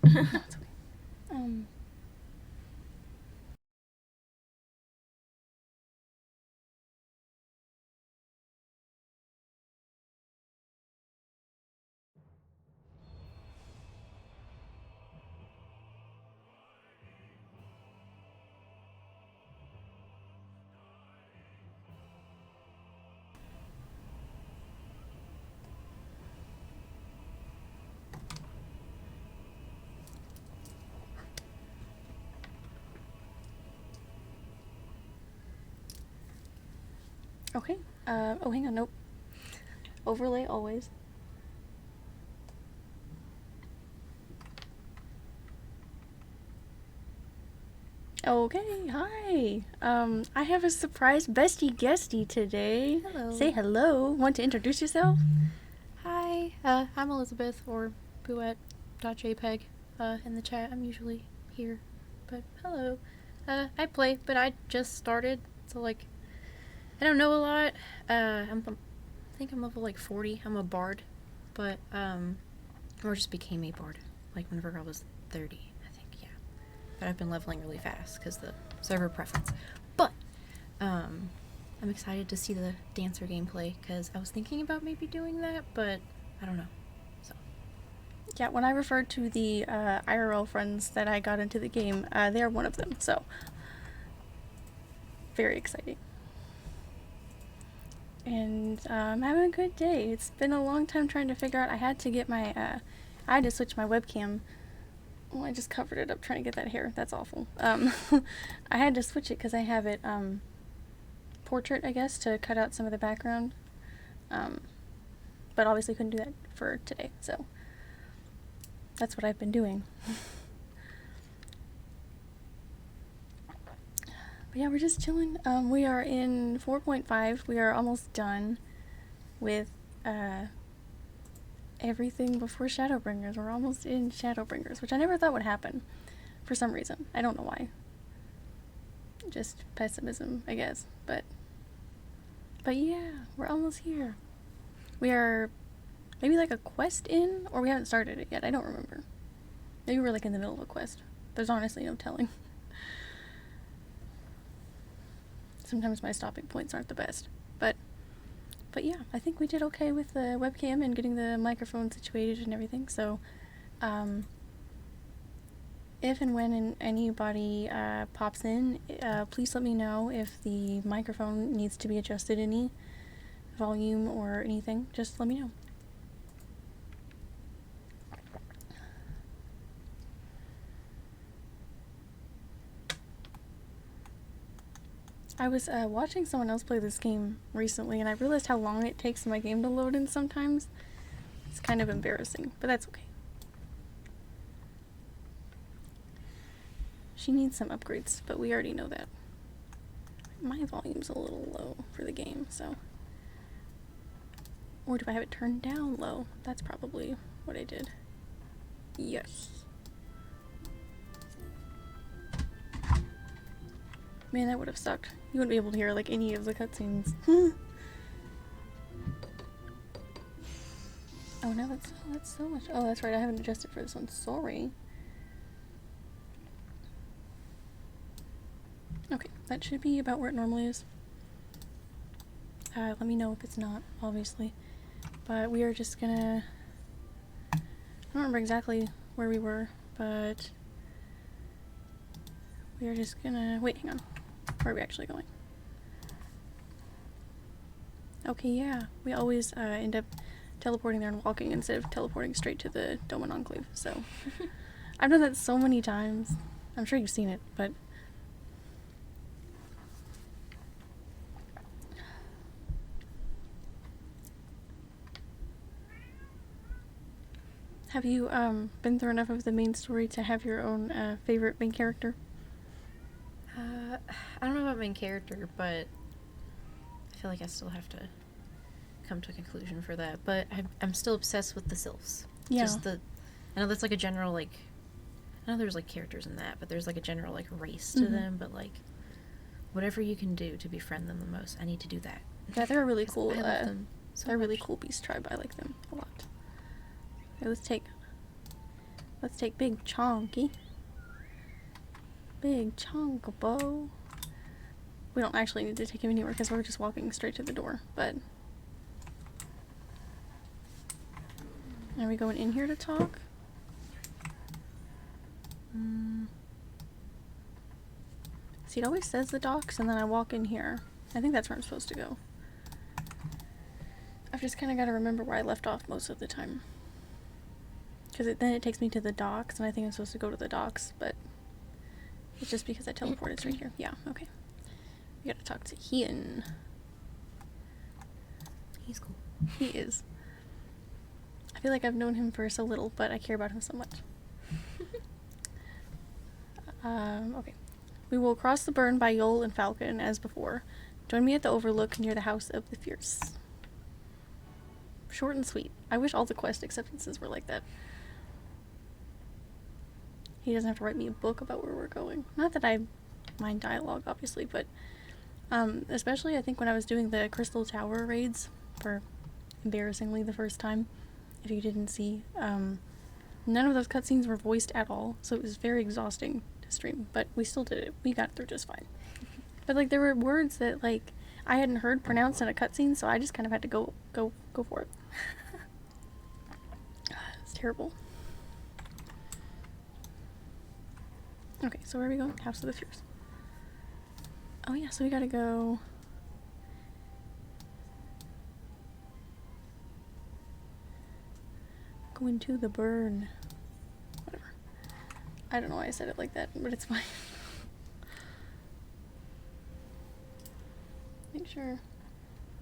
No, it's okay. Okay. Oh, hang on. Nope. Overlay always. Okay, hi. I have a surprise bestie guestie today. Hello. Say hello. Want to introduce yourself? Hi, I'm Elizabeth, or Bouette.jpg. In the chat, I'm usually here. But hello. I play, but I just started, so like, I don't know a lot. I think I'm level like 40. I'm a bard, but or just became a bard, like whenever I was 30, I think, yeah. But I've been leveling really fast because the server preference. But I'm excited to see the dancer gameplay because I was thinking about maybe doing that, but I don't know. So Yeah, when I referred to the IRL friends that I got into the game, they're one of them. So very exciting. And I'm having a good day. It's been a long time trying to figure out. I had to get my, I had to switch my webcam. Oh, I just covered it up trying to get that hair. That's awful. I had to switch it because I have it portrait, I guess, to cut out some of the background. But obviously couldn't do that for today, so that's what I've been doing. But yeah, we're just chilling. We are in 4.5. We are almost done with everything before Shadowbringers. We're almost in Shadowbringers, which I never thought would happen for some reason. I don't know why. Just pessimism, I guess. But yeah, we're almost here. We are maybe like a quest in, or we haven't started it yet. I don't remember. Maybe we're like in the middle of a quest. There's honestly no telling. Sometimes my stopping points aren't the best. But yeah, I think we did okay with the webcam and getting the microphone situated and everything. So if and when anybody pops in, please let me know if the microphone needs to be adjusted any volume or anything. Just let me know. I was watching someone else play this game recently, and I realized how long it takes my game to load in sometimes. It's kind of embarrassing, but that's okay. She needs some upgrades, but we already know that. My volume's a little low for the game, so... Or do I have it turned down low? That's probably what I did. Yes. Man, that would have sucked. You wouldn't be able to hear, like, any of the cutscenes. Oh, no, that's so much. Oh, that's right, I haven't adjusted for this one. Sorry. Okay, that should be about where it normally is. Let me know if it's not, obviously. But we are just gonna... I don't remember exactly where we were, but... We are just gonna... Wait, hang on. Where are we actually going? Okay, yeah. We always end up teleporting there and walking instead of teleporting straight to the Doman Enclave, so... I've done that so many times. I'm sure you've seen it, but... Have you been through enough of the main story to have your own favorite main character? I don't know about main character, but I feel like I still have to come to a conclusion for that. But I'm still obsessed with the sylphs. Yeah. Just I know that's like a general, like, I know there's like characters in that, but there's like a general like race to them. But like, whatever you can do to befriend them the most, I need to do that. Yeah, they're a really cool. I love them so they're a really much. cool beast tribe. I like them a lot. Okay, let's take Let's take Big Chonky. Big Chonkabo. We don't actually need to take him anywhere because we're just walking straight to the door, but... Are we going in here to talk? See, it always says the docks, and then I walk in here. I think that's where I'm supposed to go. I've just kind of got to remember where I left off most of the time. Because then it takes me to the docks, and I think I'm supposed to go to the docks, but it's just because I teleported straight here. Yeah, okay. We gotta talk to Ian. He's cool. He is. I feel like I've known him for so little, but I care about him so much. Okay. We will cross the burn by Yol and Falcon as before. Join me at the Overlook near the House of the Fierce. Short and sweet. I wish all the quest acceptances were like that. He doesn't have to write me a book about where we're going. Not that I mind dialogue, obviously, but especially I think when I was doing the Crystal Tower raids for embarrassingly the first time, if you didn't see, none of those cutscenes were voiced at all, so it was very exhausting to stream, but we still did it. We got through just fine. But like there were words that like I hadn't heard pronounced in a cutscene, so I just kind of had to go for it. It's terrible. Okay, so where are we going? House of the Fierce. Oh yeah, so we gotta go... Go into the burn. Whatever. I don't know why I said it like that, but it's fine. Make sure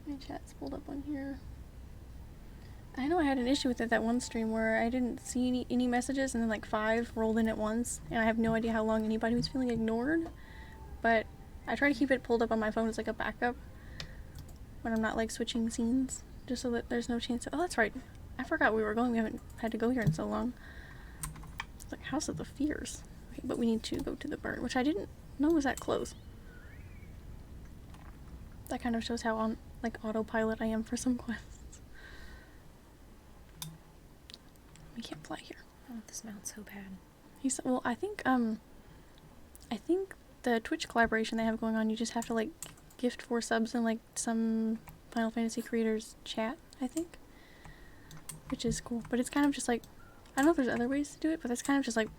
my chat's pulled up on here. I know I had an issue with it that one stream where I didn't see any messages and then like 5 rolled in at once, and I have no idea how long anybody was feeling ignored, but I try to keep it pulled up on my phone as like a backup when I'm not like switching scenes, just so that there's no chance of, oh that's right, I forgot we were going, we haven't had to go here in so long. It's like House of the Fierce. Okay, but we need to go to the burn, which I didn't know was that close. That kind of shows how on like autopilot I am for some quests. We can't fly here. I want this mount so bad. He's well, I think the Twitch collaboration they have going on, you just have to like gift 4 subs in like some Final Fantasy creators chat, I think. Which is cool. But it's kind of just like, I don't know if there's other ways to do it, but that's kind of just like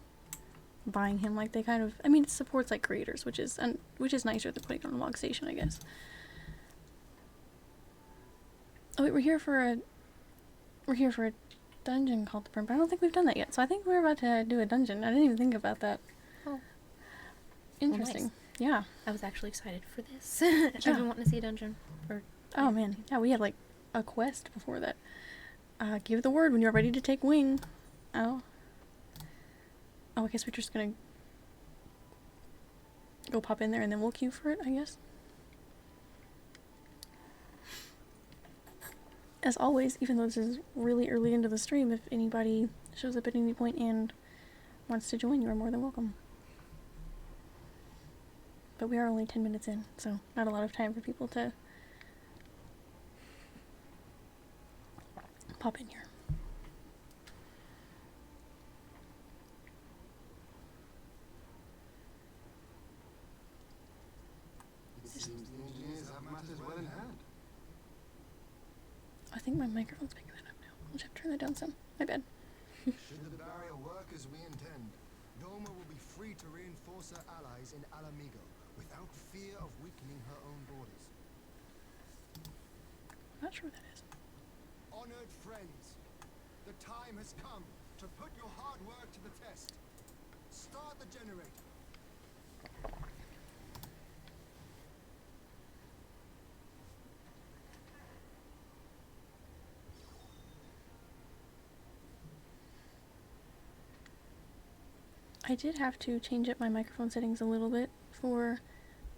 buying him. Like they kind of, I mean, it supports like creators, which is nicer than putting it on a log station, I guess. Oh wait, we're here for a dungeon called the Burn, but I don't think we've done that yet. So I think we're about to do a dungeon. I didn't even think about that. Oh. Interesting. Well, nice. Yeah. I was actually excited for this. I've been wanting to see a dungeon. Oh man. Yeah, we had like a quest before that. Give the word when you're ready to take wing. Oh. Oh, I guess we're just gonna go pop in there and then we'll queue for it, I guess. As always, even though this is really early into the stream, if anybody shows up at any point and wants to join, you are more than welcome. But we are only 10 minutes in, so not a lot of time for people to pop in here. It seems the engineers have matters well in hand. I think my microphone's picking that up now. I'll just have to turn that down some. My bad. Should the barrier work as we intend, Doma will be free to reinforce her allies in Alamigo without fear of weakening her own borders. I'm not sure what that is. Honored friends, the time has come to put your hard work to the test. Start the generator. I did have to change up my microphone settings a little bit for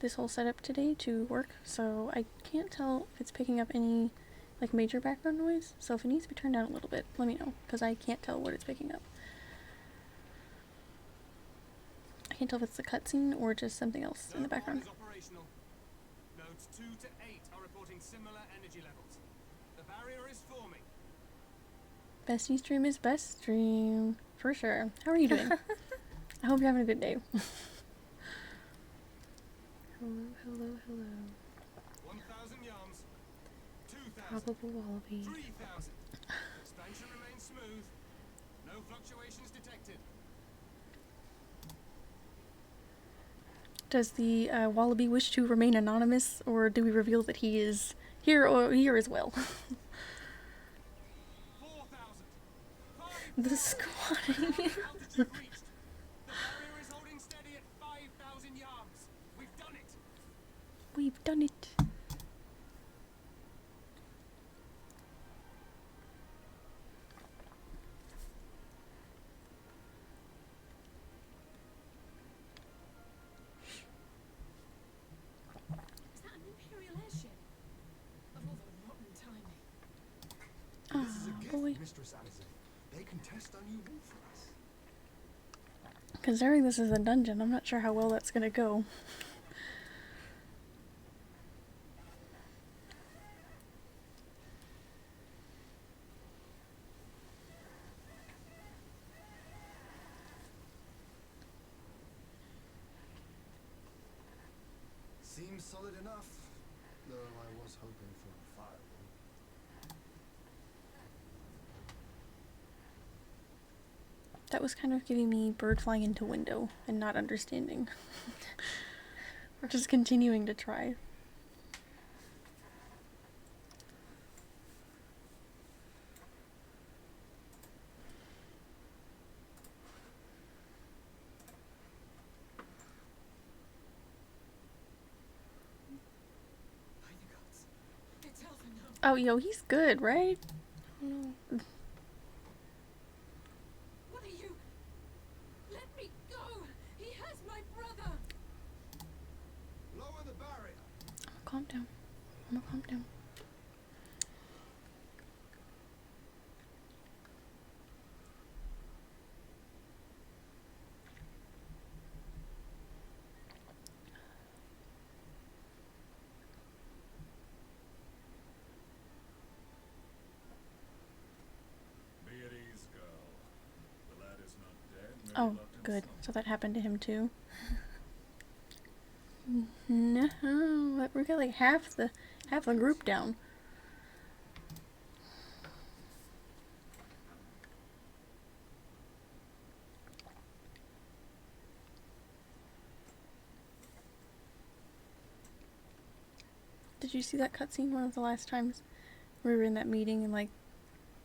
this whole setup today to work, so I can't tell if it's picking up any like major background noise. So if it needs to be turned down a little bit, let me know, because I can't tell what it's picking up. I can't tell if it's the cutscene or just something else in the background. Operational. Nodes 2 to 8 are reporting similar energy levels. The barrier is forming. Bestie stream is best stream. For sure. How are you doing? I hope you're having a good day. Hello, hello, hello. 1,000 yards. 2,000. Probable wallaby. 3,000. Expansion remains smooth. No fluctuations detected. Does the wallaby wish to remain anonymous, or do we reveal that he is here as well? 4,000. The squatting. Altitude reached. The barrier is holding steady at 5,000 yards. We've done it. We've done it. Is that an Imperial airship? Of all the rotten timing. This is a Oh, gift, boy. Mistress Alizé. They can test our new wool for us. Considering this is a dungeon, I'm not sure how well that's gonna go. Seems solid enough, though I was hoping for a firewall. That was kind of giving me bird flying into window and not understanding. We're just continuing to try. By the gods. It's Alpha now. Oh, yo, he's good, right? What are you? Let me go! He has my brother! Lower the barrier. Calm down. I'm gonna calm down. Be at ease, girl. The lad is not dead. merely Oh, locked in good. slumber. So that happened to him too. No, we got like half the group down. Did you see that cutscene? One of the last times we were in that meeting and like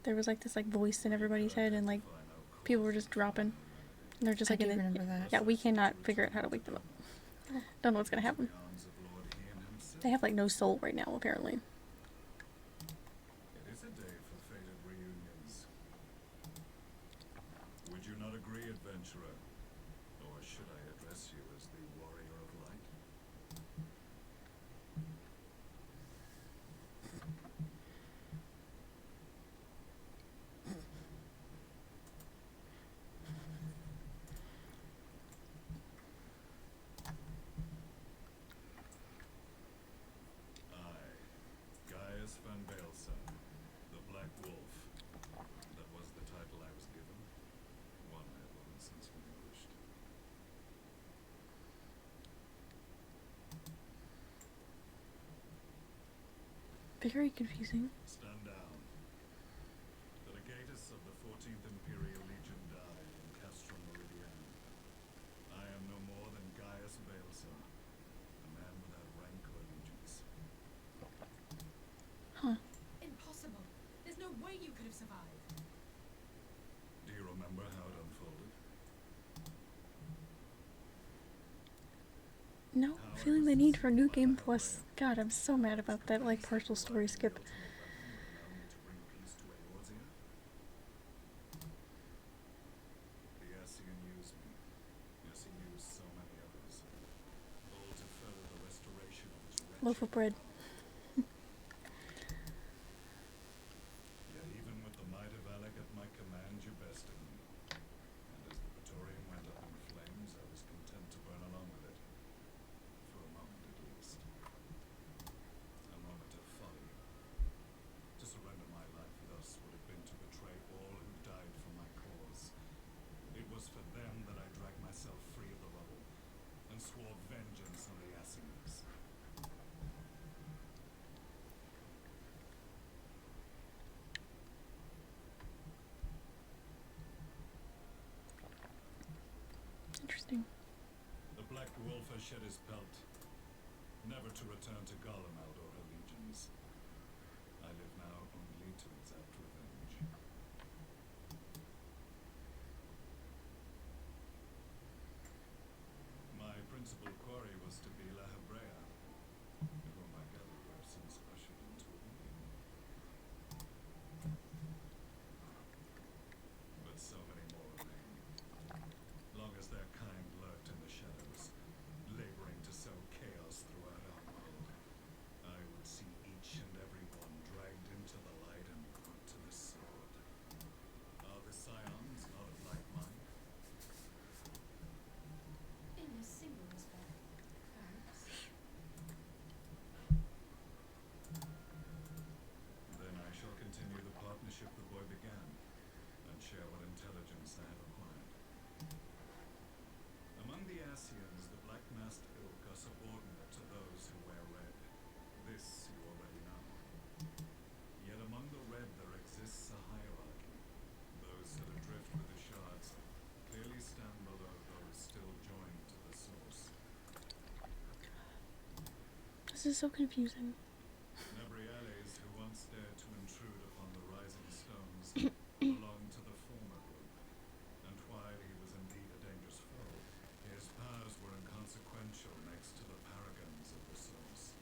there was like this like voice in everybody's head and like people were just dropping. And they're just I like do in the, remember that. yeah, we cannot figure out how to wake them up. Don't know what's gonna happen. Arms of Lord Ian himself. They have like no soul right now apparently. It is a day for fated reunions. Would you not agree, adventurer? Or should I address you as the warrior of light? I, Gaius van Baelson, the Black Wolf. That was the title I was given. One I have long since relinquished. Very confusing. Stand down. The legatus of the 14th Imperial Legion died in Castro Meridian. I am no more than Gaius Baelson, a man without rank or allegiance. Impossible. There's no way you could have survived. Do you remember how it unfolded? No, feeling the need for New Game Plus. God, I'm so mad about that, like, partial story skip. Allow me to bring peace to Eorzea? The Ascian used me, as he used so many others, all to further the restoration of his wretched Loaf of bread. Yet even with the might of Alec at my command, you bested me. And as the Praetorium went up in flames, I was content to burn along with it. For a moment at least. A moment of folly. To surrender my life thus would have been to betray all who died for my cause. shed his pelt, never to return to Golemald or her legions. I live now only to exact revenge. My principal quarry was to be La Hebrea, whom I gather you have since ushered into oblivion. But so many more remain. Long as their kind lurked in the shadows, laboring to sow chaos throughout our world, I would see each and every one dragged into the light and put to the sword. Are the scions not of like mind? In a single respect, perhaps. Then I shall continue the partnership the boy began, and share what intelligence I have acquired. Among the Asians, the black-masked ilk are subordinate to those who wear red. This you already know. Yet among the red there exists a hierarchy. Those that adrift with the shards clearly stand below those still joined to the source. This is so confusing. Nebriales, who once dared to intrude upon the rising stones, belonged to the former group, and while he was indeed a dangerous foe, his powers were inconsequential next to the paragons of the source.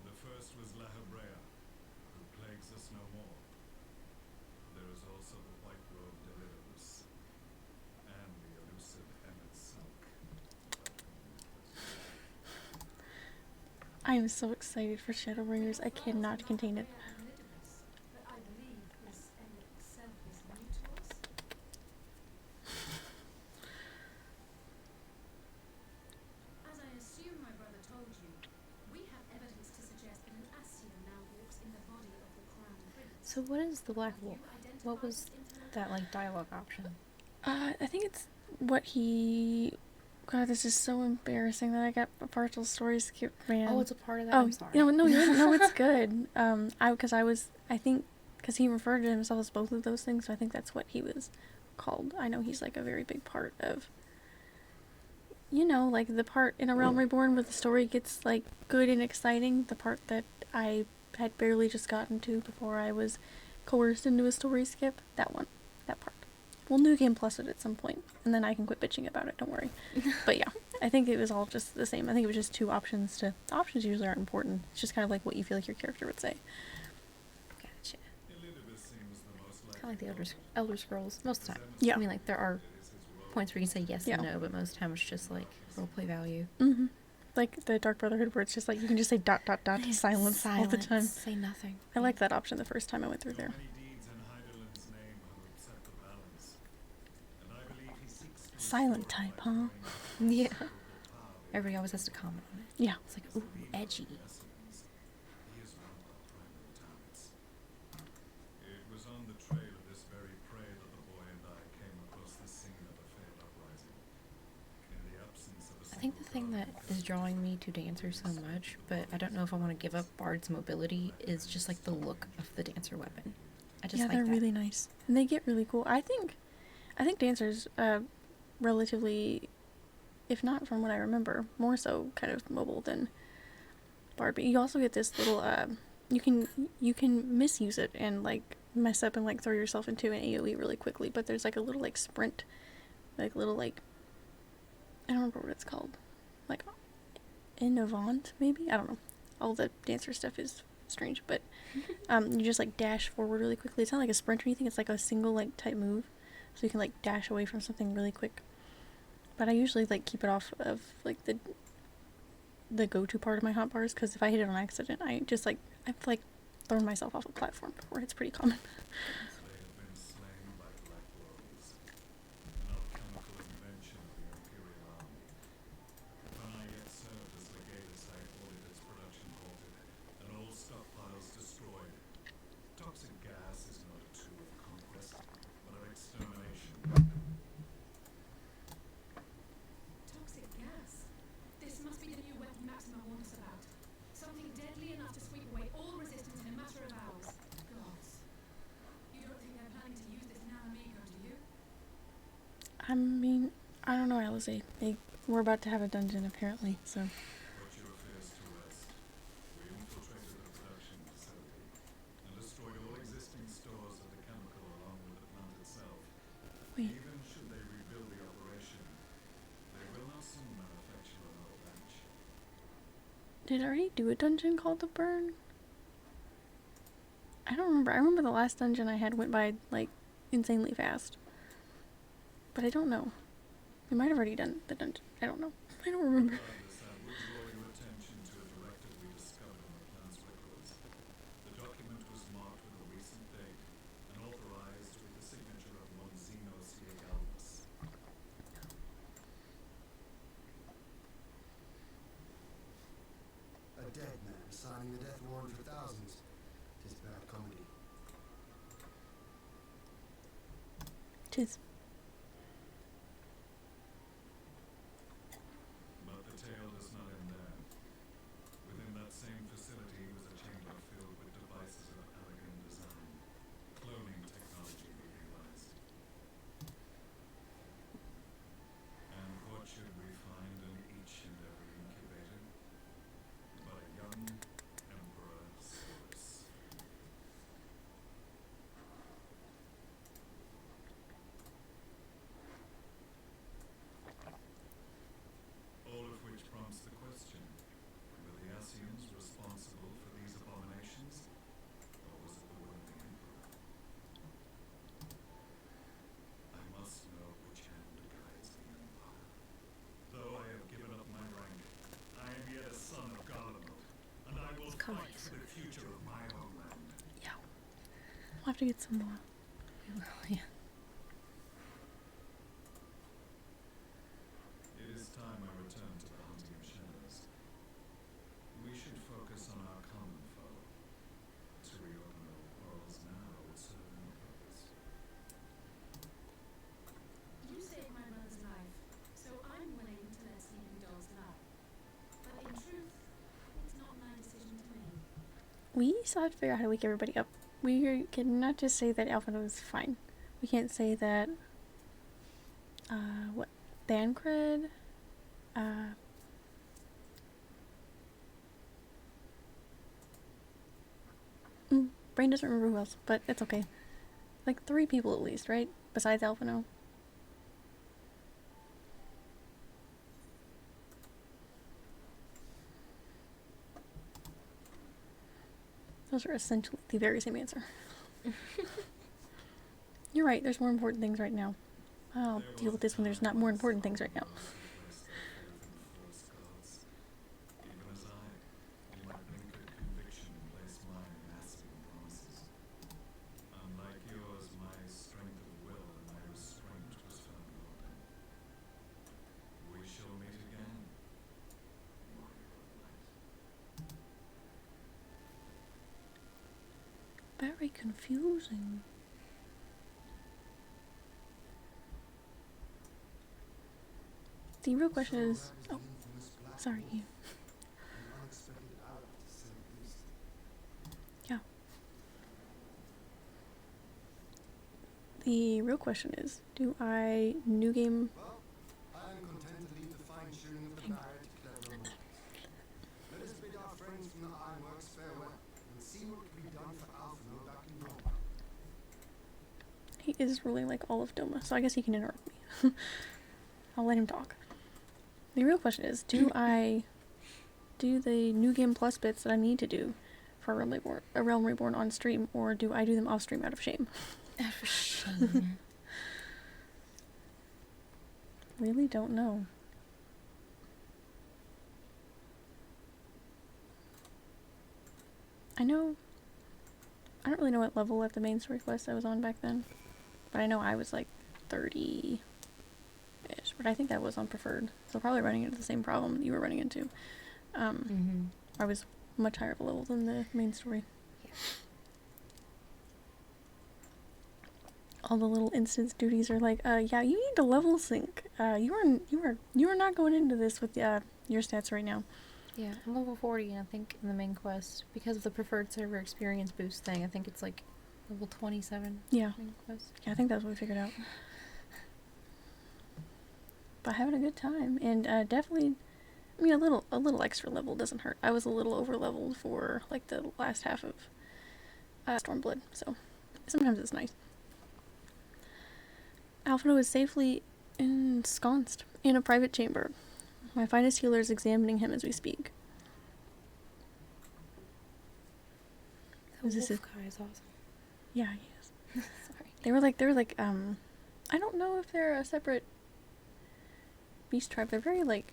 The first was La Hebrea, who plagues us no more. There is also the white-robed Elidibus, and the elusive Emmet Sulk, about whom I am so excited for Shadowbringers. I cannot contain it. But I believe this Emmet itself is new to us. As I assume my brother told you, we have evidence to suggest that an Ascian now walks in the body of the Crown Prince. So what is the Black Wolf? What was that like dialogue option? I think it's what he. God, this is so embarrassing that I got a partial story skip, man. Oh, it's a part of that. Oh, I'm sorry. no, it's good. I think, because he referred to himself as both of those things, so I think that's what he was called. I know he's like a very big part of, like the part in A Realm Reborn where the story gets like good and exciting, the part that I had barely just gotten to before I was coerced into a story skip, that part. We'll New Game Plus it at some point, and then I can quit bitching about it, don't worry. But yeah, I think it was all just the same. I think it was just two options options usually aren't important. It's just kind of like what you feel like your character would say. Gotcha. Elidibus seems the most Kind of like the Elder Scrolls most of the time. Yeah. I mean, like there are points where you can say yes and no, but most of the time it's just like roleplay value. Mm-hmm. Like the Dark Brotherhood where it's just like you can just say ... silence all the time. Say nothing. I liked that option the first time I went through there. Silent type, huh? Yeah. Everybody always has to comment on it. Yeah. It's like, ooh, edgy. It was on the trail of this very prey that the boy and I came across the scene of a failed uprising. In the absence of a I think the thing that is drawing me to Dancer so much, but I don't know if I want to give up Bard's mobility, is just like the look of the Dancer weapon. I just like they're that. really nice. And they get really cool. I think Dancer's relatively, if not from what I remember, more so kind of mobile than Bard. But you also get this little you can misuse it and like mess up and like throw yourself into an AoE really quickly, but there's like a little like sprint, like little like, I don't remember what it's called, like innovant maybe, I don't know. All the Dancer stuff is strange, but you just like dash forward really quickly. It's not like a sprint or anything, it's like a single like type move, so you can like dash away from something really quick. But I usually like keep it off of like the go-to part of my hotbars, because if I hit it on accident, I've like thrown myself off a platform before. It's pretty common. They have been slain by black wolves, an alchemical invention of the Imperial Army. When I yet served as legatus, I ordered its production halted and all stockpiles destroyed. Toxic gas is not a tool of conquest, but of extermination. Toxic gas. This must be the new weapon Maxima warned us about. Something deadly enough to sweep away all resistance in a matter of hours. Gods. You'd I don't know, Alice. We're about to have a dungeon, apparently, so... Put your fears to rest. We infiltrated the production facility and destroyed all existing stores of the chemical along with the plant itself. Wait, Even should they rebuild the operation, they will not soon manufacture another batch. did I already do a dungeon called The Burn? I don't remember. I remember the last dungeon I had went by, like, insanely fast. But I don't know. We might have already done the dungeon. I don't know. I don't remember. Regardless, I would draw your attention to a directive we discovered on the plant's records. The document was marked with a recent date and authorized with the signature of one Zeno C. Galvus. A dead man signing the death warrant for thousands. Tis bad comedy. Tis. But the tale does not end there. Within that same facility was a chamber filled with devices of elegant design. Cloning technology, we realized. And what should we find in each and every incubator? But a young Emperor Cyrus. All of which prompts the question, were the Asians responsible for these abominations, or was it the will of the Emperor? I must know which hand guides the Empire. Though I have given up my rank, I am yet a son of Garlemald, and I will fight for the future of my homeland. Yeah. We'll have to get some more. Yeah. It is time I return to the hunting of shadows. We should focus on our common foe. To reopen old quarrels now would serve no purpose. You saved my brother's life, so I'm willing to let sleeping dogs lie. But in truth, it's not my decision to make. We still have to figure out how to wake everybody up. We cannot just say that Alpha is fine. We can't say that, what, Thancred? Brain doesn't remember who else, but it's okay. Like 3 people at least, right? Besides Alphino. Those are essentially the very same answer. You're right, there's more important things right now. I'll deal with this when there's not more important things right now. Even as I, in my blinkered conviction, place mine in Aspen promises. Unlike yours, my strength of will and my restraint was found wanting. We shall meet again, warrior of light. Very confusing. The real question is... Oh, sorry, you. An unexpected ally, to say the least. Yeah. The real question is, do I new game... Well, I am content to leave the fine-tuning of the barrier to clever mortals. Let us bid our friends from the ironworks farewell, and see what can be done for Alphino back in Rome. He is ruling like all of Doma, so I guess he can interrupt me. I'll let him talk. The real question is, do I do the New Game Plus bits that I need to do for a Realm Reborn on stream, or do I do them off stream out of shame? Out of shame. Really don't know. I don't really know what level at the main story quest I was on back then, but I know I was like 30-ish, but I think that was on preferred, so probably running into the same problem you were running into. I was much higher of a level than the main story. Yeah. All the little instance duties are like, yeah, you need to level sync. You are not going into this with your stats right now. Yeah, I'm level 40, and I think in the main quest, because of the preferred server experience boost thing, I think it's like level 27. Yeah. Main quest. Yeah, I think that's what we figured out. but having a good time, and definitely, I mean, a little extra level doesn't hurt. I was a little over leveled for like the last half of Stormblood, so sometimes it's nice. Alphino is safely ensconced in a private chamber. My finest healer is examining him as we speak. The Is this wolf guy is awesome. Yeah, he is. Sorry. They were like, I don't know if they're a separate beast tribe. They're very like,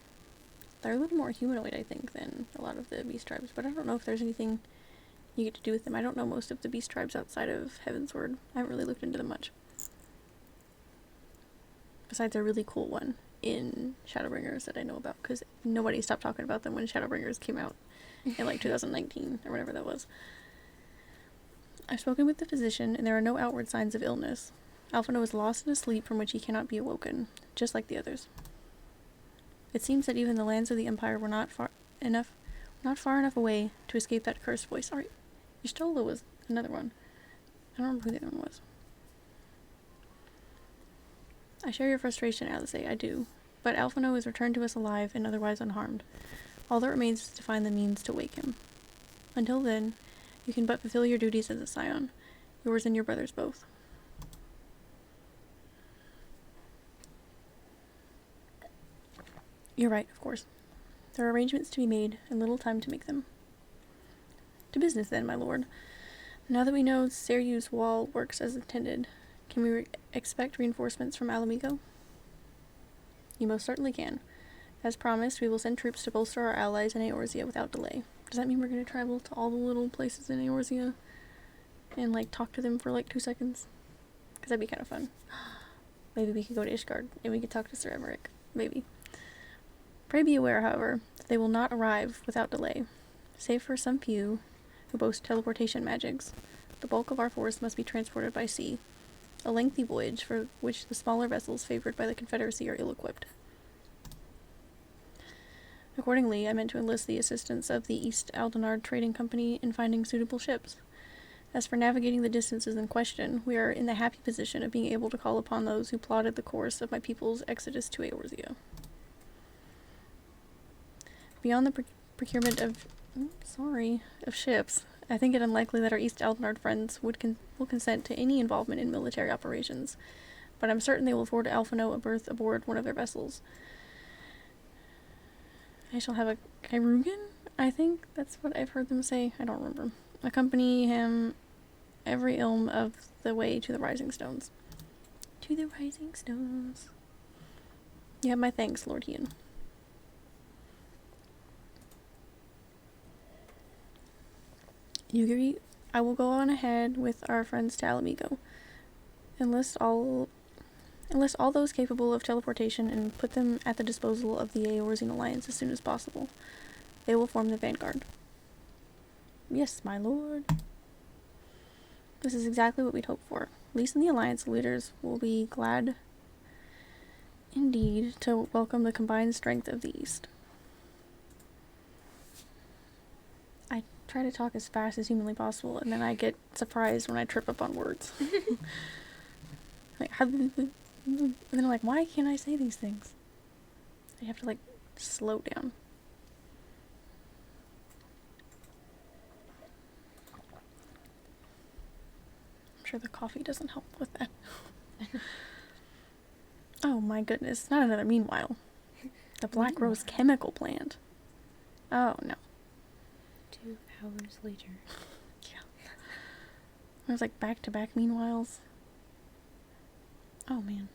they're a little more humanoid, I think, than a lot of the beast tribes. But I don't know if there's anything you get to do with them. I don't know most of the beast tribes outside of Heavensward. I haven't really looked into them much. Besides a really cool one in Shadowbringers that I know about, because nobody stopped talking about them when Shadowbringers came out in like 2019 or whatever that was. I've spoken with the physician, and there are no outward signs of illness. Alphino is lost in a sleep from which he cannot be awoken, just like the others. It seems that even the lands of the Empire were not far enough away to escape that cursed voice. Sorry, Y'shtola was another one. I don't remember who the other one was. I share your frustration, Alice. I do. But Alphino is returned to us alive and otherwise unharmed. All that remains is to find the means to wake him. Until then, you can but fulfill your duties as a scion. Yours and your brother's both. You're right, of course. There are arrangements to be made, and little time to make them. To business then, my lord. Now that we know Seryu's wall works as intended, can we expect reinforcements from Alamigo? You most certainly can. As promised, we will send troops to bolster our allies in Eorzea without delay. Does that mean we're going to travel to all the little places in Eorzea and, like, talk to them for, like, 2 seconds? Because that'd be kind of fun. Maybe we could go to Ishgard and we could talk to Sir Emmerich. Maybe. Pray be aware, however, that they will not arrive without delay. Save for some few who boast teleportation magics, the bulk of our force must be transported by sea. A lengthy voyage for which the smaller vessels favored by the Confederacy are ill-equipped. Accordingly, I meant to enlist the assistance of the East Aldenard Trading Company in finding suitable ships. As for navigating the distances in question, we are in the happy position of being able to call upon those who plotted the course of my people's exodus to Eorzea. Beyond the procurement of ships, I think it unlikely that our East Aldenard friends will consent to any involvement in military operations, but I'm certain they will afford Alphino a berth aboard one of their vessels. I shall have a Kyrugan, I think that's what I've heard them say, I don't remember. Accompany him every ilm of the way to the Rising Stones. To the Rising Stones. You have my thanks, Lord Hien. Yugiri, I will go on ahead with our friends to Alamigo. Enlist all those capable of teleportation and put them at the disposal of the Eorzean Alliance as soon as possible. They will form the vanguard. Yes, my lord. This is exactly what we'd hoped for. At least in the Alliance, the leaders will be glad indeed to welcome the combined strength of the East. I try to talk as fast as humanly possible, and then I get surprised when I trip up on words. Like, and then I'm like, why can't I say these things? I have to, like, slow down. I'm sure the coffee doesn't help with that. Oh my goodness, not another meanwhile. The Black Rose chemical plant. Oh no. 2 hours later. Yeah. There's like back-to-back meanwhiles. Oh man.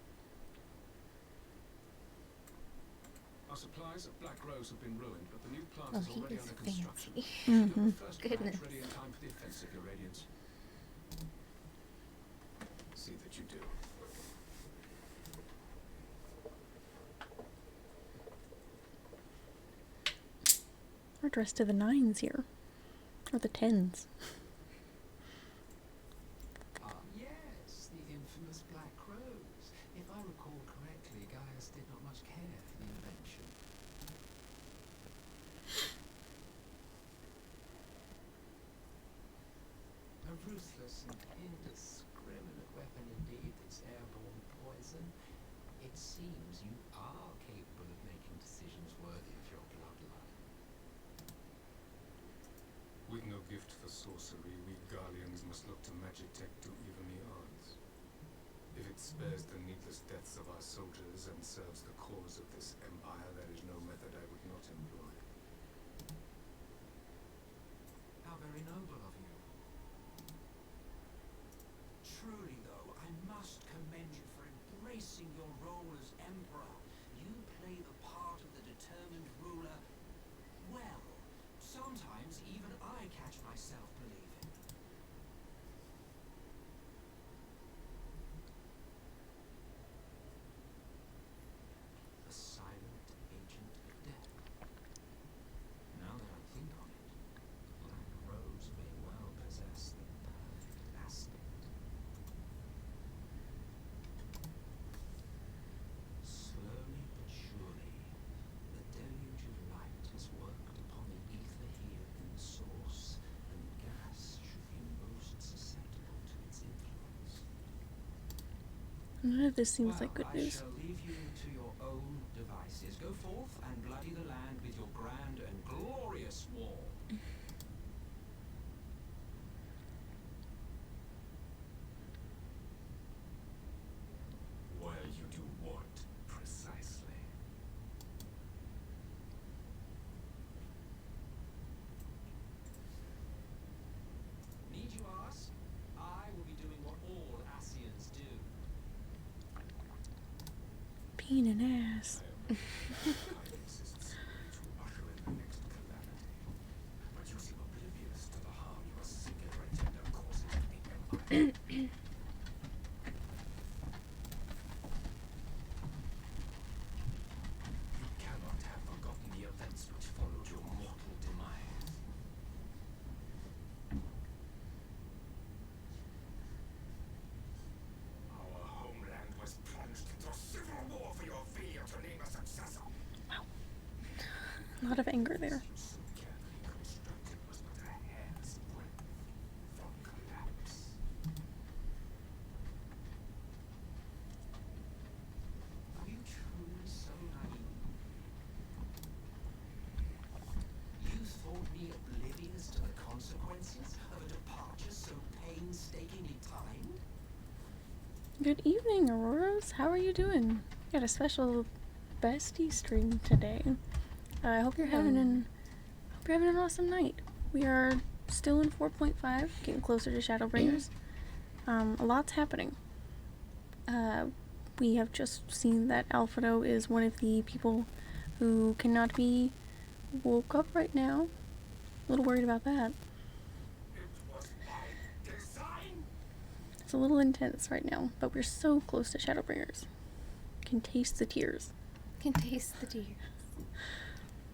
Our supplies at Black Rose have been ruined, but the new plant Oh, is he already is under construction. fancy. You'll be Mm-hmm. the first plant Goodness. ready in time for the offensive, Your Radiance. See that you do. We're dressed to the 9s here. Or the 10s. Ah, yes, the infamous Black Rose. If I recall correctly, Gaius did not much care for the invention. A ruthless and indiscriminate weapon indeed, this airborne poison. It seems you are decisions worthy of your bloodline. With no gift for sorcery, we Guardians must look to magic tech to even the odds. If it spares the needless deaths of our soldiers and serves the cause of this empire, there is no method I would not employ. How very noble of you. Truly, though, I must commend you for embracing your role as Emperor. You play the part of the determined ruler well. Sometimes even I catch myself believing. A silent agent of death. Now that I think on it, Black Rose may well possess the perfect aspect. Slowly but surely, the deluge of light has worked upon the ether here in the source, and gas should be most susceptible to its influence. None of this seems like good I news. shall leave you to your own devices. Go forth and bloody the land with your grand and glorious war. Well, you do what, precisely? Need you ask? I will be doing what all Asians do. Being an ass. Kind exists to usher in the next calamity. But you seem oblivious to the harm your singular agenda causes to the empire. You cannot have forgotten the events which followed your mortal demise. Our homeland was plunged into a civil war for your failure to name a successor. A lot of anger there. You so carefully constructed was but a hair's breadth from collapse. Are you truly so naive? You thought me oblivious to the consequences of a departure so painstakingly timed? Good evening, Auroras. How are you doing? Got a special Bestie stream today. I hope you're having an awesome night. We are still in 4.5, getting closer to Shadowbringers. A lot's happening. We have just seen that Alfredo is one of the people who cannot be woke up right now. A little worried about that. It was by design. It's a little intense right now, but we're so close to Shadowbringers. Can taste the tears. Can taste the tears.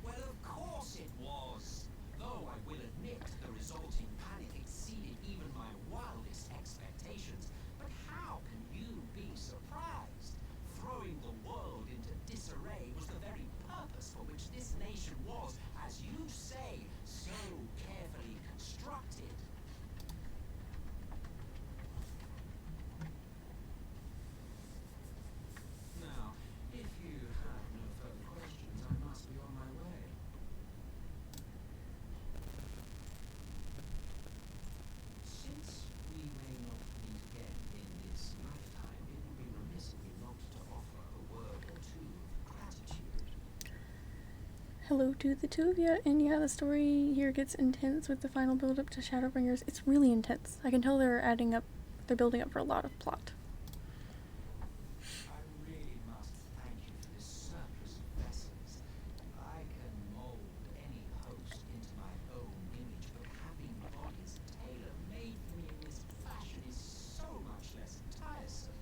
Well, of course it was. Though I will admit the resulting panic exceeded even my wildest expectations. But how can you be surprised? Throwing the world into disarray was the very purpose for which this nation was, as you say, so carefully constructed. Now, if you have no further questions, I must be on my way. Since we may not meet again in this lifetime, it would be remiss of me not to offer a word or two of gratitude. Hello to the two of you, and yeah, the story here gets intense with the final build-up to Shadowbringers. It's really intense. I can tell they're building up for a lot of plot. I really must thank you for this surplus of vessels. I can mold any host into my own image, but having bodies tailor-made for me in this fashion is so much less tiresome.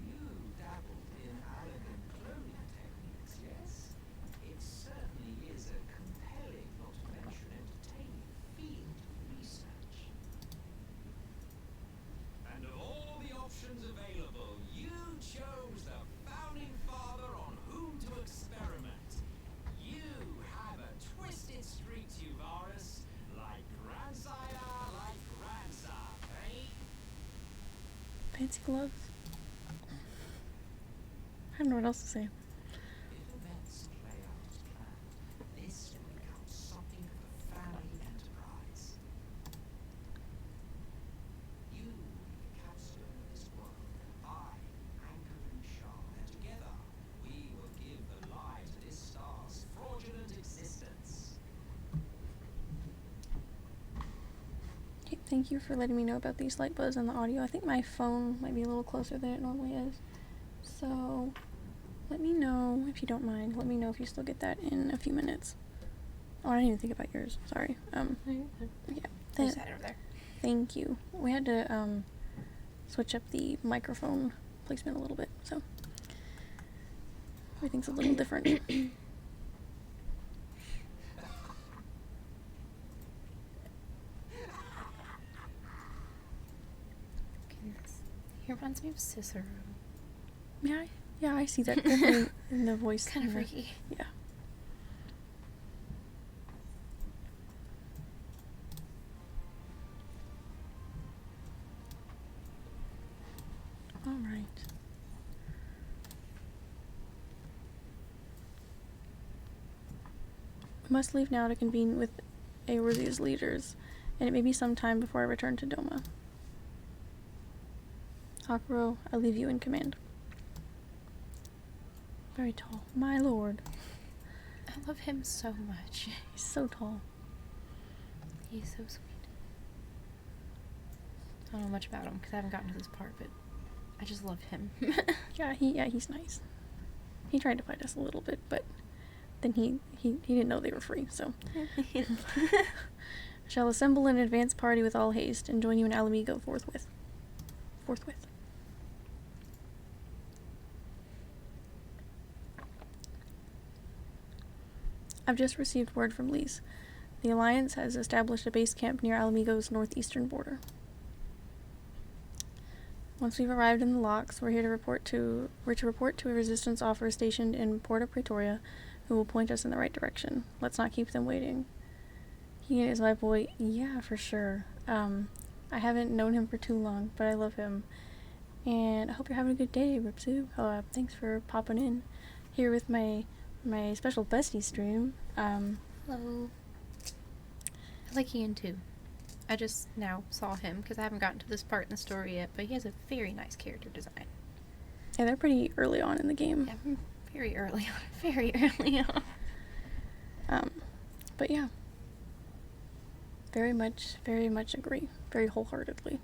You dabbled in elegant cloning techniques, yes? It certainly is a compelling, not to mention entertaining fancy gloves. I don't know what else to say. If events play out as planned, this will become something of a family enterprise. You will be the capstone of this world, I, anchor and shard, and together we will give the lie to this star's fraudulent existence. Okay, thank you for letting me know about the slight buzz on the audio. I think my phone might be a little closer than it normally is. So, let me know if you don't mind. Let me know if you still get that in a few minutes. Oh, I didn't even think about yours. Sorry. Yeah. There's that over there. Thank you. We had to switch up the microphone placement a little bit, so everything's a little different. Goodness. He reminds me of Cicero. Yeah, I see that definitely in the voice. Kind of freaky. Yeah. All right. I must leave now to convene with Eorzea's leaders, and it may be some time before I return to Doma. Hakuro, I leave you in command. Very tall. My lord. I love him so much. He's so tall. He's so sweet. I don't know much about him because I haven't gotten to this part, but I just love him. Yeah, he's nice. He tried to fight us a little bit, but then he didn't know they were free, so. Shall assemble an advance party with all haste and join you in Alamigo forthwith. Forthwith. I've just received word from Lise. The Alliance has established a base camp near Alamigo's northeastern border. Once we've arrived in the locks, we're to report to a resistance officer stationed in Porta Pretoria, who will point us in the right direction. Let's not keep them waiting. He is my boy. Yeah, for sure. I haven't known him for too long, but I love him. And I hope you're having a good day, Ripsu. Thanks for popping in here with my special Bestie stream. Hello. I like Ian too. I just now saw him because I haven't gotten to this part in the story yet, but he has a very nice character design. Yeah, they're pretty early on in the game. Yeah, very early on. Very early on. But yeah. Very much agree. Very wholeheartedly.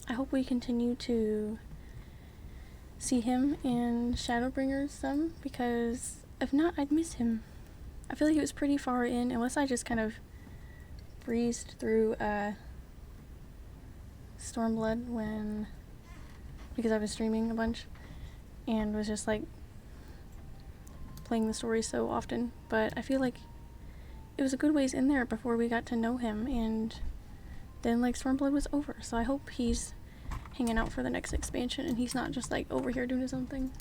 I hope we continue to see him in Shadowbringers some, because if not, I'd miss him. I feel like he was pretty far in, unless I just kind of breezed through Stormblood because I was streaming a bunch and was just like playing the story so often, but I feel like it was a good ways in there before we got to know him, and then like Stormblood was over, so I hope he's hanging out for the next expansion and he's not just like over here doing something.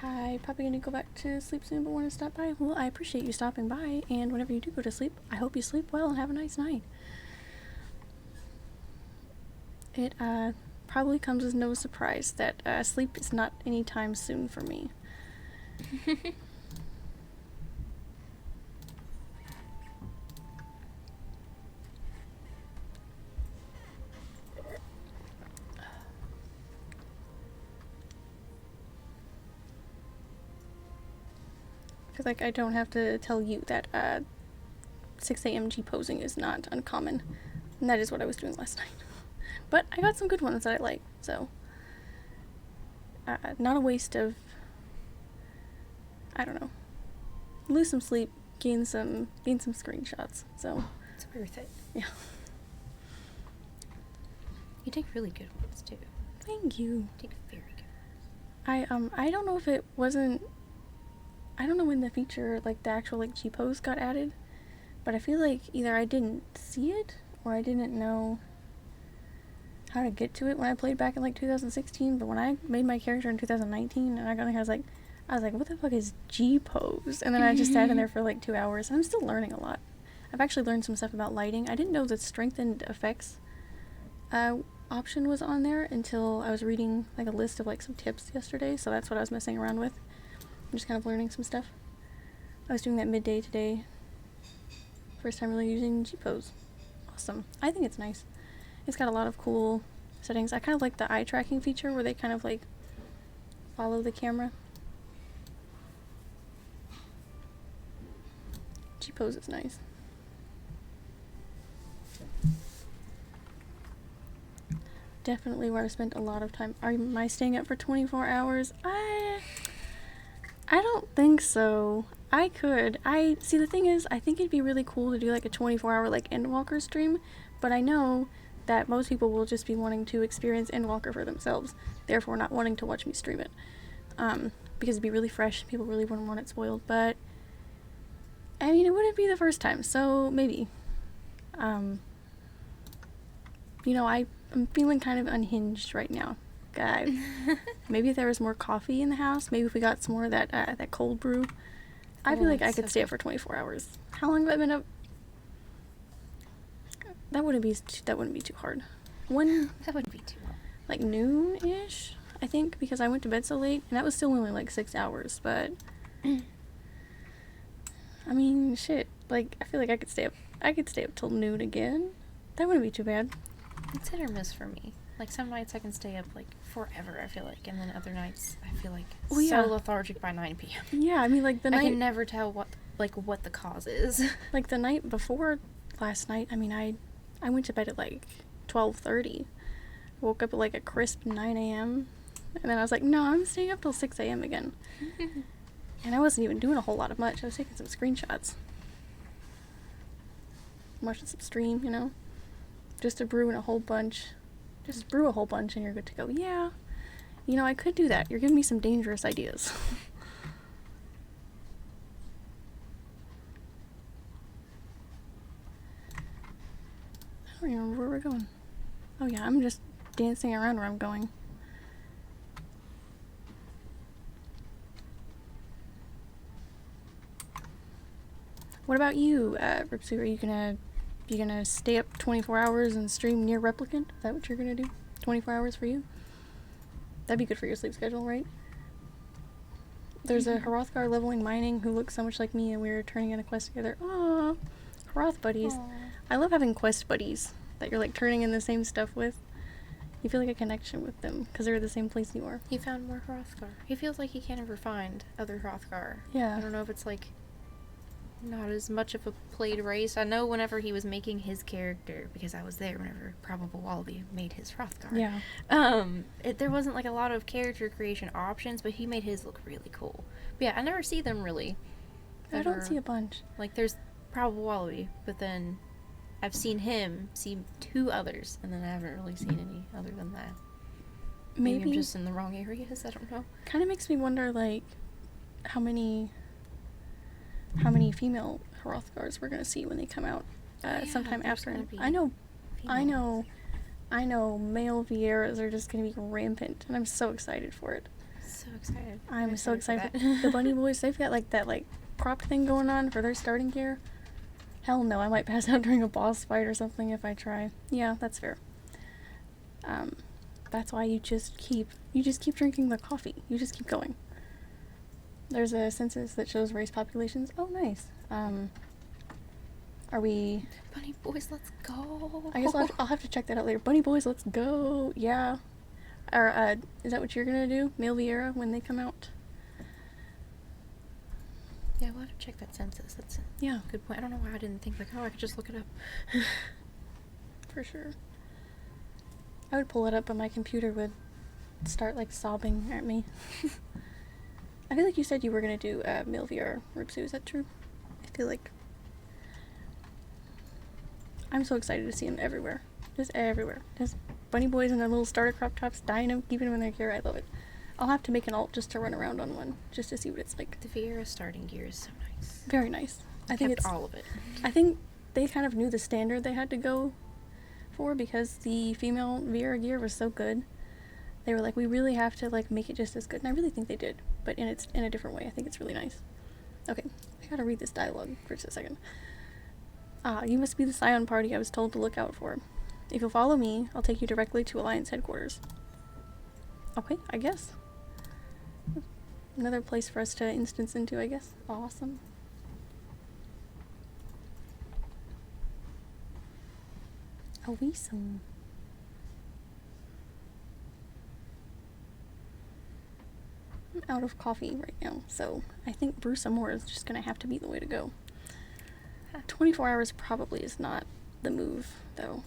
Hi, probably gonna go back to sleep soon, but want to stop by? Well, I appreciate you stopping by, and whenever you do go to sleep, I hope you sleep well and have a nice night. It probably comes as no surprise that sleep is not anytime soon for me. I feel like I don't have to tell you that 6 a.m. G-posing is not uncommon, and that is what I was doing last night. But I got some good ones that I like, so not a waste of, I don't know, lose some sleep, gain some screenshots, so It's worth it. yeah. You take really good ones too. Thank you. You take very good ones. I don't know if it wasn't, I don't know when the feature, like the actual like G-pose got added, But I feel like either I didn't see it or I didn't know how to get to it when I played back in like 2016. But when I made my character in 2019 and I got in here, I was like, what the fuck is G pose? And then I just sat in there for like 2 hours. And I'm still learning a lot. I've actually learned some stuff about lighting. I didn't know the strengthened effects option was on there until I was reading like a list of like some tips yesterday. So that's what I was messing around with. I'm just kind of learning some stuff. I was doing that midday today. First time really using G pose. Awesome. I think it's nice. It's got a lot of cool settings. I kind of like the eye tracking feature where they kind of like follow the camera. G pose is nice. Definitely where I spent a lot of time. Am I staying up for 24 hours? I don't think so. I could. See, the thing is, I think it'd be really cool to do like a 24-hour like Endwalker stream, but I know that most people will just be wanting to experience Endwalker for themselves, therefore not wanting to watch me stream it. Because it'd be really fresh, people really wouldn't want it spoiled, but I mean, it wouldn't be the first time, so maybe. You know, I'm feeling kind of unhinged right now. God. Maybe if there was more coffee in the house, maybe if we got some more of that cold brew, I feel like I could stay up for 24 hours. How long have I been up? That wouldn't be too hard. That wouldn't be too hard. Like noon-ish, I think, because I went to bed so late, and that was still only like 6 hours, but I mean, shit, like, I feel like I could stay up till noon again. That wouldn't be too bad. It's hit or miss for me. Like, some nights I can stay up, like, forever, I feel like, and then other nights I feel like so lethargic by 9 p.m. Yeah, I mean, like, I can never tell what the cause is. Like, the night before last night, I mean, I went to bed at, like, 12:30. Woke up at, like, a crisp 9 a.m. And then I was like, no, I'm staying up till 6 a.m. again. And I wasn't even doing a whole lot of much. I was taking some screenshots. Watching some stream, you know? Just to brew in a whole bunch. Just brew a whole bunch and you're good to go. Yeah. You know, I could do that. You're giving me some dangerous ideas. I don't even remember where we're going. Oh yeah, I'm just dancing around where I'm going. What about you, Ripsu? Are you gonna stay up 24 hours and stream near Replicant? Is that what you're gonna do? 24 hours for you? That'd be good for your sleep schedule, right? There's a Hrothgar leveling mining who looks so much like me, and we were turning in a quest together. Aww, Hroth buddies. Aww. I love having quest buddies that you're like turning in the same stuff with. You feel like a connection with them because they're the same place you are. He found more Hrothgar. He feels like he can't ever find other Hrothgar. Yeah. I don't know if it's like not as much of a played race. I know whenever he was making his character, because I was there whenever Probable Wallaby made his Hrothgar. Yeah. There wasn't like a lot of character creation options, but he made his look really cool. But yeah, I never see them really. I don't see a bunch. Like there's Probable Wallaby, but then I've seen him see 2 others, and then I haven't really seen any other than that. Maybe I'm just in the wrong areas, I don't know. Kind of makes me wonder, like, how many female Hrothgars we're gonna see when they come out sometime after. I know male Vieras are just gonna be rampant, and I'm so excited for it. So excited. I'm so excited. The Bunny Boys, they've got like that like prop thing going on for their starting gear. Hell no, I might pass out during a boss fight or something if I try. Yeah, that's fair. That's why you just keep drinking the coffee. You just keep going. There's a census that shows race populations. Oh, nice. Are we... Bunny Boys, let's go. I guess I'll have to check that out later. Bunny Boys, let's go. Yeah. Or, is that what you're gonna do? Male Vieira when they come out? Yeah, we'll have to check that census. That's a good point. I don't know why I didn't think, like, I could just look it up. For sure. I would pull it up, but my computer would start, like, sobbing at me. I feel like you said you were gonna do male VR Ripsu. Is that true? I feel like I'm so excited to see them everywhere. Just everywhere. Just bunny boys in their little starter crop tops, dyeing them, keeping them in their gear. I love it. I'll have to make an alt just to run around on one, just to see what it's like. The Vieira starting gear is so nice. Very nice. I think Kept it's all of it. I think they kind of knew the standard they had to go for because the female VR gear was so good. They were like, we really have to like make it just as good, and I really think they did, but in a different way. I think it's really nice. Okay, I gotta read this dialogue for just a second. You must be the Scion party I was told to look out for. If you'll follow me, I'll take you directly to Alliance headquarters. Okay, I guess. Another place for us to instance into, I guess. Awesome. Awesome. I'm out of coffee right now, so I think brew some more is just gonna have to be the way to go. 24 hours probably is not the move, though.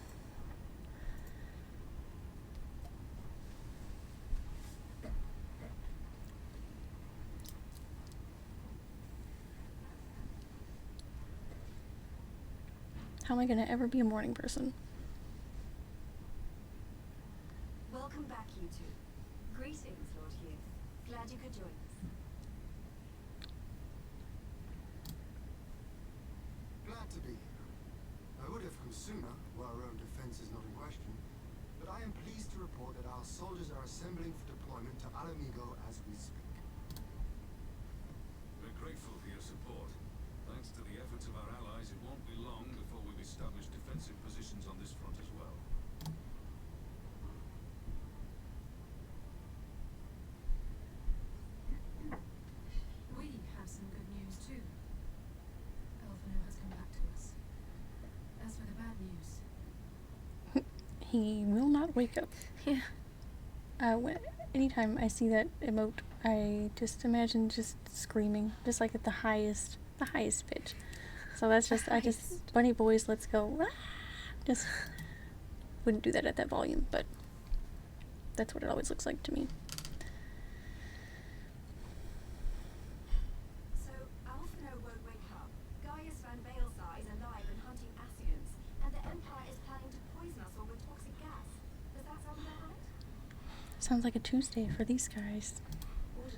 How am I gonna ever be a morning person? Welcome back, you two. Greetings, Lord Hugh. Glad you could join us. Glad to be here. I would have come sooner, where our own defense is not in question, but I am pleased to report that our soldiers are assembling for deployment to Alamigo as we speak. We're grateful for your support. Thanks to the efforts of our allies, it won't be long before we've established defensive positions on this front as well. We have some good news too. Elfino has come back to us. As for the bad news, He will not wake up. Yeah. Anytime I see that emote, I just imagine just screaming, just like at the highest pitch. So that's just, bunny boys, let's go. Ah! Just wouldn't do that at that volume, but that's what it always looks like to me. So, Alphino won't wake up. Gaius Van Baelsar is alive and hunting Ascians, and the Empire is planning to poison us all with toxic gas. Does that sound about right? Sounds like a Tuesday for these guys.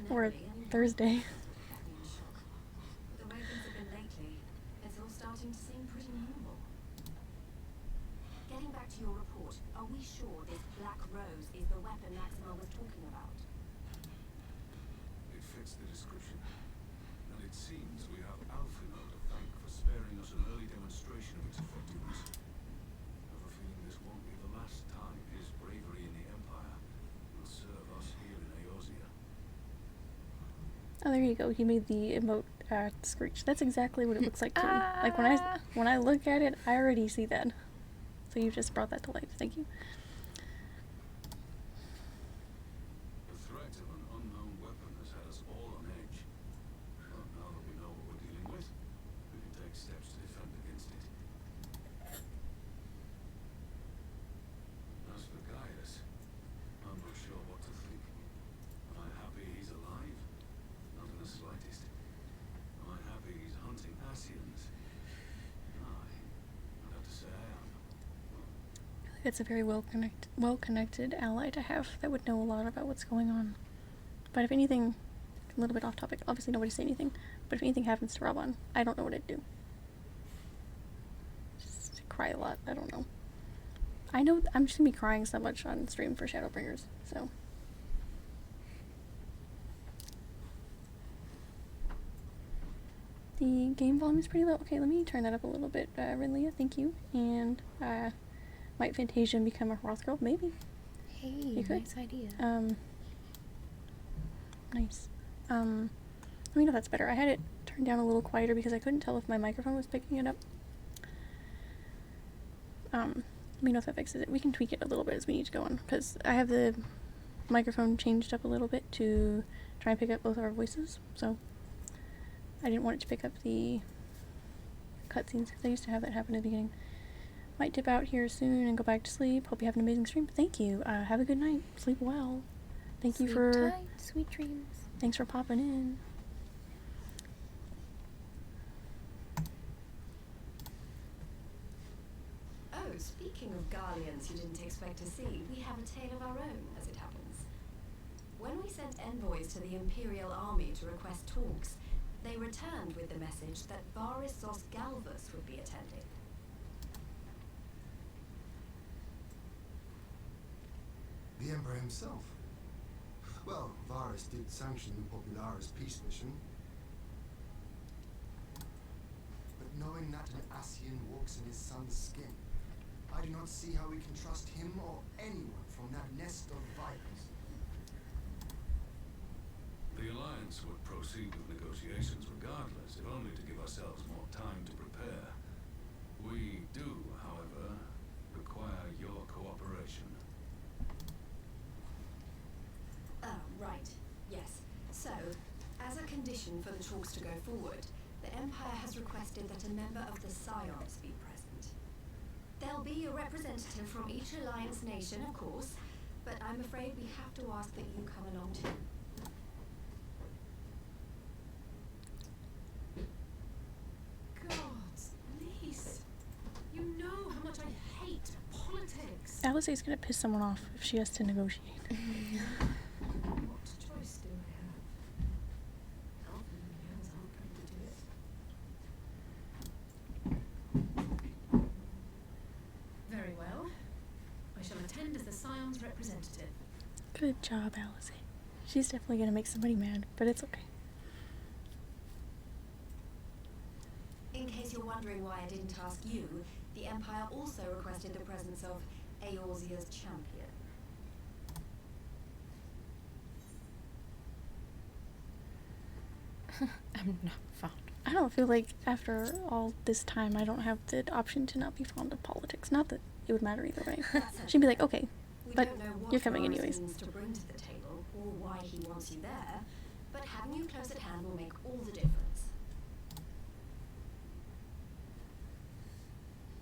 Or a Ordinarily, any Thursday. I'd be in shock. But the way things have been lately, it's all starting to seem pretty normal. Getting back to your report, are we sure this Black Rose is the weapon Maxima was talking about? It fits the description. And it seems we have Alphino to thank for sparing us an early demonstration of its effectiveness. I have a feeling this won't be the last time his bravery in the Empire will serve us here in Eorzea. Oh, there you go. He made the emote screech. That's exactly what it looks like to me. Like when I look at it, I already see that. So you just brought that to life. Thank you. The threat of an unknown weapon has had us all on edge. But now that we know what we're dealing with, we can take steps to defend against it. As for Gaius, I'm not sure what to think. Am I happy he's alive? Not in the slightest. Am I happy he's hunting Ascians? Aye, I'd have to say I am. It's a very well-connected ally to have that would know a lot about what's going on. But if anything, a little bit off topic, obviously nobody say anything, but if anything happens to Raban, I don't know what I'd do. Just cry a lot, I don't know. I know I'm just gonna be crying so much on stream for Shadowbringers, so. The game volume is pretty low. Okay, let me turn that up a little bit, Renlia, thank you. And, might Fantasia become a Hroth girl? Maybe. Hey, You could. nice idea. Nice. Let me know if that's better. I had it turned down a little quieter because I couldn't tell if my microphone was picking it up. Let me know if that fixes it. We can tweak it a little bit as we need to go on, because I have the microphone changed up a little bit to try and pick up both our voices, so I didn't want it to pick up the cutscenes, because I used to have that happen at the beginning. Might dip out here soon and go back to sleep. Hope you have an amazing stream. Thank you. Have a good night. Sleep well. Thank you Sleep for... tight, sweet dreams. Thanks for popping in. Oh, speaking of Garleans you didn't expect to see, we have a tale of our own, as it happens. When we sent envoys to the Imperial Army to request talks, They returned with the message that Varissos Galvus would be attending. The Emperor himself. Well, Varus did sanction the Popularis peace mission. But knowing that an Ascian walks in his son's skin, I do not see how we can trust him or anyone from that nest of vipers. The Alliance would proceed with negotiations regardless, if only to give ourselves more time to prepare. We do, however, require your cooperation. Right. Yes. So, as a condition for the talks to go forward, the Empire has requested that a member of the Scions be present. There'll be a representative from each Alliance nation, of course, but I'm afraid we have to ask that you come along too. Gods, Lise, you know how much I hate politics. Alice's gonna piss someone off if she has to negotiate. What choice do I have? Elven hands aren't going to do it. Very well. I shall attend as the Scion's representative. Good job, Alice. She's definitely gonna make somebody mad, but it's okay. In case you're wondering why I didn't ask you, the Empire also requested the presence of Eorzea's champion. I'm not fond. I don't feel like after all this time I don't have the option to not be fond of politics. Not that it would matter either way. She'd be like, okay, We but don't know what you're coming Varus anyways. means to bring to the table or why he wants you there, but having you close at hand will make all the difference.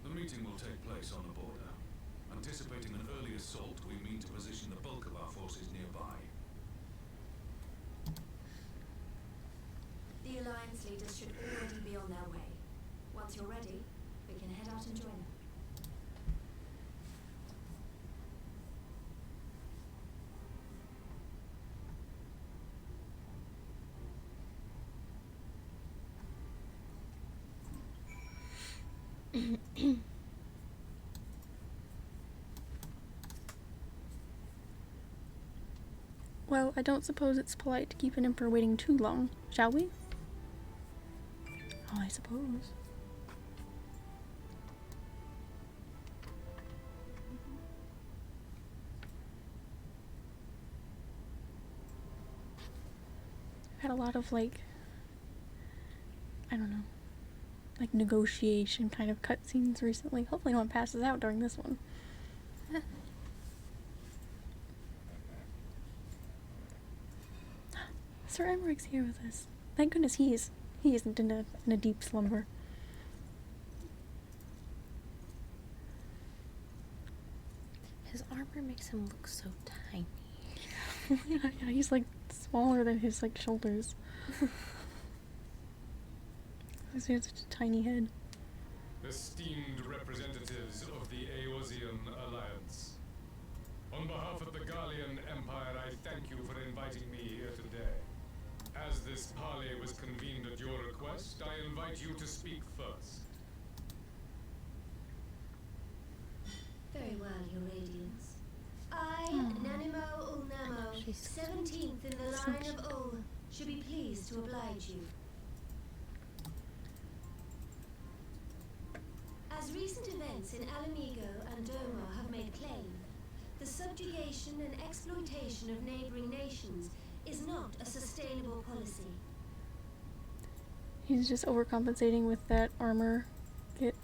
The meeting will take place on the border. Anticipating an early assault, we mean to position the bulk of our forces nearby. The Alliance leaders should already be on their way. Once you're ready, we can head out and join them. Well, I don't suppose it's polite to keep an emperor waiting too long, shall we? Oh, I suppose. I've had a lot of, like, I don't know, like negotiation kind of cutscenes recently. Hopefully no one passes out during this one. Sir Emmerich's here with us. Thank goodness he isn't in a deep slumber. His armor makes him look so tiny. Yeah, he's like smaller than his like shoulders. He has such a tiny head. Esteemed representatives of the Eorzean Alliance, on behalf of the Gallian Empire, I thank you for inviting me here today. As this parley was convened at your request, I invite you to speak first. Very well, Your Radiance. I, Aw. Nanimo Ulnamo, She's so 17th in the so line of Ul, should be pleased to oblige you. As recent events in Alamigo and Doma have made plain, the subjugation and exploitation of neighboring nations is not a sustainable policy. He's just overcompensating with that armor. Get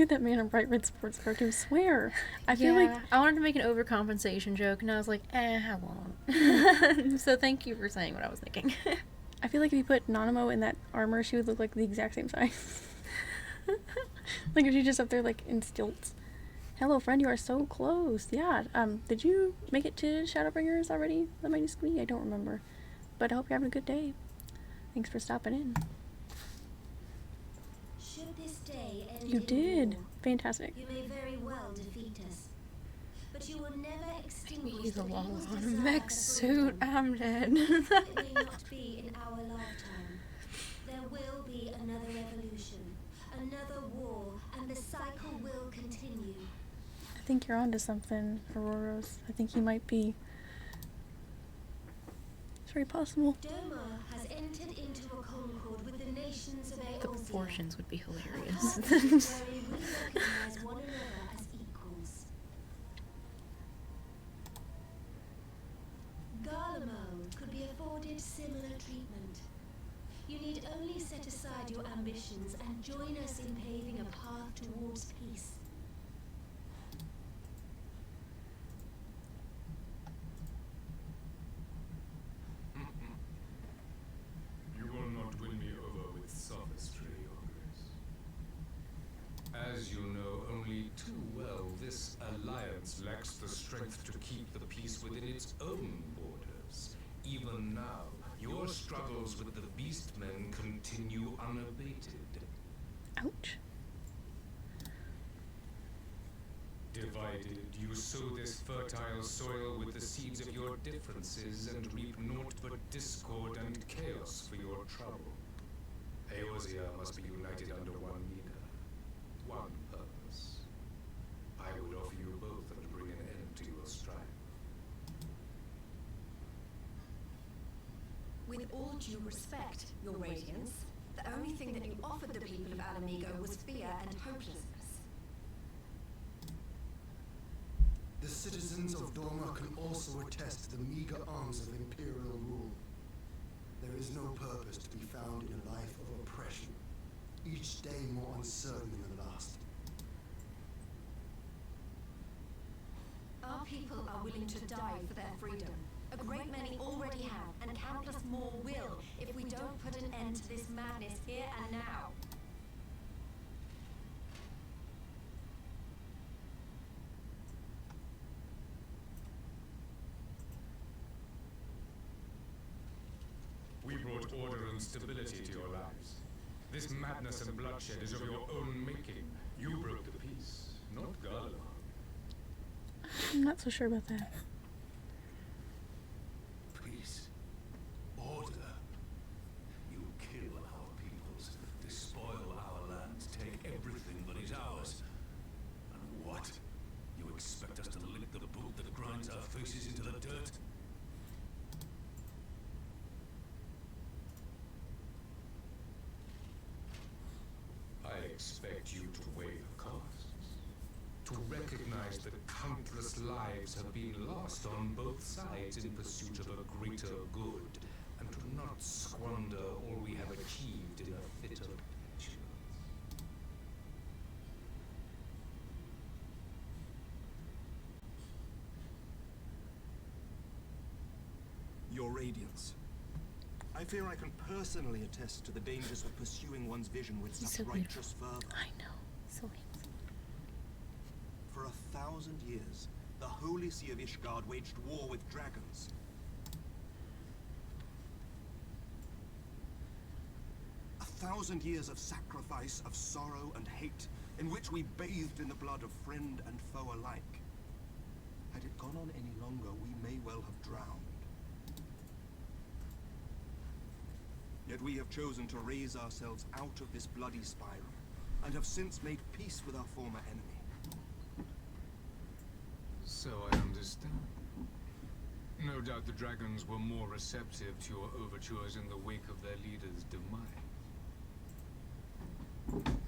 that man a bright red sports car to swear. I feel like I wanted to make an overcompensation joke, and I was like, I won't. So thank you for saying what I was thinking. I feel like if you put Nanamo in that armor, she would look like the exact same size. Like if she's just up there like in stilts. Hello, friend. You are so close. Yeah. Did you make it to Shadowbringers already? That might just be. I don't remember. But I hope you're having a good day. Thanks for stopping in. Should this day end You in did. war, Fantastic. you may very well defeat us. But you will never extinguish He's a the long evil's on desire mech for suit. freedom. I'm dead. It may not be in our lifetime. There will another revolution, another war, and the cycle will continue. I think you're onto something, Auroros. I think he might be. It's very possible. Doma has entered into a concord with the nations of Eorzea. The proportions would be A hilarious. partnership where we recognize one another as equals. Garlemald could be afforded similar treatment. You need only set aside your ambitions and join us in paving a path towards peace. You will not win me over with sophistry, Your Grace. As you know only too well, this alliance lacks the strength to keep the peace within its own borders. Even now, your struggles with the Beastmen continue unabated. Ouch. Divided, you sow this fertile soil with the seeds of your differences and reap naught but discord and chaos for your trouble. Eorzea must be united under one leader, one purpose. I would offer you both and bring an end to your strife. With all due respect, Your Radiance, the only thing that you offered the people of Alamigo was fear and hopelessness. The citizens of Doma can also attest to the meager arms of imperial rule. There is no purpose to be found in a life of oppression, each day more uncertain than the last. Our people are willing to die for their freedom. A great many already have, and countless more will, if we don't put an end to this madness here and now. We brought order and stability to your lives. This madness and bloodshed is of your own making. You broke the peace, not Garlemald. I'm not so sure about that. Peace. Order. You kill our peoples, despoil our lands, take everything that is ours. And what? You expect us to lick the boot that grinds our faces into the dirt? I expect you to weigh the costs. To recognize that countless lives have been lost on both sides in pursuit of a greater good, and to not squander all we have achieved in a fit of petulance. Your Radiance. I fear I can personally attest to the dangers of pursuing one's vision with He's such so righteous fervor. I know. So handsome. For 1,000 years, the Holy See of Ishgard waged war with dragons. A 1,000 years of sacrifice, of sorrow and hate, in which we bathed in the blood of friend and foe alike. Had it gone on any longer, we may well have drowned. Yet we have chosen to raise ourselves out of this bloody spiral, and have since made peace with our former enemy. So I understand. No doubt the dragons were more receptive to your overtures in the wake of their leader's demise.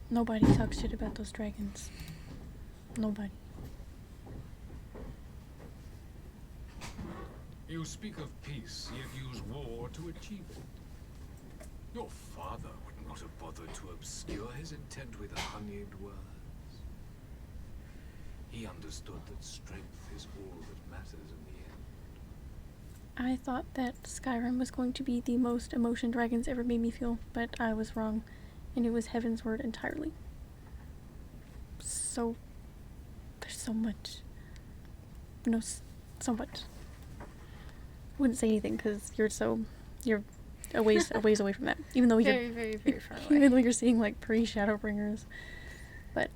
Nobody talks shit about those dragons. Nobody. You speak of peace, yet use war to achieve it. Your father would not have bothered to obscure his intent with honeyed words. He understood that strength is all that matters in the end. I thought that Skyrim was going to be the most emotion dragons ever made me feel, but I was wrong, and it was Heaven's Word entirely. So, there's so much. No, so much. I wouldn't say anything because you're a ways away from that. Even though you're Very, very far away. even though you're seeing like pre-Shadowbringers, but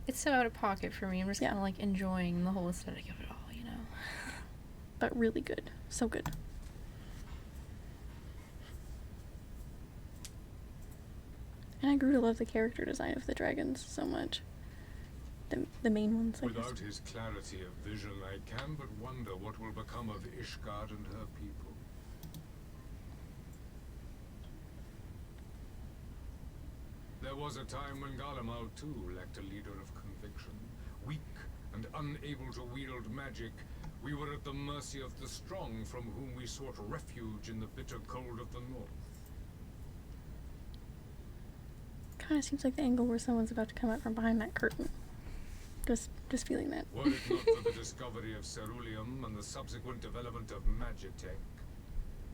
It's so out of pocket for me. I'm just Yeah. kind of like enjoying the whole aesthetic of it all, you know? but really good, so good. And I grew to love the character design of the dragons so much. The main ones, I guess. Without his clarity of vision, I can but wonder what will become of Ishgard and her people. There was a time when Garlemald too lacked a leader of conviction. Weak and unable to wield magic, we were at the mercy of the strong, from whom we sought refuge in the bitter cold of the north. Kind of seems like the angle where someone's about to come out from behind that curtain. Just feeling that. Were it not for the discovery of ceruleum and the subsequent development of magitech,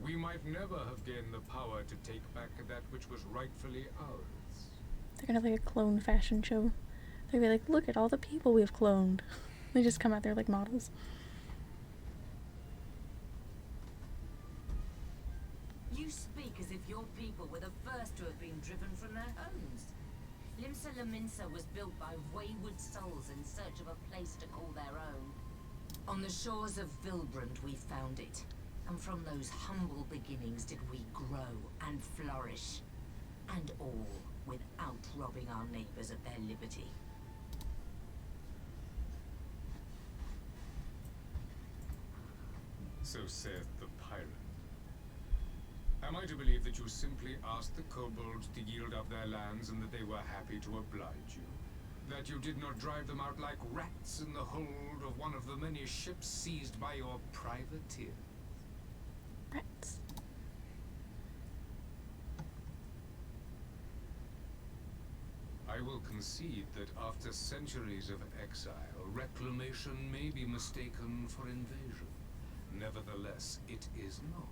we might never have gained the power to take back that which was rightfully ours. They're gonna have like a clone fashion show. They're gonna be like, look at all the people we've cloned. They just come out there like models. You speak as if your people were the first to have been driven from their homes. Limsa Laminsa was built by wayward souls in search of a place to call their own. On the shores of Vilbrand we found it, and from those humble beginnings did we grow and flourish. And all without robbing our neighbors of their liberty. So saith the pirate. Am I to believe that you simply asked the kobolds to yield up their lands and that they were happy to oblige you? That you did not drive them out like rats in the hold of one of the many ships seized by your privateer? Rats. I will concede that after centuries of exile, reclamation may be mistaken for invasion. Nevertheless, it is not.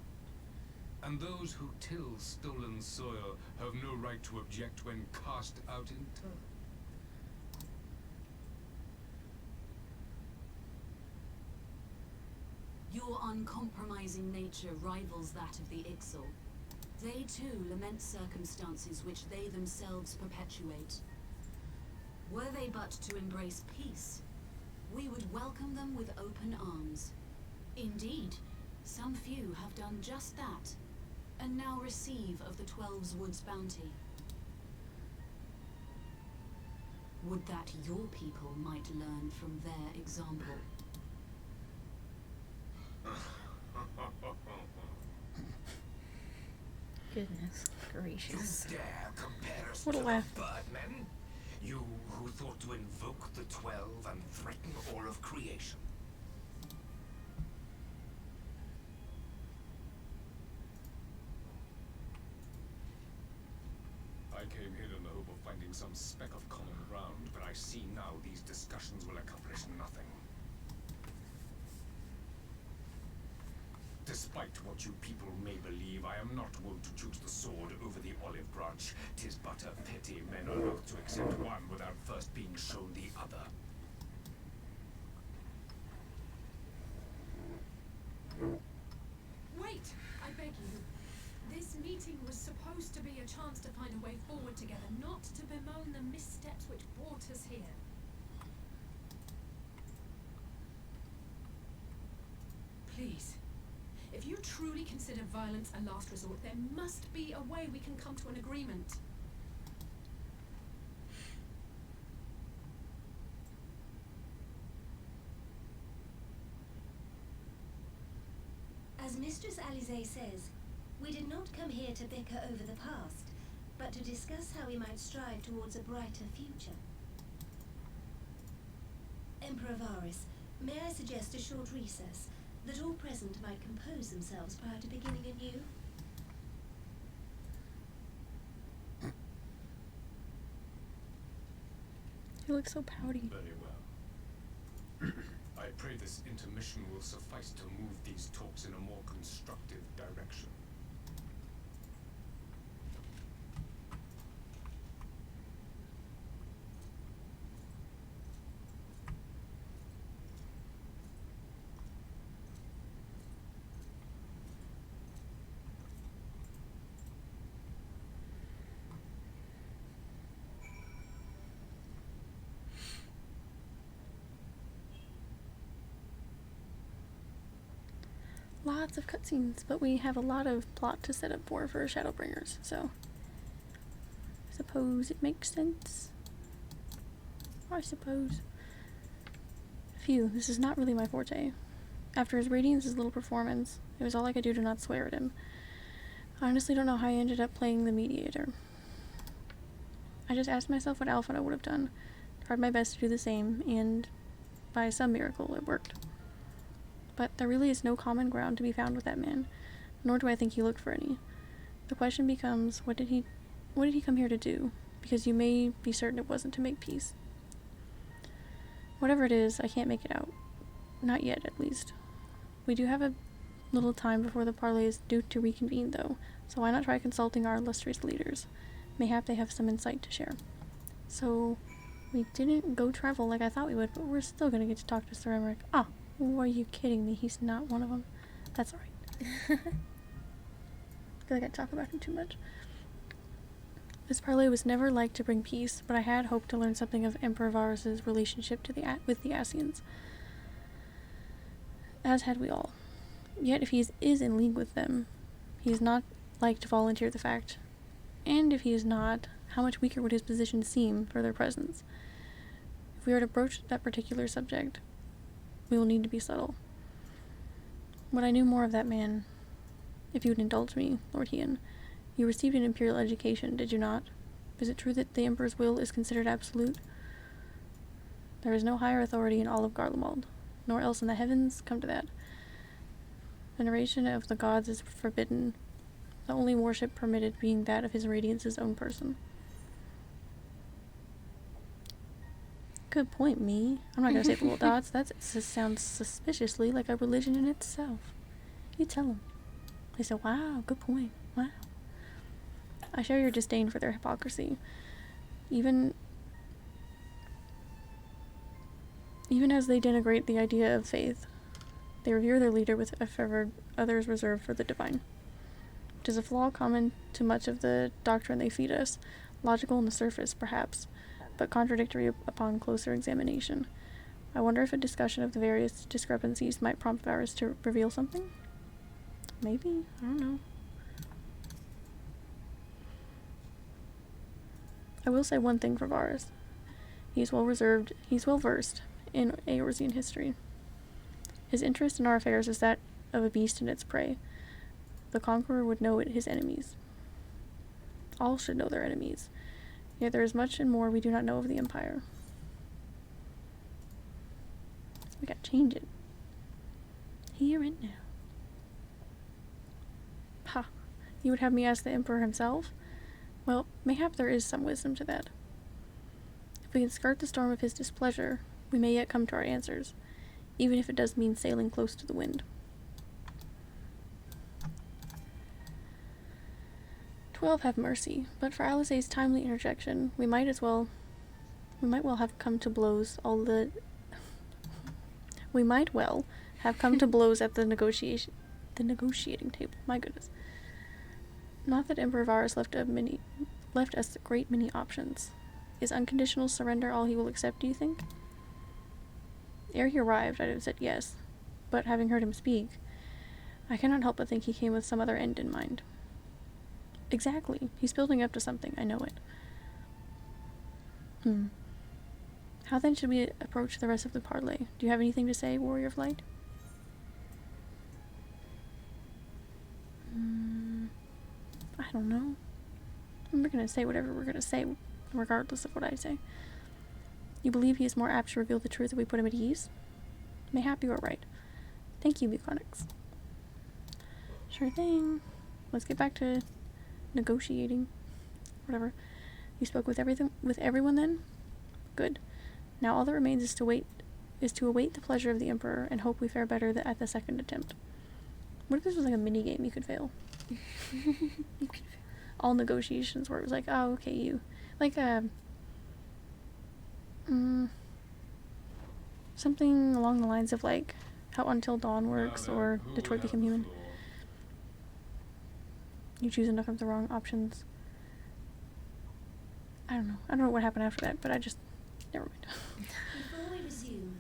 And those who till stolen soil have no right to object when cast out in turn. Your uncompromising nature rivals that of the Ixal. They too lament circumstances which they themselves perpetuate. Were they but to embrace peace, we would welcome them with open arms. Indeed, some few have done just that, and now receive of the Twelve's Wood's bounty. Would that your people might learn from their example. Goodness gracious. You dare compare us What a to laugh. the Birdmen? You who thought to invoke the 12 and threaten all of creation. I came here in the hope of finding some speck of common ground, but I see now these discussions will accomplish nothing. Despite what you people may believe, I am not wont to choose the sword over the olive branch. 'Tis but a pity men are loath to accept one without first being shown the other. Wait! I beg you. This meeting was supposed to be a chance to find a way forward together, not to bemoan the missteps which brought us here. Please. If you truly consider violence a last resort, there must be a way we can come to an agreement. As Mistress Alize says, we did not come here to bicker over the past, but to discuss how we might strive towards a brighter future. Emperor Varys, may I suggest a short recess, that all present might compose themselves prior to beginning anew? You look so pouty. Very well. I pray this intermission will suffice to move these talks in a more constructive direction. Lots of cutscenes, but we have a lot of plot to set up for Shadowbringers, so suppose it makes sense. I suppose. Phew, this is not really my forte. After his Radiance's little performance, it was all I could do to not swear at him. I honestly don't know how I ended up playing the mediator. I just asked myself what Alpha would have done, tried my best to do the same, and by some miracle it worked. But there really is no common ground to be found with that man, nor do I think he looked for any. The question becomes, what did he come here to do? Because you may be certain it wasn't to make peace. Whatever it is, I can't make it out. Not yet, at least. We do have a little time before the parley is due to reconvene, though, so why not try consulting our illustrious leaders? Mayhap they have some insight to share. So, we didn't go travel like I thought we would, but we're still gonna get to talk to Sir Emmerich. Ah, are you kidding me? He's not one of them. That's alright. I feel like I talk about him too much. This parley was never like to bring peace, but I had hoped to learn something of Emperor Varus's relationship to with the Asians. As had we all. Yet if he is in league with them, he is not like to volunteer the fact. And if he is not, how much weaker would his position seem for their presence? If we are to broach that particular subject, we will need to be subtle. When I knew more of that man, if you would indulge me, Lord Hien, you received an imperial education, did you not? Is it true that the Emperor's will is considered absolute? There is no higher authority in all of Garlemald, nor else in the heavens, come to that. Veneration of the gods is forbidden, the only worship permitted being that of his Radiance's own person. Good point, me. I'm not gonna say the little dots. That sounds suspiciously like a religion in itself. You tell them. They say, wow, good point. Wow. I share your disdain for their hypocrisy. Even as they denigrate the idea of faith, they revere their leader with a fervor others reserve for the divine. It is a flaw common to much of the doctrine they feed us, logical on the surface, perhaps, but contradictory upon closer examination. I wonder if a discussion of the various discrepancies might prompt Varus to reveal something? Maybe? I don't know. I will say one thing for Varus. He's well versed in Eorzean history. His interest in our affairs is that of a beast and its prey. The conqueror would know his enemies. All should know their enemies. Yet there is much and more we do not know of the Empire. We gotta change it. Here and now. Ha! You would have me ask the Emperor himself? Well, mayhap there is some wisdom to that. If we can skirt the storm of his displeasure, we may yet come to our answers, even if it does mean sailing close to the wind. 12 have mercy, but for Alisaie's timely interjection, we might well have come to blows at the negotiating table. My goodness. Not that Emperor Varus left us a great many options. Is unconditional surrender all he will accept, do you think? Ere he arrived, I'd have said yes, but having heard him speak, I cannot help but think he came with some other end in mind. Exactly. He's building up to something, I know it. How then should we approach the rest of the parley? Do you have anything to say, Warrior of Light? I don't know. We're gonna say whatever we're gonna say, regardless of what I say. You believe he is more apt to reveal the truth if we put him at ease? Mayhap you are right. Thank you, Buconix. Sure thing. Let's get back to negotiating. Whatever. You spoke with everyone then? Good. Now all that remains is to await the pleasure of the Emperor and hope we fare better at the second attempt. What if this was like a mini game you could fail? All negotiations where it was like, oh, okay, you like something along the lines of like how Until Dawn works or Detroit Become Human. You choose enough of the wrong options. I don't know what happened after that, but never mind. Before we resume,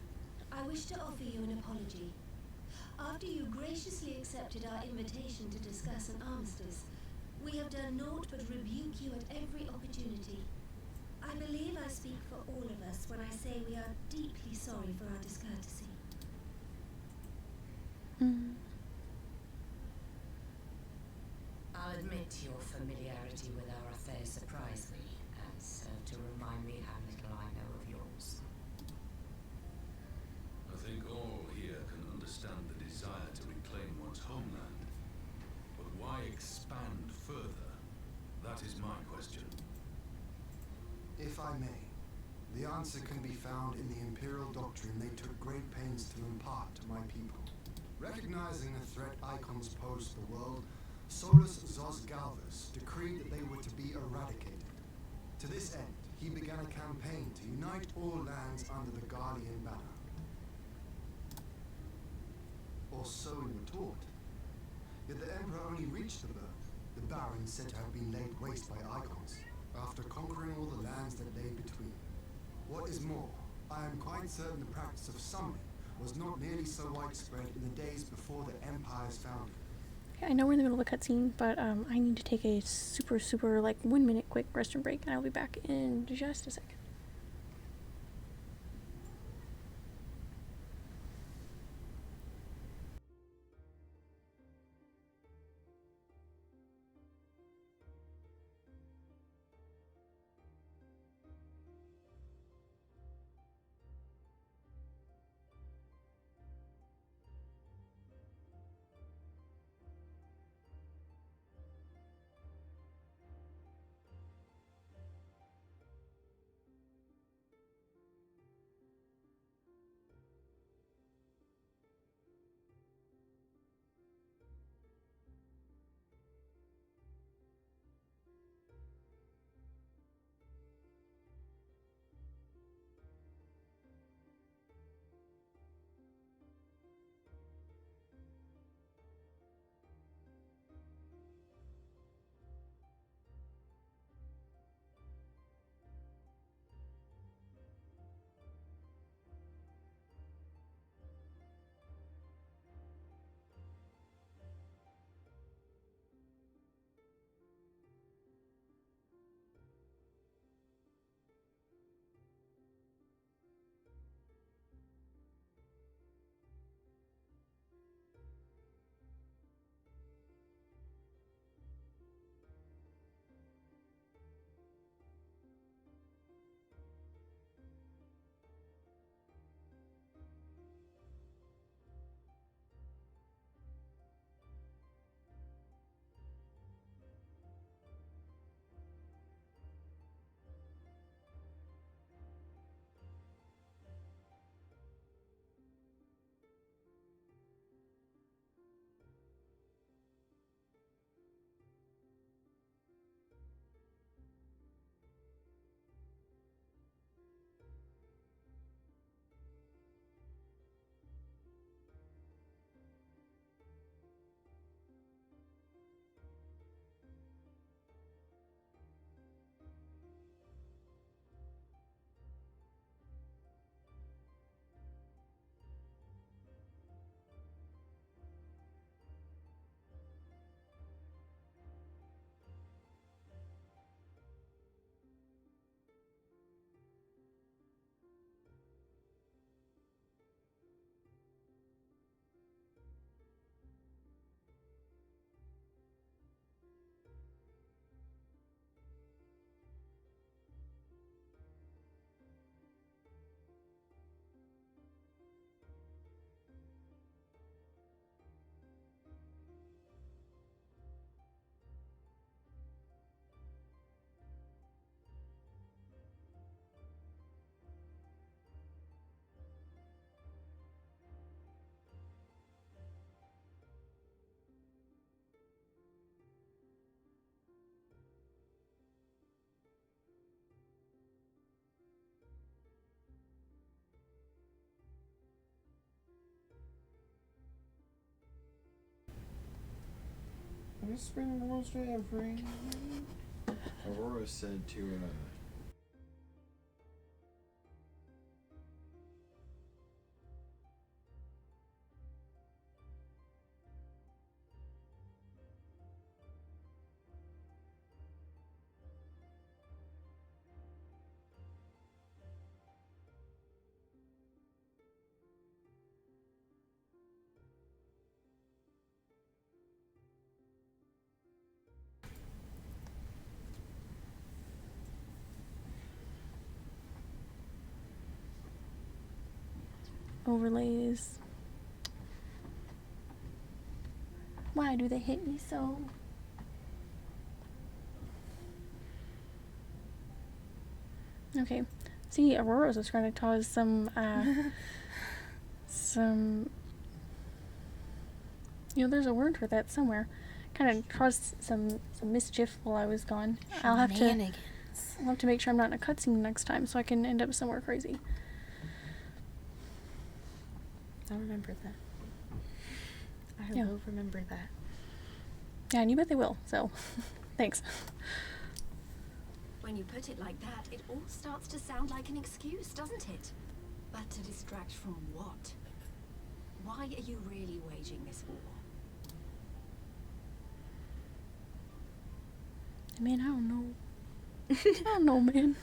I wish to offer you an apology. After you graciously accepted our invitation to discuss an armistice, We have done naught but rebuke you at every opportunity. I believe I speak for all of us when I say we are deeply sorry for our discourtesy. I'll admit your familiarity with our affairs surprised me, and served to remind me how little I know of yours. I think all here can understand the desire to reclaim one's homeland. But why expand further? That is my question. If I may, the answer can be found in the Imperial doctrine they took great pains to impart to my people. Recognizing the threat icons pose to the world, Solus Zos Galvus decreed that they were to be eradicated. To this end, he began a campaign to unite all lands under the Guardian banner. Or so we were taught. Yet the Emperor only reached the birth, the Baron said to have been laid waste by icons, after conquering all the lands that lay between. What is more, I am quite certain the practice of summoning was not nearly so widespread in the days before the Empire's founding. Okay, I know we're in the middle of a cutscene, but I need to take a super, like, 1 minute quick restroom break, and I'll be back in just a second. I spend most every. Aurora said to overlays. Why do they hit me so? Okay. See, Aurora's is going to cause some, you know, there's a word for that somewhere. Kind of caused some mischief while I was gone. I'll have to make sure I'm not in a cutscene next time so I can end up somewhere crazy. I'll remember that. I will remember that. Yeah, and you bet they will, so thanks. When you put it like that, it all starts to sound like an excuse, doesn't it? But to distract from what? Why are you really waging this war? Man, I don't know. I don't know, man.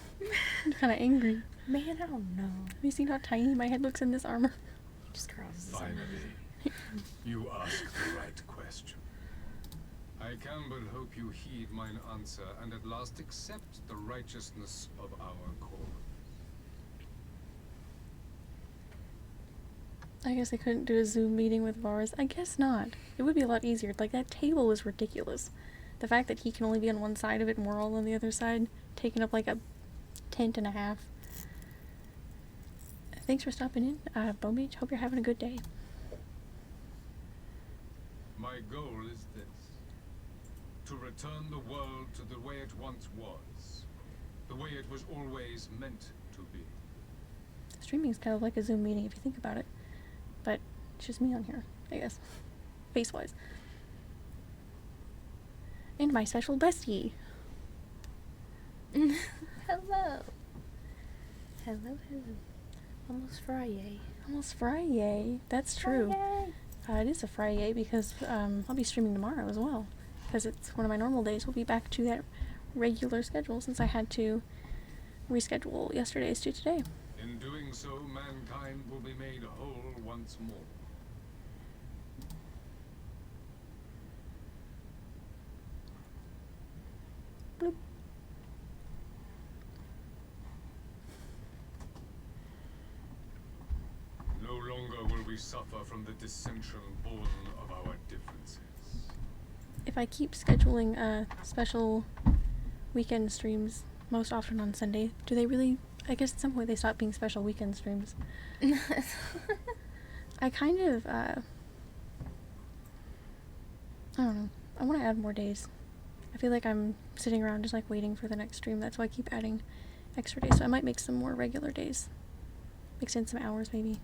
I'm kind of angry. Man, I don't know. Have you seen how tiny my head looks in this armor? He just crosses. Finally, you ask the right question. I can but hope you heed mine answer and at last accept the righteousness of our cause. I guess I couldn't do a Zoom meeting with Vars. I guess not. It would be a lot easier. Like, that table was ridiculous. The fact that he can only be on one side of it and we're all on the other side, taking up like a tent and a half. Thanks for stopping in, Bone Beach. Hope you're having a good day. My goal is this. To return the world to the way it once was. The way it was always meant to be. Streaming is kind of like a Zoom meeting if you think about it. But it's just me on here, I guess. Face-wise. And my special bestie. Hello. Hello, hello. Almost Friday. Almost Friday. That's true. It is a Friday because I'll be streaming tomorrow as well. Because it's one of my normal days. We'll be back to that regular schedule since I had to reschedule yesterday's to today. In doing so, mankind will be made whole once more. Bloop. No longer will we suffer from the dissension born of our differences. If I keep scheduling special weekend streams most often on Sunday, do they really... I guess at some point they stop being special weekend streams. I kind of, I don't know. I want to add more days. I feel like I'm sitting around just like waiting for the next stream. That's why I keep adding extra days. So I might make some more regular days. Mix in some hours maybe.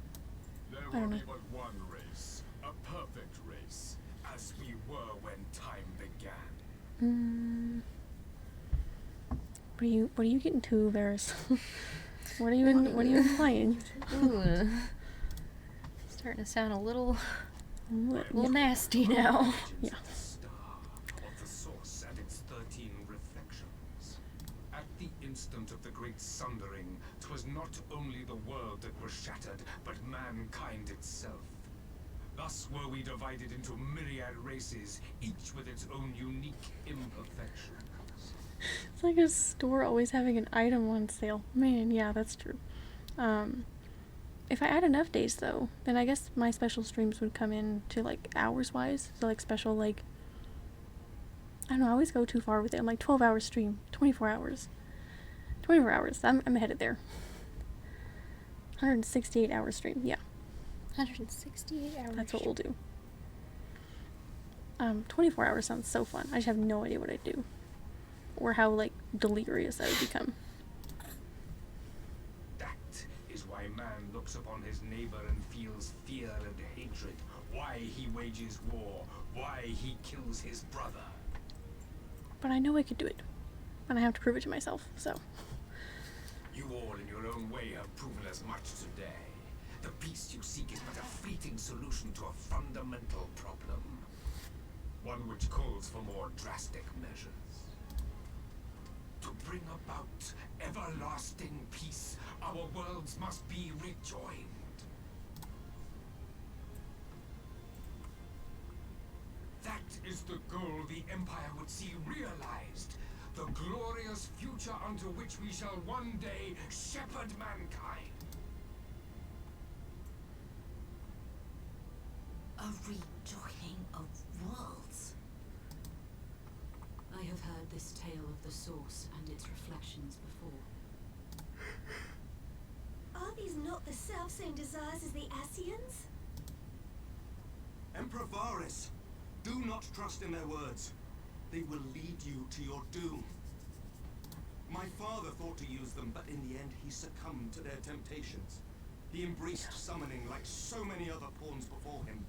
There will be but one race, a perfect race, as we were when time began. What are you getting to, Varys? What are you implying? Ooh. Starting to sound a little nasty now. Yeah. Of the source and its 13 reflections. At the instant of the great sundering, 'twas not only the world that was shattered, but mankind itself. Thus were we divided into myriad races, each with its own unique imperfections. It's like a store always having an item on sale. Man, yeah, that's true. If I add enough days though, then I guess my special streams would come in to like hours wise. So like special like, I don't know, I always go too far with it. I'm like 12-hour stream, 24 hours. 24 hours, I'm headed there. 168-hour stream, yeah. 168 hours. That's what we'll do. 24 hours sounds so fun. I just have no idea what I'd do. Or how, like, delirious I would become. That is why man looks upon his neighbor and feels fear and hatred. Why he wages war. Why he kills his brother. But I know I could do it. And I have to prove it to myself, so. You all in your own way have proven as much today. The peace you seek is but a fleeting solution to a fundamental problem. One which calls for more drastic measures. To bring about everlasting peace, our worlds must be rejoined. That is the goal the Empire would see realized. The glorious future unto which we shall one day shepherd mankind. A rejoining of worlds. I have heard this tale of the source and its reflections before. Are these not the self-same desires as the Asians? Emperor Varys, do not trust in their words. They will lead you to your doom. My father thought to use them, but in the end he succumbed to their temptations. He embraced summoning like so many other pawns before him.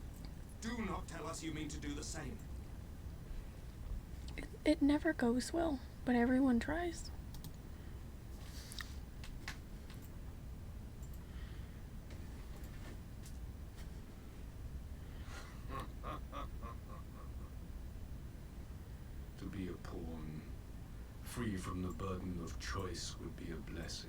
Do not tell us you mean to do the same. It never goes well, but everyone tries. To be a pawn, free from the burden of choice, would be a blessing.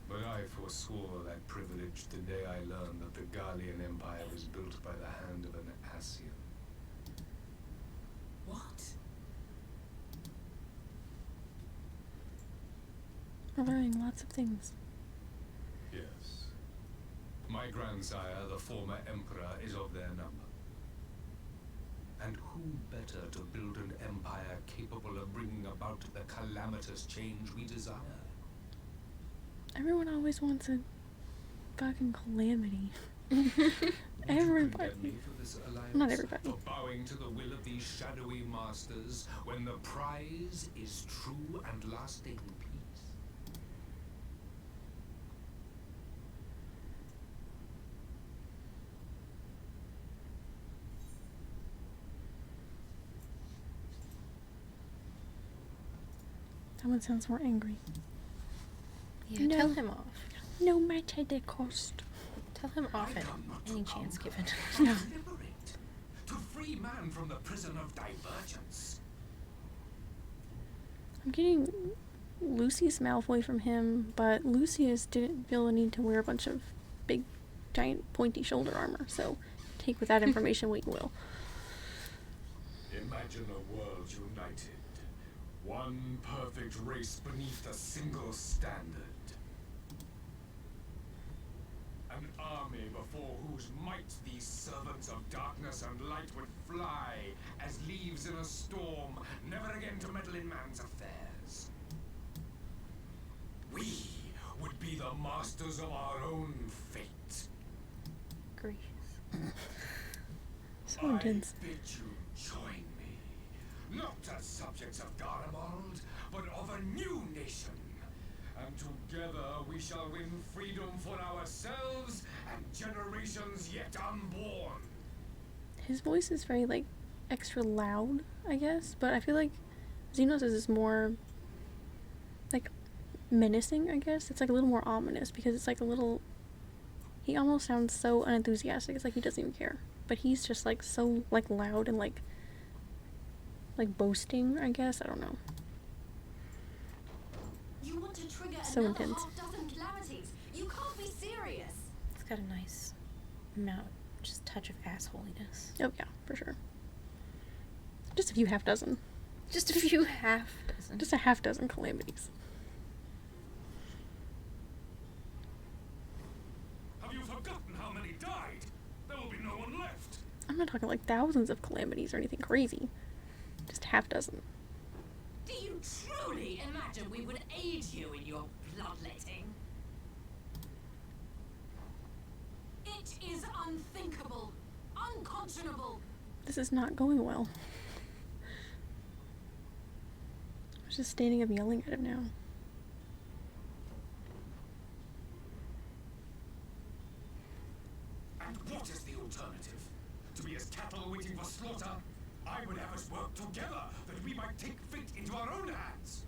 But I forswore that privilege the day I learned that the Garlean Empire was built by the hand of an Asian. What? We're learning lots of things. Yes. My grandsire, the former emperor, is of their number. And who better to build an empire capable of bringing about the calamitous change we desire? Everyone always wants a fucking calamity. Everybody. Not everybody. For bowing to the will of these shadowy masters when the prize is true and lasting peace. That one sounds more angry. Yeah, No. tell him off. No matter the cost. Tell him off at any chance given. No. Liberate, to free man from the prison of divergence. I'm getting Lucius Malfoy from him, but Lucius didn't feel the need to wear a bunch of big, giant, pointy shoulder armor, so take with that information what you will. Imagine a world united. One perfect race beneath a single standard. An army before whose might these servants of darkness and light would fly as leaves in a storm, never again to meddle in man's affairs. We would be the masters of our own fate. Gracious. So intense. I bid you join me, not as subjects of Garlemald, but of a new nation. And together we shall win freedom for ourselves and generations yet unborn. His voice is very, like, extra loud, I guess, but I feel like Xenos is more, like, menacing, I guess. It's, like, a little more ominous, because it's, like, a little... He almost sounds so unenthusiastic. It's like he doesn't even care. But he's just, like, so, like, loud and, like, boasting, I guess. I don't know. You want to trigger So another intense. half-dozen calamities? You can't be serious. It's got a nice amount, just touch of assholiness. Oh, yeah, for sure. Just a few half dozen. Just a few half dozen. Just a half dozen calamities. Have you forgotten how many died? There will be no one left. I'm not talking like thousands of calamities or anything crazy. Just half dozen. Do you truly imagine we would aid you in your bloodletting? It is unthinkable, unconscionable. This is not going well. I was just standing up yelling at him now. And what is the alternative? To be as cattle waiting for slaughter? I would have us work together, that we might take fate into our own hands.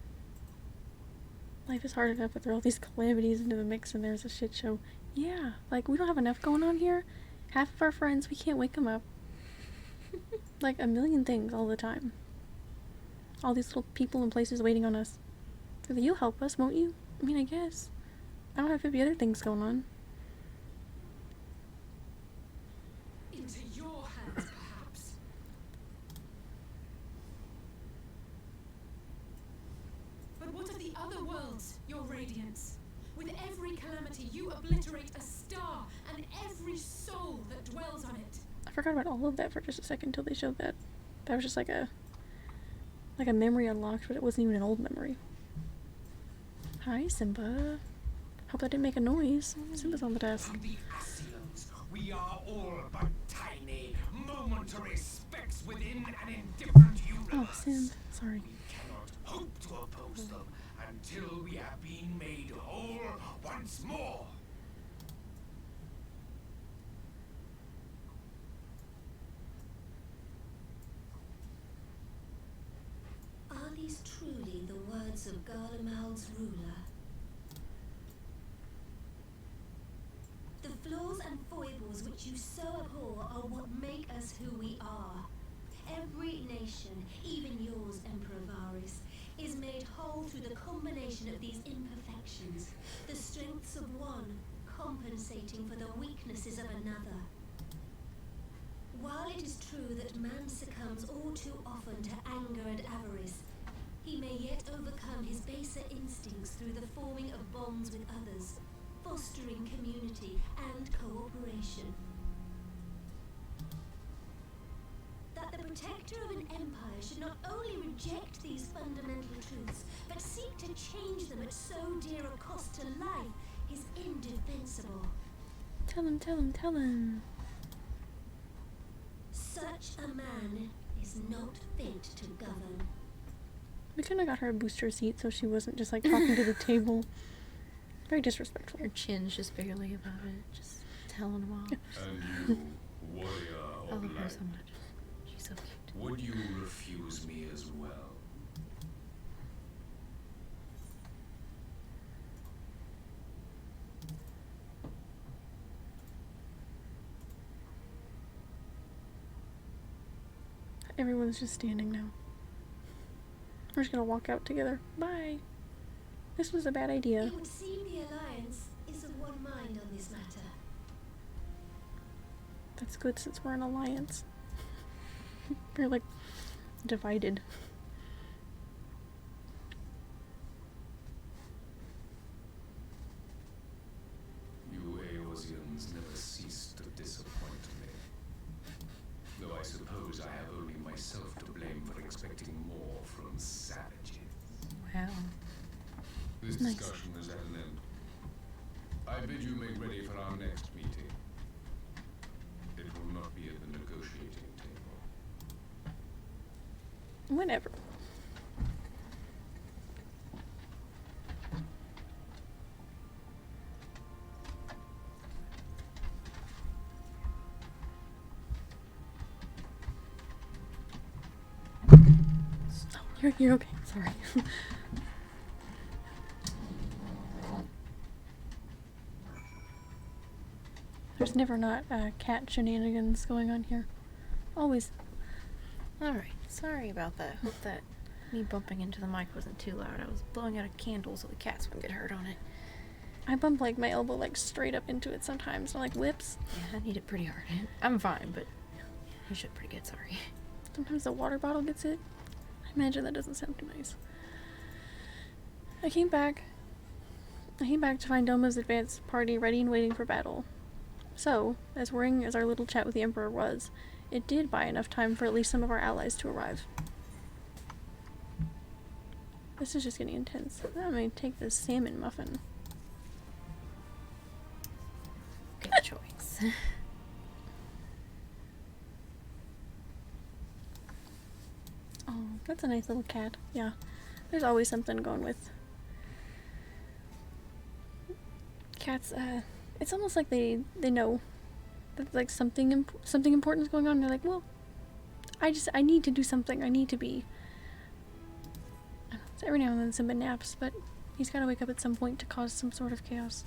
Life is hard enough to throw all these calamities into the mix and there's a shit show. Yeah, like, we don't have enough going on here. Half of our friends, we can't wake them up. Like, a million things all the time. All these little people and places waiting on us. So you'll help us, won't you? I mean, I guess. I don't have 50 other things going on. Into your hands, perhaps. other worlds, your radiance. With every calamity, you obliterate a star and every soul that dwells on it. I forgot about all of that for just a second until they showed that. That was just like a memory unlocked, but it wasn't even an old memory. Hi, Simba. Hope that didn't make a noise. Simba's on the desk. From the Ascians, we are all but tiny, momentary specks within an indifferent universe. Oh, Sim. Sorry. We cannot hope to oppose them until we have been made whole once more. Are these truly the words of Garlemald's ruler? The flaws and foibles which you so abhor are what make us who we are. Every nation, even yours, Emperor Varys, is made whole through the combination of these imperfections, the strengths of one compensating for the weaknesses of another. While it is true that man succumbs all too often to anger and avarice, he may yet overcome his baser instincts through the forming of bonds with others, fostering community and cooperation. That the protector of an empire should not only reject these fundamental truths, but seek to change them at so dear a cost to life is indefensible. Tell him, tell him, tell him. Such a man is not fit to govern. We couldn't have got her a booster seat so she wasn't just like talking to the table. Very disrespectful. Her chin's just barely above it. Just telling them off. And you, warrior I of love her light, so much. She's so cute. would you refuse me as well? Everyone's just standing now. We're just gonna walk out together. Bye. This was a bad idea. It would seem the Alliance is of one mind on this matter. That's good since we're an alliance. We're like divided. You Eorzeans never cease to disappoint me. Though I suppose I have only myself to blame for expecting more from savages. Wow. This Nice. discussion is at an end. I bid you make ready for our next meeting. It will not be at the negotiating table. Whatever. Oh, you're okay. Sorry. There's never not cat shenanigans going on here. Always. Alright, sorry about that. Hope that me bumping into the mic wasn't too loud. I was blowing out a candle so the cats wouldn't get hurt on it. I bump like my elbow like straight up into it sometimes. So, like whips. Yeah, I need it pretty hard. I'm fine, but you should pretty good, sorry. Sometimes the water bottle gets hit. I imagine that doesn't sound too nice. I came back to find Doma's advance party ready and waiting for battle. So, as worrying as our little chat with the Emperor was, it did buy enough time for at least some of our allies to arrive. This is just getting intense. I'm gonna take this salmon muffin. Good choice. Oh, that's a nice little cat. Yeah, there's always something going with cats. It's almost like they know that like something important is going on. They're like, well, I need to do something. I need to be. So every now and then Simba naps, but he's got to wake up at some point to cause some sort of chaos.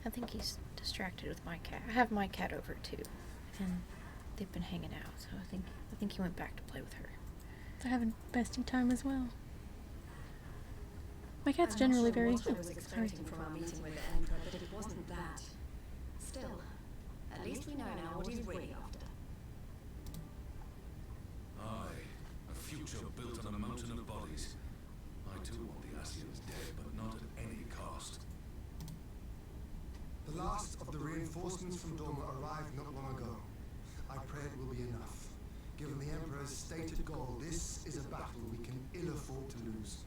I think he's distracted with my cat. I have my cat over too, and they've been hanging out. So I think he went back to play with her. They're having bestie time as well. My cat's I'm generally not sure very. what I was expecting from our meeting with the Emperor, but it wasn't that. Still, at least we know now what he's really after. Aye, future built on a mountain of bodies. I too want the Ascians dead, but not at any cost. The last of the reinforcements from Dorma arrived not long ago. I pray it will be enough. Given the Emperor's stated goal, this is a battle we can ill afford to lose.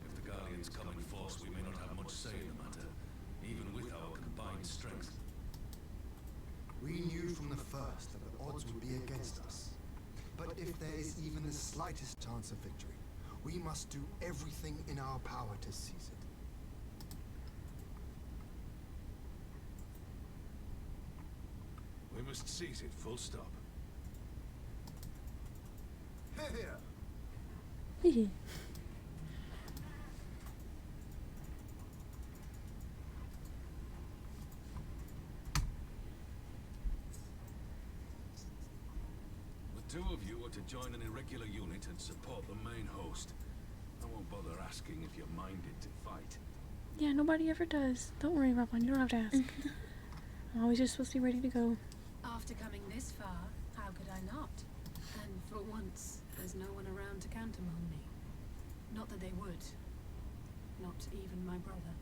If the Guardians come in force, we may not have much say in the matter, even with our combined strength. We knew from the first that the odds would be against us. But if there is even the slightest chance of victory, we must do everything in our power to seize it. We must seize it, full stop. Here! Hehe. The two of you are to join an irregular unit and support the main host. I won't bother asking if you're minded to fight. Yeah, nobody ever does. Don't worry, Robin. You don't have to ask. I'm always just supposed to be ready to go. After coming this far, how could I not? And for once, there's no one around to countermand me. Not that they would. Not even my brother.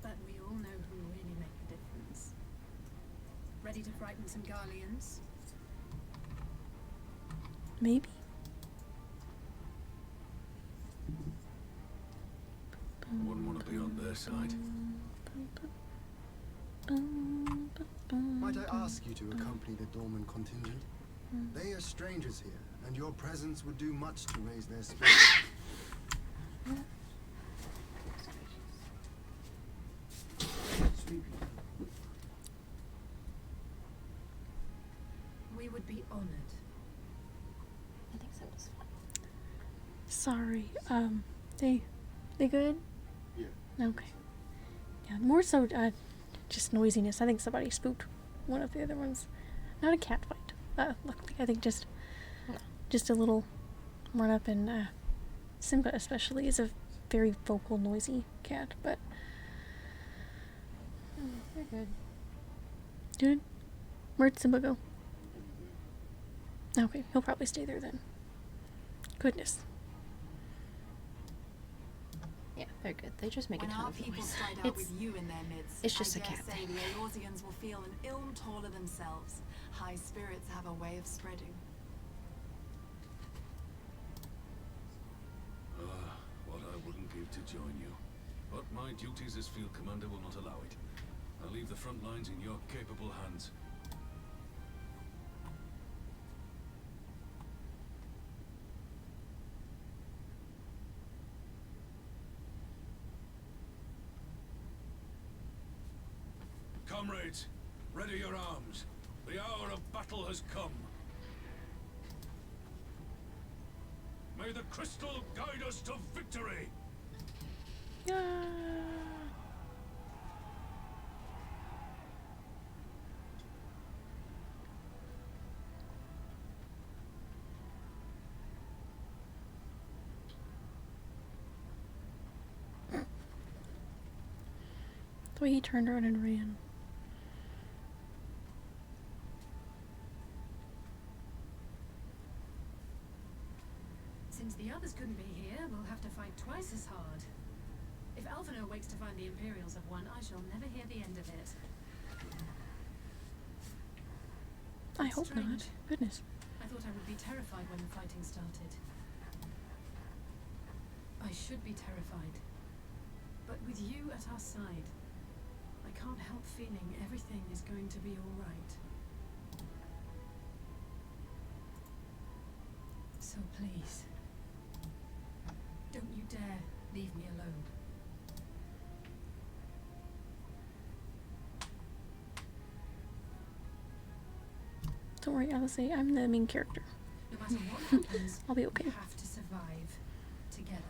But we all know who really make the difference. Ready to frighten some Garleans? Maybe. Wouldn't want to be on their side. Might I ask you to accompany the Dorman contingent? They are strangers here, and your presence would do much to raise their spirits. We would be honored. I think so was fun. Sorry. They good? Yeah. Okay. Yeah, more so, just noisiness. I think somebody spooked one of the other ones. Not a cat fight. Luckily, I think just a little run up, and Simba especially is a very vocal, noisy cat. But They're good. good. Where'd Simba go? Okay, he'll probably stay there then. Goodness. Yeah, they're good. They just make a When ton our of people noise. stride out It's with you in their midst, it's just I a dare cat say thing. the Eorzeans will feel an ilm taller themselves. High spirits have a way of spreading. What I wouldn't give to join you. But my duties as field commander will not allow it. I'll leave the front lines in your capable hands. Comrades, ready your arms. The hour of battle has come. May the crystal guide us to victory! Yeah. The way he turned around and ran. Since the others couldn't be here, we'll have to fight twice as hard. If Alphino wakes to find the Imperials have won, I shall never hear the end of it. I hope not. Strange. Goodness. I thought I would be terrified when the fighting started. I should be terrified. But with you at our side, I can't help feeling everything is going to be all right. So please, don't you dare leave me alone. Don't worry, I'll say I'm the main character. No matter what happens, I'll be okay. we have to survive together.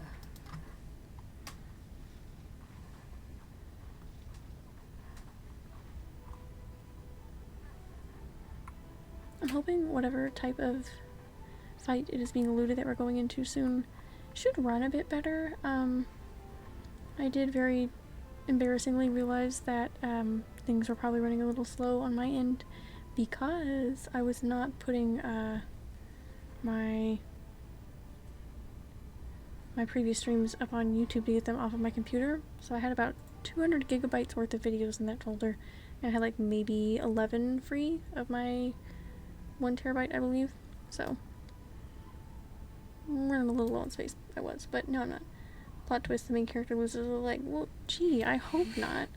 I'm hoping whatever type of fight it is being alluded that we're going into soon should run a bit better. I did very embarrassingly realized that things were probably running a little slow on my end because I was not putting my previous streams up on YouTube to get them off of my computer. So I had about 200 gigabytes worth of videos in that folder, and I had like maybe 11 free of my 1 terabyte, I believe. So I'm running a little low on space. I was, but no, I'm not. Plot twist: the main character loses a leg. Well, gee, I hope not.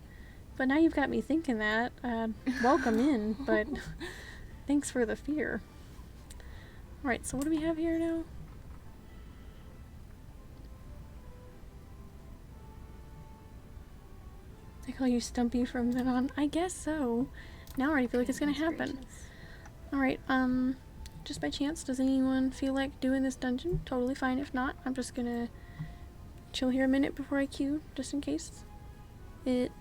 But now you've got me thinking that. Welcome in, but thanks for the fear. Alright, so what do we have here now? I call you Stumpy from then on. I guess so. Now I already feel like it's gonna happen. Alright, just by chance, does anyone feel like doing this dungeon? Totally fine. If not, I'm just gonna chill here a minute before I queue, just in case. It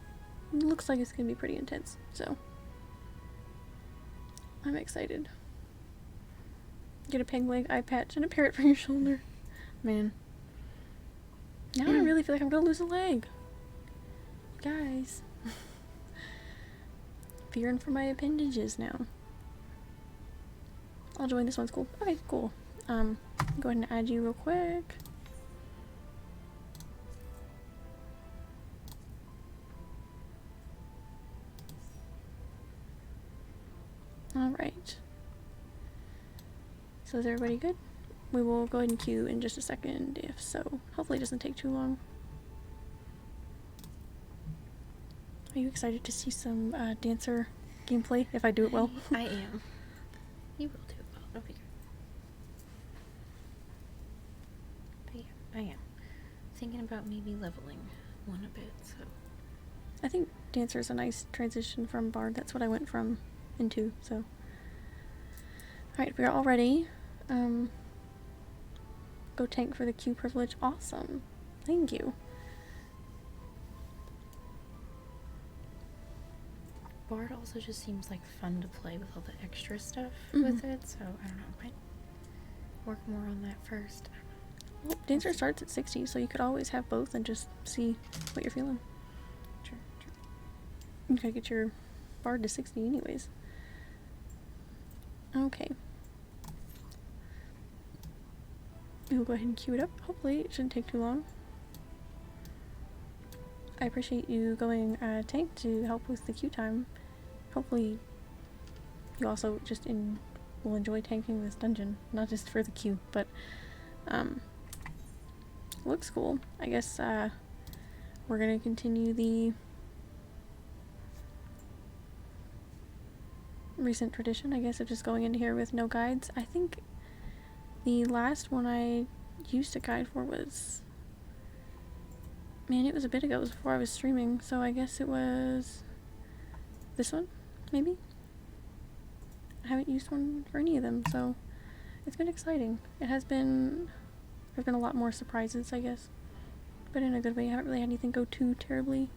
looks like it's gonna be pretty intense, so I'm excited. Get a peg leg, eye patch, and a parrot for your shoulder. Man. Now I really feel like I'm gonna lose a leg. Guys. Fearing for my appendages now. I'll join this one school. Okay, cool. Go ahead and add you real quick. Alright. So is everybody good? We will go ahead and queue in just a second, if so. Hopefully it doesn't take too long. Are you excited to see some dancer gameplay, if I do it well? I am. You will do it well. It'll be good. But yeah, I am. Thinking about maybe leveling one a bit, so. I think dancer is a nice transition from bard. That's what I went from into, so. Alright, we are all ready. Go tank for the queue privilege. Awesome. Thank you. Bard also just seems like fun to play with all the extra stuff with it, so I don't know, might work more on that first. Well, dancer starts at 60, so you could always have both and just see what you're feeling. True. You gotta get your bard to 60 anyways. Okay. We'll go ahead and queue it up. Hopefully it shouldn't take too long. I appreciate you going tank to help with the queue time. Hopefully you also just will enjoy tanking this dungeon, not just for the queue, but looks cool. I guess we're gonna continue the recent tradition, I guess, of just going into here with no guides. I think the last one I used a guide for was, man, it was a bit ago. It was before I was streaming, so I guess it was this one, maybe? I haven't used one for any of them, so it's been exciting. There's been a lot more surprises, I guess, but in a good way. I haven't really had anything go too terribly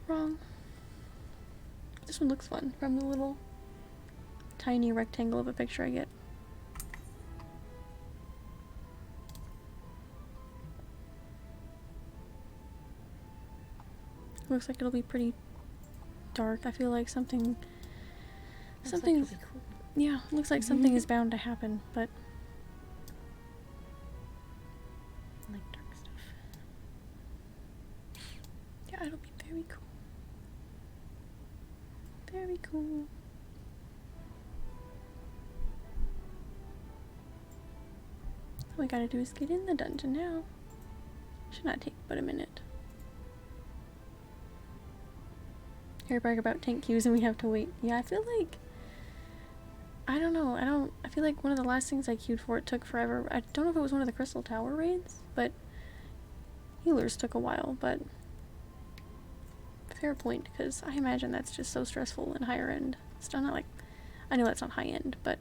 wrong. This one looks fun from the little tiny rectangle of a picture I get. Looks like it'll be pretty dark. I feel like something Like it'll be cool. Yeah, looks like something is bound to happen, but I like dark stuff. yeah, it'll be very cool. Very cool. All we gotta do is get in the dungeon now. Should not take but a minute. Here, brag about tank queues and we have to wait. Yeah, I feel like, I don't know, I feel like one of the last things I queued for, it took forever. I don't know if it was one of the Crystal Tower raids, but healers took a while, but fair point, because I imagine that's just so stressful and higher end. It's not like, I know that's not high end, but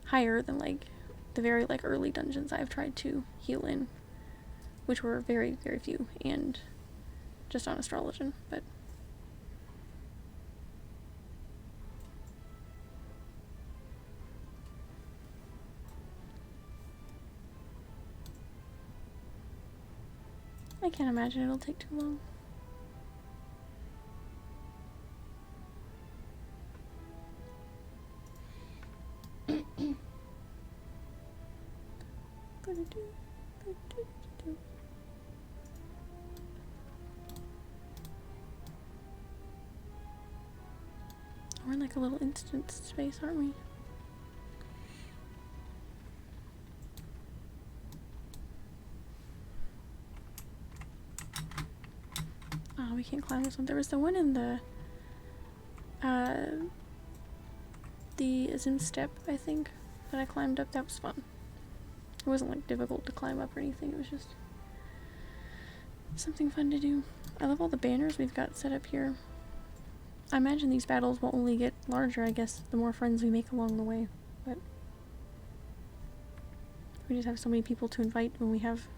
higher than like the very like early dungeons I've tried to heal in, which were very, very few, and just on Astrologian, but I can't imagine it'll take too long. We're in like a little instance space, aren't we? Oh, we can't climb this one. There was the one in the Zim step, I think, that I climbed up. That was fun. It wasn't like difficult to climb up or anything. It was just something fun to do. I love all the banners we've got set up here. I imagine these battles will only get larger, I guess, the more friends we make along the way. But we just have so many people to invite when we have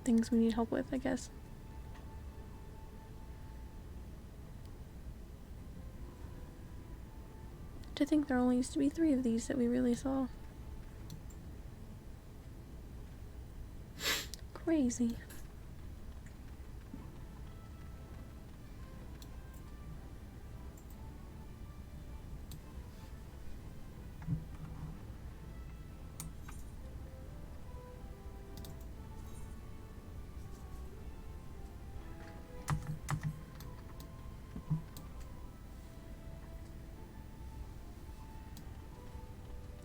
things we need help with, I guess. To think there only used to be 3 of these that we really saw. Crazy.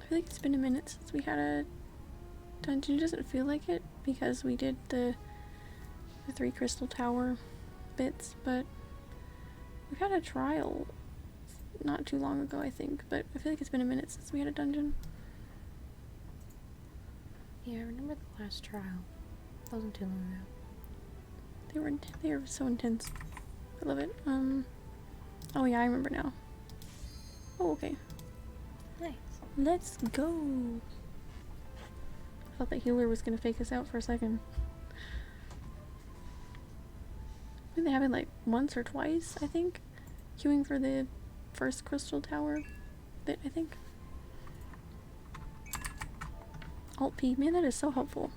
I feel like it's been a minute since we had a dungeon. It doesn't feel like it because we did the 3 crystal tower bits, but we had a trial not too long ago, I think, but I feel like it's been a minute since we had a dungeon. Yeah, I remember the last trial. It wasn't too long ago. They were so intense. I love it. Oh yeah, I remember now. Oh, okay. Nice. Let's go. I thought that healer was gonna fake us out for a second. I think they have it like once or twice, I think. Queuing for the first crystal tower bit, I think. Alt P, man, that is so helpful.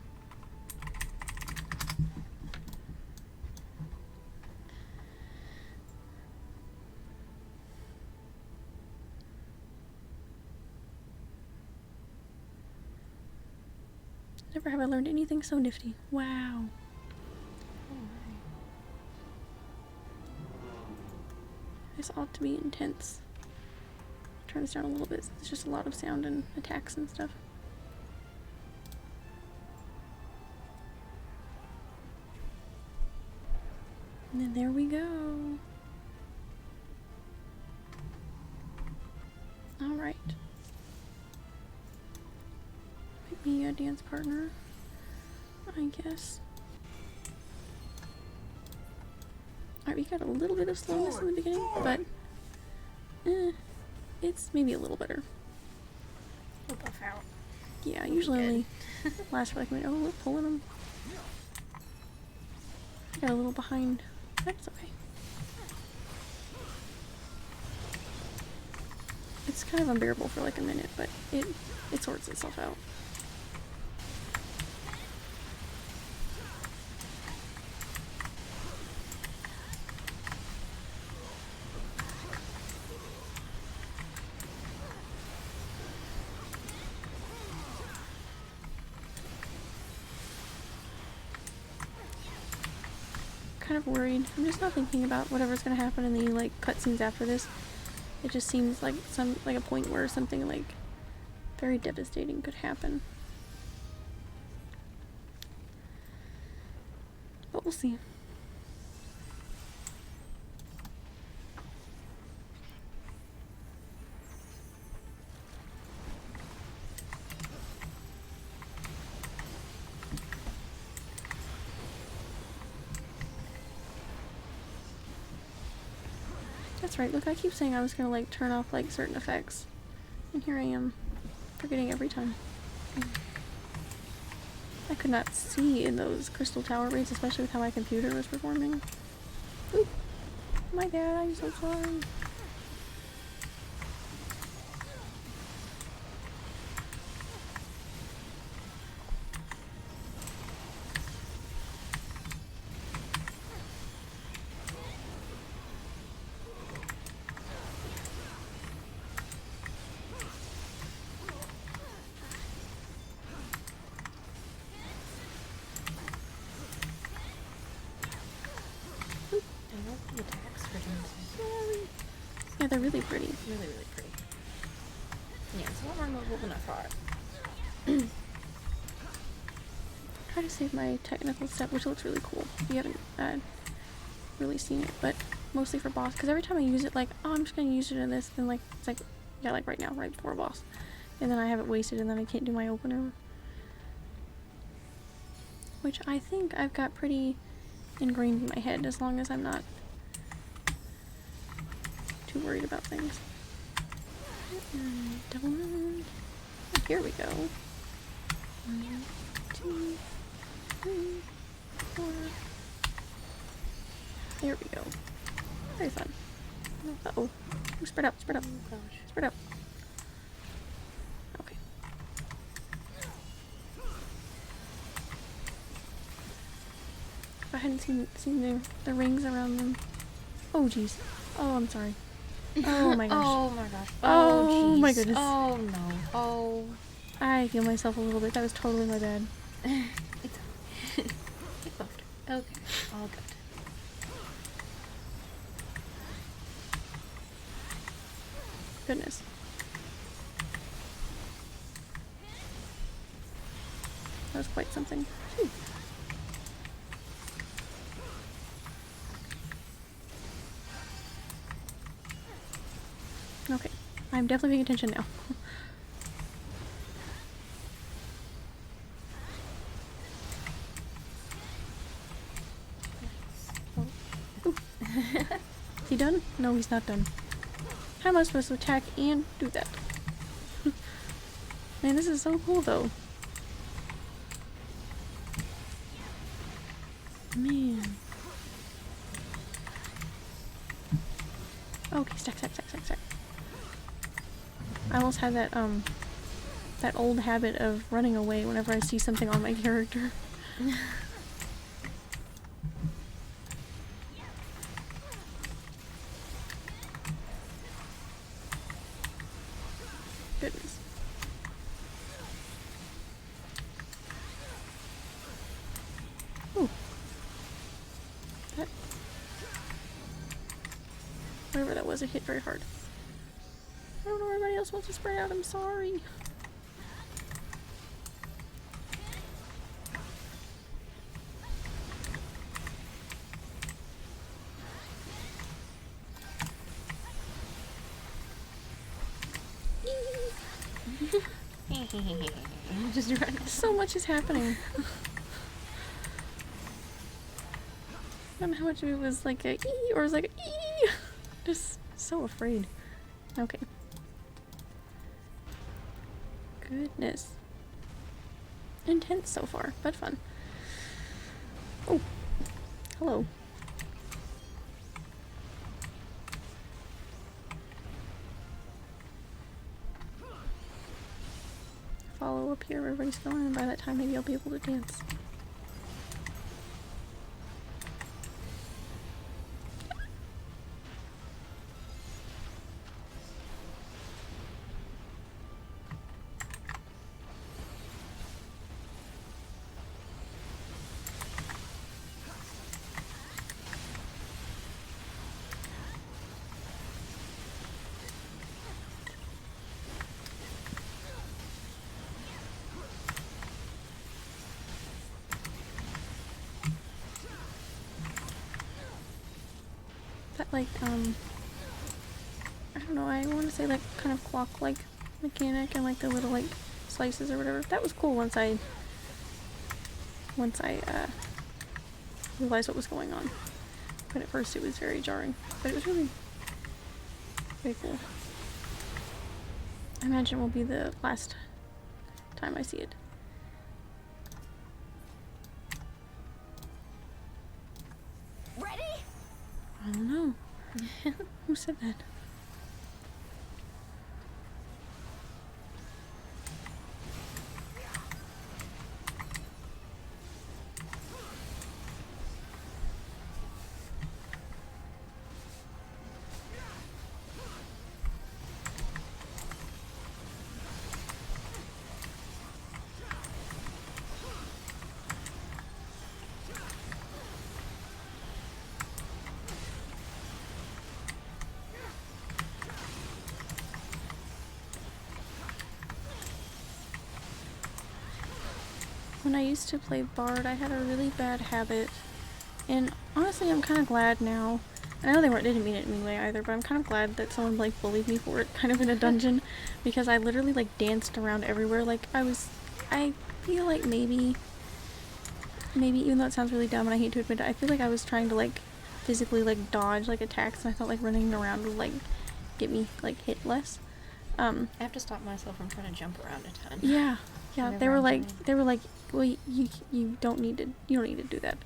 Never have I learned anything so nifty. Wow. This ought to be intense. Turn this down a little bit. It's just a lot of sound and attacks and stuff. And then there we go. Alright. Pick me a dance partner, I guess. Alright, we got a little bit of slowness in the beginning, but it's maybe a little better. We'll buff out. Yeah, usually only lasts for like a minute. Oh, we're pulling them. Got a little behind. That's okay. It's kind of unbearable for like a minute, but it sorts itself out. Kind of worried. I'm just not thinking about whatever's gonna happen in the like cutscenes after this. It just seems like a point where something like very devastating could happen. But we'll see. That's right, look, I keep saying I was gonna like turn off like certain effects. And here I am, forgetting every time. I could not see in those crystal tower raids, especially with how my computer was performing. Oop. My bad, I'm so sorry. The attacks for dancing. they're really pretty. Really, really pretty. Yeah, it's a lot more mobile than I thought. Try to save my technical step, which looks really cool. If you haven't really seen it, but mostly for boss. Because every time I use it, like, oh, I'm just gonna use it in this, then like it's like, yeah, like right now, right before boss, and then I have it wasted, and then I can't do my opener. Which I think I've got pretty ingrained in my head, as long as I'm not too worried about things. Here we go. 1, 2, 3, 4. There we go. Very fun. Uh-oh. Spread out, spread out. Oh gosh. Spread out. Okay. If I hadn't seen the rings around them. Oh jeez. Oh, I'm sorry. Oh my gosh. Oh my gosh. Oh my jeez. goodness. Oh no. Oh. I feel myself a little bit. That was totally my bad. It's it buffed. Okay. All good. Goodness. That was quite something. Phew. Okay. I'm definitely paying attention now. Is he done? No, he's not done. How am I supposed to attack and do that? Man, this is so cool though. Man. Okay, stack. I almost had that that old habit of running away whenever I see something on my character. Goodness. Ooh. That. Whatever that was, it hit very hard. I don't know where everybody else wants to spread out, I'm sorry. Just run. So much is happening. I don't know how much of it was like a ee or was like a ee. Just so afraid. Okay. Goodness. Intense so far, but fun. Oh. Hello. Follow up here where everybody's going, and by that time maybe I'll be able to dance. That like I don't know, I want to say like kind of clock like mechanic and like the little like slices or whatever. That was cool once I realized what was going on. But at first it was very jarring. But it was really very cool. I imagine it will be the last time I see it. I don't know. Who said that? when I used to play Bard, I had a really bad habit, and honestly I'm kind of glad now. And I know they didn't mean it anyway either, but I'm kind of glad that someone like bullied me for it kind of in a dungeon, because I literally like danced around everywhere. Like I feel like maybe even though it sounds really dumb and I hate to admit it, I feel like I was trying to like physically like dodge like attacks, and I felt like running around would like get me like hit less. I have to stop myself from trying to jump around a ton. Yeah, they were like, well, you don't need to do that.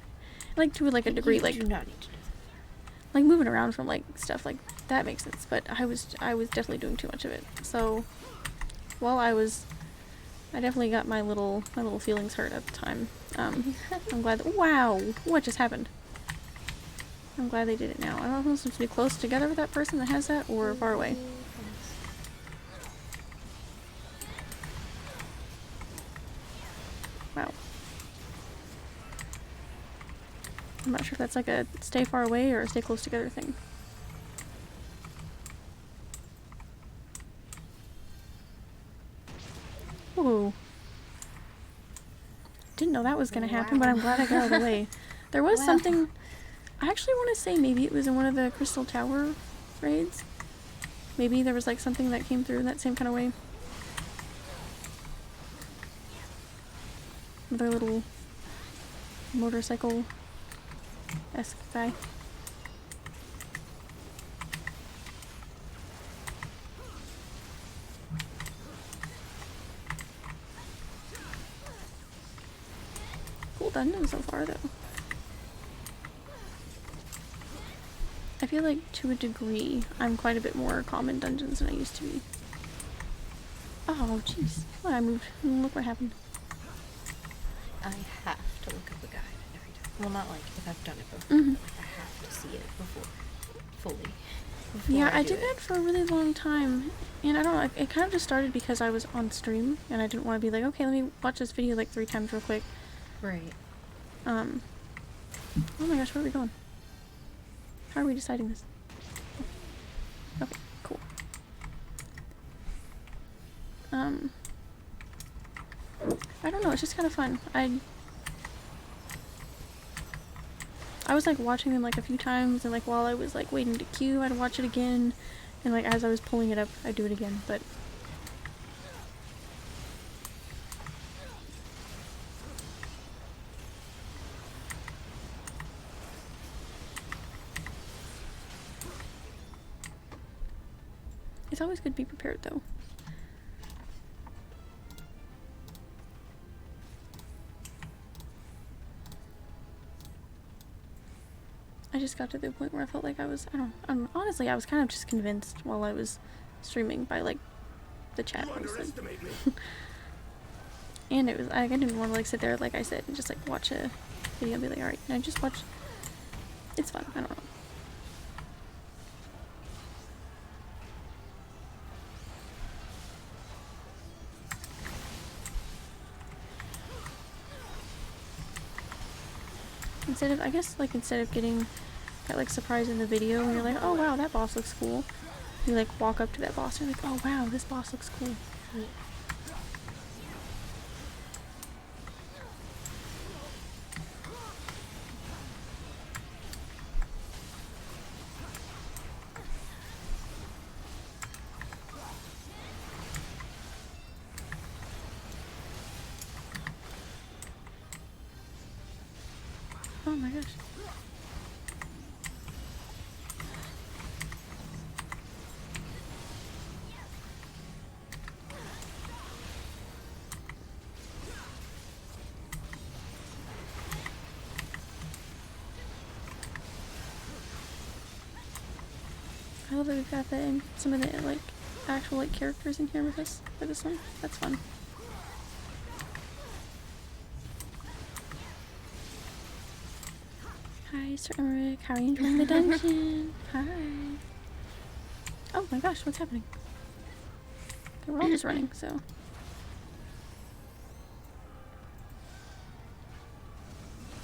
Like to like a degree, like you do not need to do that. Like moving around from like stuff like that makes sense, but I was definitely doing too much of it. So while I definitely got my little feelings hurt at the time. I'm glad that, wow, what just happened? I'm glad they did it now. I don't know if I'm supposed to be close together with that person that has that or far away. Wow. I'm not sure if that's like a stay far away or a stay close together thing. Whoa. Didn't know that was gonna happen, but I'm glad I got out of the way. There was something, I actually want to say maybe it was in one of the Crystal Tower raids. Maybe there was like something that came through in that same kind of way. Another little motorcycle-esque guy. Cool dungeon so far, though. I feel like, to a degree, I'm quite a bit more calm in dungeons than I used to be. Oh, jeez. Well, I moved. Look what happened. I have to look up a guide every time. Well, not like if I've done it before, but like I have to see it fully. Yeah, I did that for a really long time, and I don't know, it kind of just started because I was on stream, and I didn't want to be like, okay, let me watch this video like 3 times real quick. Right. Oh my gosh, where are we going? How are we deciding this? Okay, cool. I don't know, it's just kind of fun. I was like watching them like a few times, and like while I was like waiting to queue, I'd watch it again, and like as I was pulling it up, I'd do it again, but it's always good to be prepared, though. I just got to the point where I felt like I was, I don't honestly, I was kind of just convinced while I was streaming by, like, the chat mostly. And it was, I didn't want to, like, sit there, like I said, and just, like, watch a video and be like, alright, no, just watch. It's fun, I don't know. Instead of, I guess, like, instead of getting that, like, surprise in the video and you're like, oh wow, that boss looks cool, you, like, walk up to that boss and you're like, oh wow, this boss looks cool. Yeah. Oh my gosh. I love that we've got some of the like actual like characters in here with us for this one. That's fun. Hi, Sir Emmerich. How are you enjoying the dungeon? Hi. Oh my gosh, what's happening? Okay, we're all just running, so.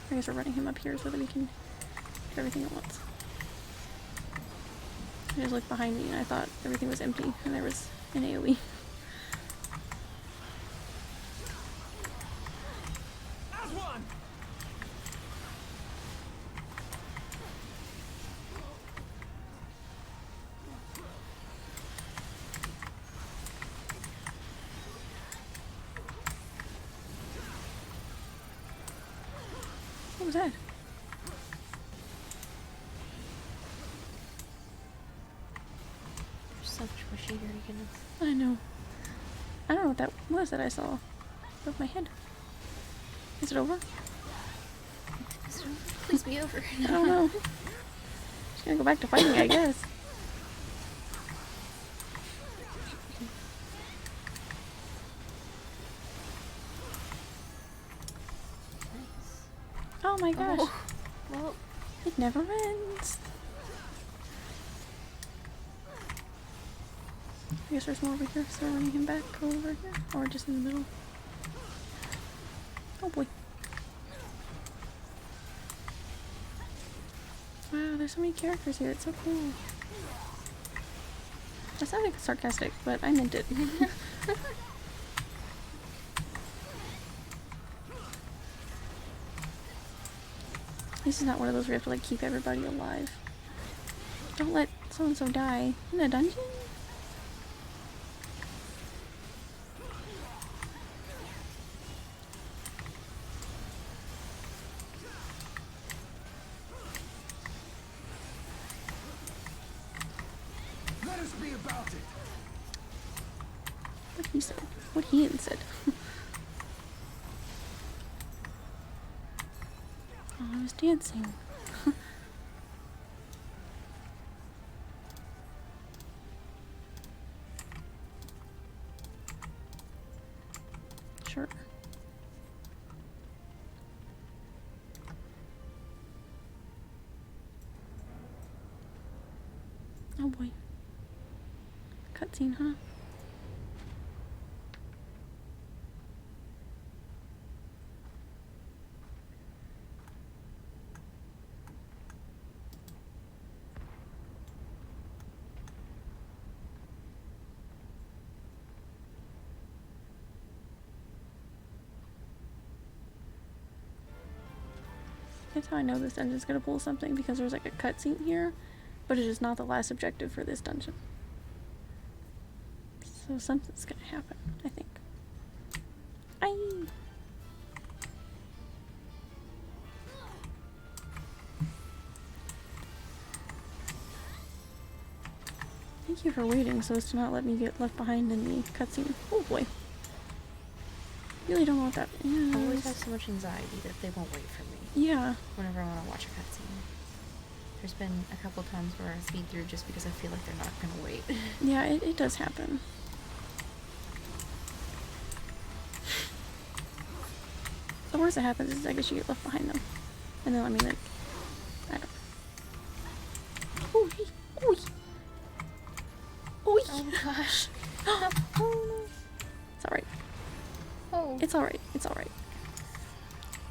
I guess we're running him up here so that we can do everything at once. I just looked behind me and I thought everything was empty and there was an AoE. was that? There's so much bushy here, goodness. I know. I don't know what that was that I saw above my head. Is it over? Please be over. I don't know. Just gonna go back to fighting, I guess. Oh my gosh. Oh. Well, it never ends. I guess there's more over here, so we're running him back over here. Or just in the middle. Oh boy. Wow, there's so many characters here. It's so cool. That sounded sarcastic, but I meant it. This is not one of those where you have to like keep everybody alive. Don't let so-and-so die in a dungeon. Let us be about it. What he said. What he said. Oh, I was dancing. Sure. Oh boy. Cutscene, huh? That's how I know this dungeon's gonna pull something, because there's like a cutscene here, but it is not the last objective for this dungeon. So something's gonna happen, I think. Aye! Thank you for waiting so as to not let me get left behind in the cutscene. Oh boy. Really don't know what that is. I always have so much anxiety that they won't wait for me. Yeah. Whenever I want to watch a cutscene. There's been a couple times where I speed through just because I feel like they're not going to wait. Yeah, it does happen. The worst that happens is I guess you get left behind them. And then, I mean, like, I don't know. Ooh, ooh. Ooh. Oh gosh. Oh no. It's alright. Oh. It's alright. It's alright.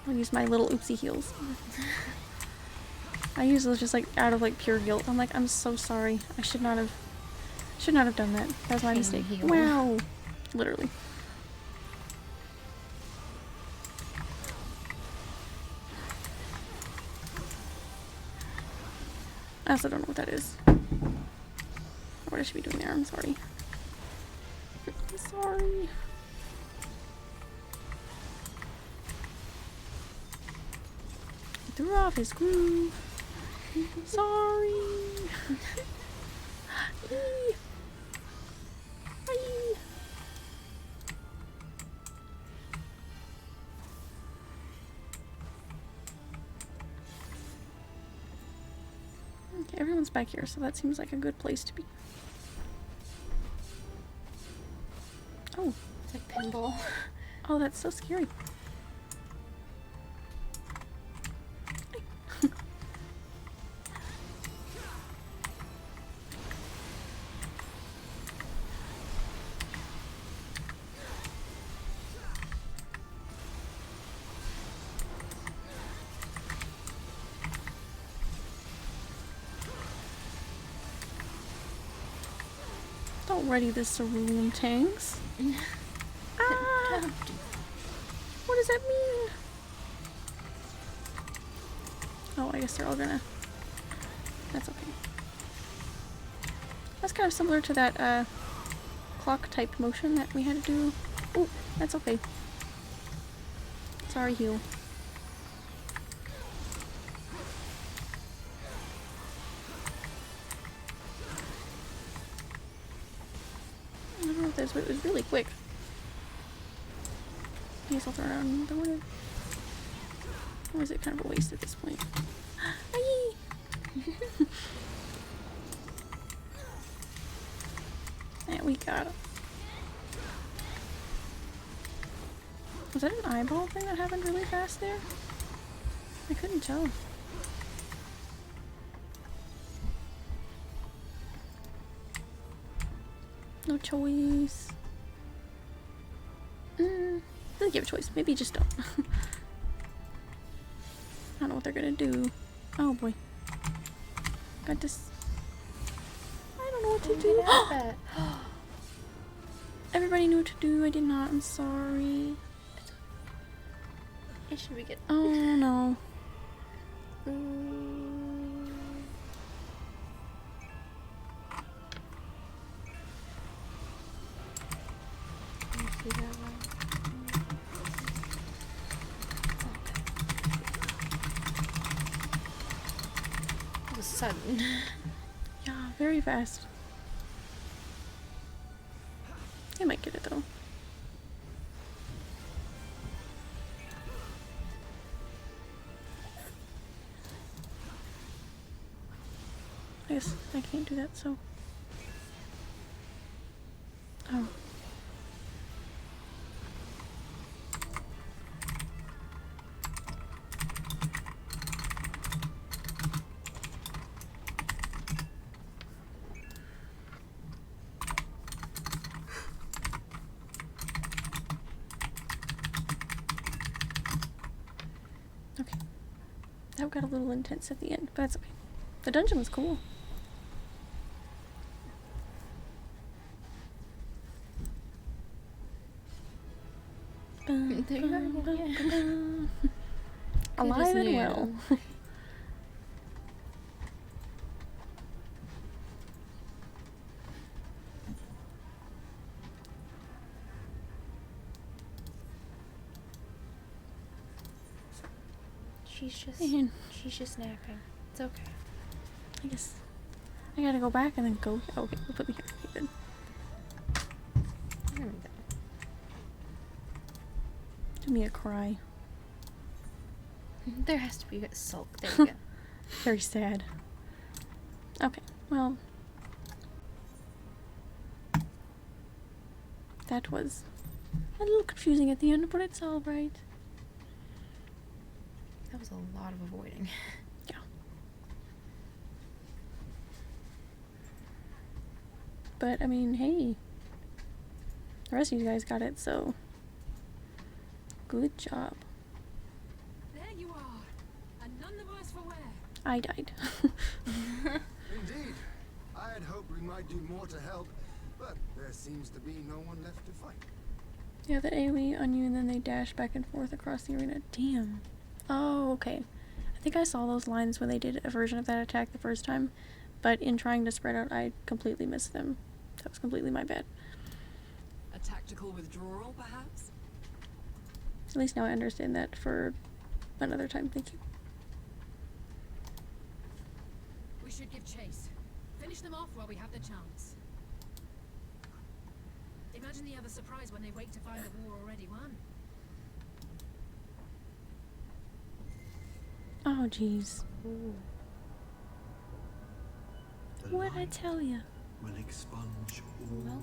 I'll use my little oopsie heals. I use those just like out of like pure guilt. I'm like, I'm so sorry. I should not have done that. That was my mistake. Heal. Wow. Literally. I also don't know what that is. Or what I should be doing there. I'm sorry. I'm sorry. He threw off his groove. Sorry. Eee. Eee. Okay, everyone's back here, so that seems like a good place to be. Oh, it's like pinball. Oh, that's so scary. Don't ready the cerulean tanks. Ah! What does that mean? Oh, I guess they're all gonna... That's okay. That's kind of similar to that clock type motion that we had to do. Oh, that's okay. Sorry, heal. process, but it was really quick. I guess I'll throw it out in the water. Or is it kind of a waste at this point? Aye! And we got him. Was that an eyeball thing that happened really fast there? I couldn't tell. No choice. They'll give a choice. Maybe just don't. I don't know what they're gonna do. Oh boy. Got this. I don't know what to do. Everybody knew what to do. I did not. I'm sorry. It should be good. Oh no. It was sudden. Yeah, very fast. I might get it though. I guess I can't do that, so. Oh. Okay. That got a little intense at the end, but that's okay. The dungeon was cool. There you are, yeah. Alive and well. She's just napping. It's okay. I guess I gotta go back and then go. Okay, we'll put me here. Okay, good. There we go. Do me a cry. There has to be a sulk. There we go. Very sad. Okay, well. That was a little confusing at the end, but it's alright. That was a lot of avoiding. Yeah. But, I mean, hey. The rest of you guys got it, so. Good job. There you are, and none the worse for wear. I died. Indeed. I had hoped we might do more to help, but there seems to be no one left to fight. Yeah, the AoE on you, and then they dash back and forth across the arena. Damn. Oh, okay. I think I saw those lines when they did a version of that attack the first time, but in trying to spread out, I completely missed them. That was completely my bad. A tactical withdrawal, perhaps? At least now I understand that for another time. Thank you. We should give chase. Finish them off while we have the chance. Imagine the other surprise when they wake to find the war already won. Oh, jeez. The What'd I light tell ya? will expunge all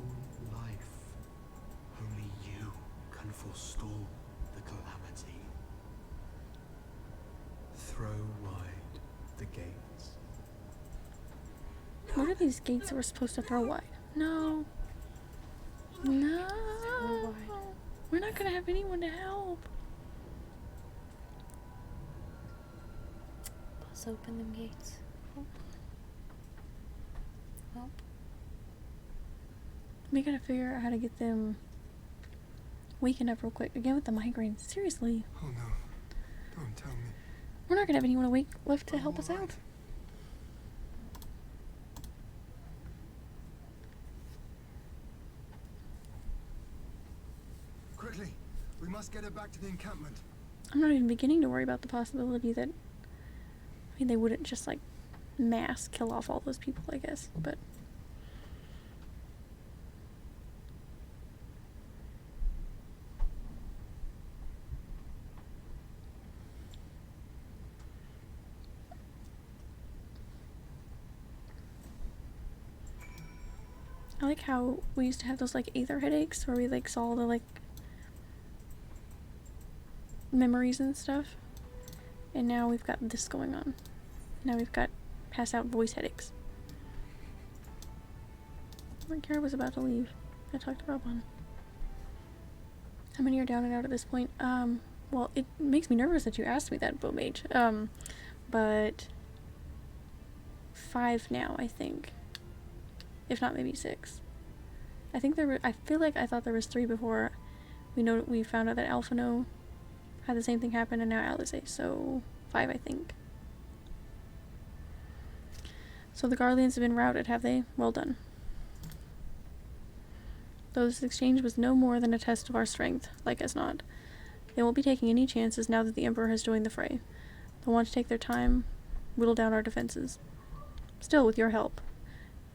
life. Only you can forestall the calamity. Throw wide the gates. What are these gates that we're supposed to throw wide? No. No. We're not gonna have anyone to help. Let's open them gates. Well. We gotta figure out how to get them waking up real quick. Again with the migraines. Seriously. Oh no. Don't tell me. We're not gonna have anyone awake left to help us out. Quickly. We must get her back to the encampment. I'm not even beginning to worry about the possibility that, I mean, they wouldn't just like mass kill off all those people, I guess, but I like how we used to have those like aether headaches where we like saw the like memories and stuff, and now we've got this going on. Now we've got pass out voice headaches. Like Kara was about to leave. I talked to Rob on. How many are down and out at this point? Well, it makes me nervous that you asked me that, Bo Mage. But 5 now, I think. If not, maybe 6. I think there were. I feel like I thought there was 3 before. We found out that Alphino had the same thing happen, and now Alize. So 5, I think. So the Guardians have been routed, have they? Well done. Though this exchange was no more than a test of our strength, like as not. They won't be taking any chances now that the Emperor has joined the fray. They'll want to take their time, whittle down our defenses. Still, with your help,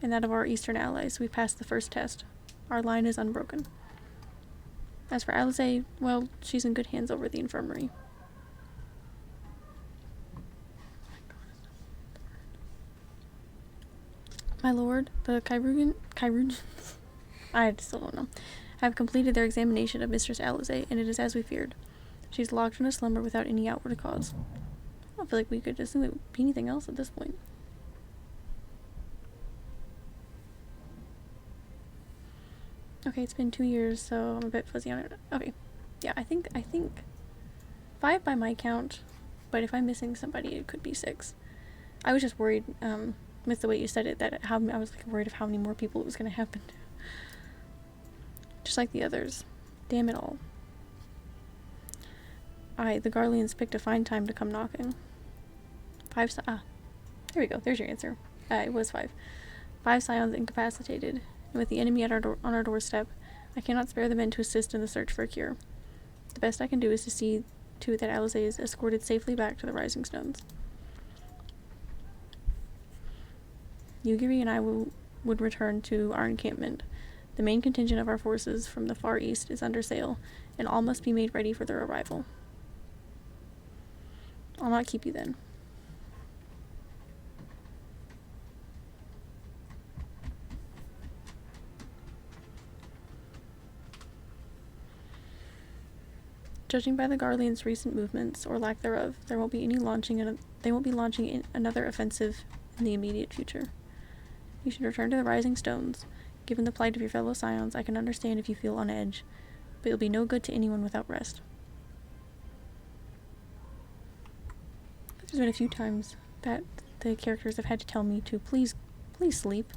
and that of our eastern allies, we've passed the first test. Our line is unbroken. As for Alize, well, she's in good hands over at the infirmary. My lord, the Kyrunians, I still don't know, have completed their examination of Mistress Alize, and it is as we feared. She's locked in a slumber without any outward cause. I don't feel like we could assume it would be anything else at this point. Okay, it's been 2 years, so I'm a bit fuzzy on it. Okay, yeah, I think 5 by my count, but if I'm missing somebody, it could be 6. I was just worried, with the way you said it, that I was like worried of how many more people it was going to happen to. Just like the others. Damn it all. The Garleans picked a fine time to come knocking. 5 there we go, there's your answer. It was 5. 5 scions incapacitated, and with the enemy on our doorstep, I cannot spare the men to assist in the search for a cure. The best I can do is to see to it that Alize is escorted safely back to the Rising Stones. Yugiri and I would return to our encampment. The main contingent of our forces from the far east is under sail, and all must be made ready for their arrival. I'll not keep you then. Judging by the Garleans' recent movements, or lack thereof, they won't be launching another offensive in the immediate future. You should return to the Rising Stones. Given the plight of your fellow scions, I can understand if you feel on edge, but you'll be no good to anyone without rest. There's been a few times that the characters have had to tell me to please sleep.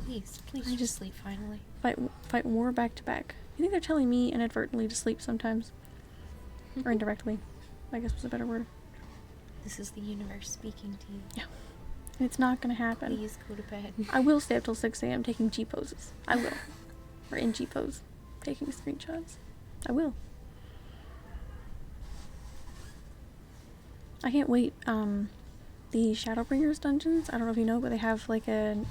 Please just sleep finally. Fight war back to back. You think they're telling me inadvertently to sleep sometimes? Or indirectly, I guess was a better word. This is the universe speaking to you. Yeah. And it's not gonna happen. Please go to bed. I will stay up till 6 a.m. taking G poses. I will. Or in G pose. Taking screenshots. I will. I can't wait. The Shadowbringers dungeons, I don't know if you know, but they have like an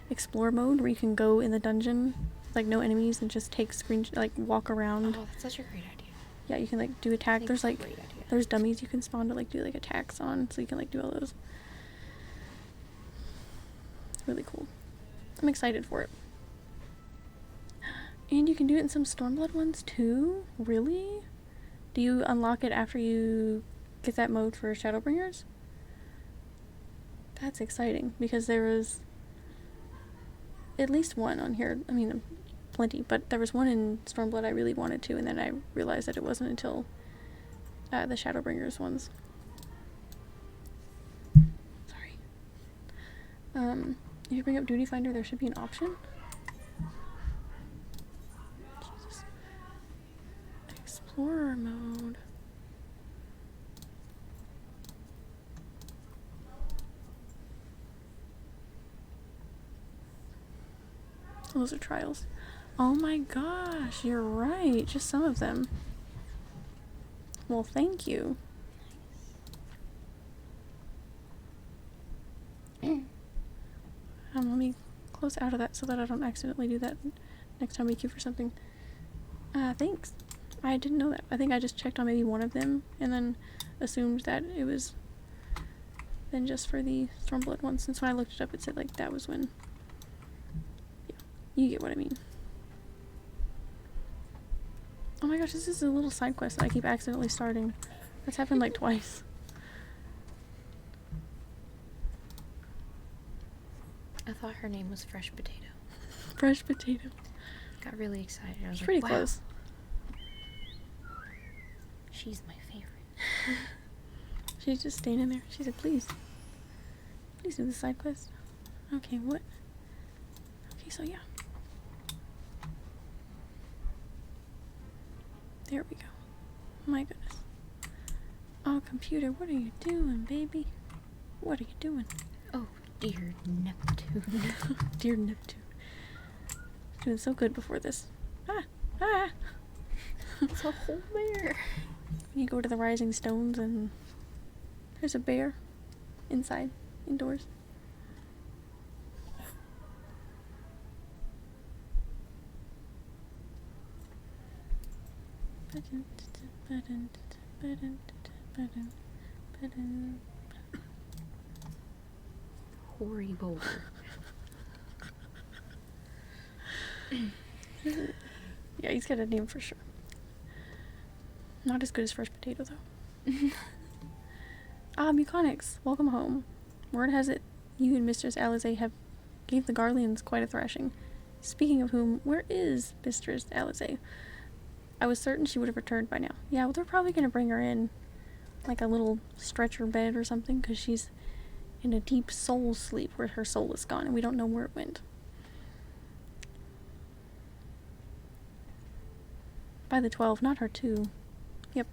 explore mode where you can go in the dungeon, like no enemies, and just take walk around. Oh, that's such a great idea. Yeah, you can like do attack. There's dummies you can spawn to like do like attacks on, so you can like do all those. Really cool. I'm excited for it. And you can do it in some Stormblood ones too? Really? Do you unlock it after you get that mode for Shadowbringers? That's exciting, because there was at least one on here. I mean, plenty, but there was one in Stormblood I really wanted to, and then I realized that it wasn't until the Shadowbringers ones. Sorry. If you bring up Duty Finder, there should be an option. Jesus. Explorer mode. Those are trials. Oh my gosh, you're right. Just some of them. Well, thank you. Let me close out of that so that I don't accidentally do that next time we queue for something. Thanks. I didn't know that. I think I just checked on maybe one of them and then assumed that it was then just for the Stormblood one, since when I looked it up it said like that was when You get what I mean. Oh my gosh, this is a little side quest that I keep accidentally starting. That's happened like twice. I thought her name was Fresh Potato. Fresh Potato. Got really excited. I was It's like, pretty wow. close. She's my favorite. She's just standing there. She said, please. Please do the side quest. Okay, what? Okay, so yeah. There we go. My goodness. Oh, computer, what are you doing, baby? What are you doing? Oh, dear Neptune. Dear Neptune. Doing so good before this. Ah! Ah! It's a whole bear. You go to the Rising Stones and there's a bear inside, indoors. Horrible. Yeah, he's got a name for sure. Not as good as Fresh Potato, though. Muconics, welcome home. Word has it you and Mistress Alize have gave the Garleans quite a thrashing. Speaking of whom, where is Mistress Alize? I was certain she would have returned by now. Yeah, well, they're probably going to bring her in, like a little stretcher bed or something, because she's in a deep soul sleep where her soul is gone, and we don't know where it went. By the 12, not her 2. Yep.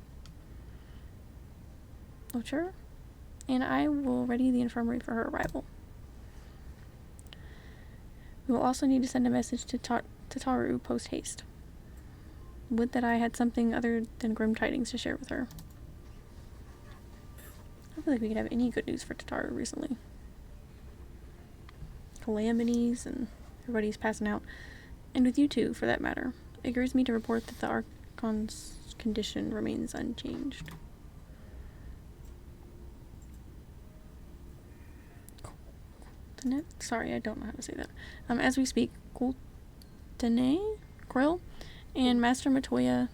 Oh, sure. And I will ready the infirmary for her arrival. We will also need to send a message to Taru post haste. Would that I had something other than grim tidings to share with her. I feel like we could have any good news for Tataru recently. Calamities and everybody's passing out. And with you too, for that matter. It grieves me to report that the Archon's condition remains unchanged. Sorry, I don't know how to say that. As we speak, Kultene, Krill, and Master Matoya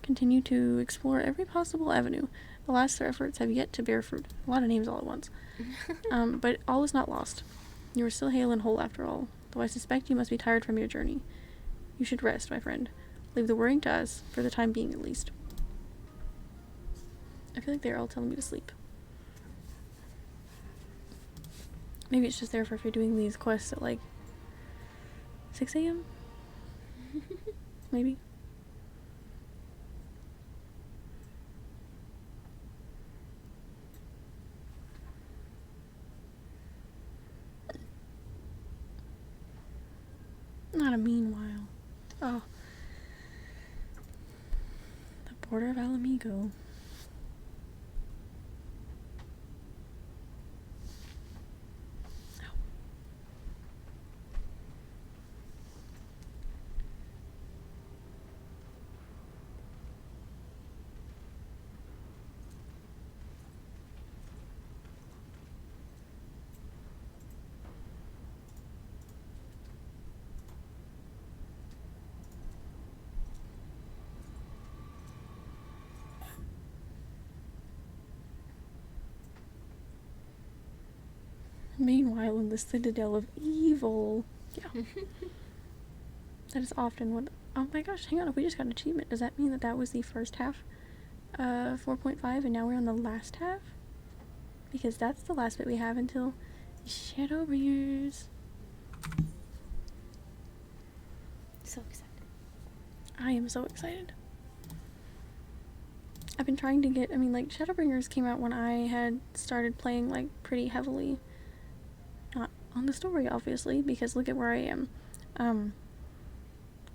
continue to explore every possible avenue. Alas, their efforts have yet to bear fruit. A lot of names all at once. But all is not lost. You are still hale and whole after all, though I suspect you must be tired from your journey. You should rest, my friend. Leave the worrying to us, for the time being at least. I feel like they're all telling me to sleep. Maybe it's just there for if you're doing these quests at like 6 a.m? Maybe. Not a meanwhile. Oh. The border of Alamigo. Meanwhile, in the Citadel of Evil. Yeah. That is often what... Oh my gosh, hang on. If we just got an achievement, does that mean that that was the first half? 4.5, and now we're on the last half? Because that's the last bit we have until Shadowbringers. So excited. I am so excited. I've been trying to get... I mean, like, Shadowbringers came out when I had started playing, like, pretty heavily. Not on the story, obviously, because look at where I am.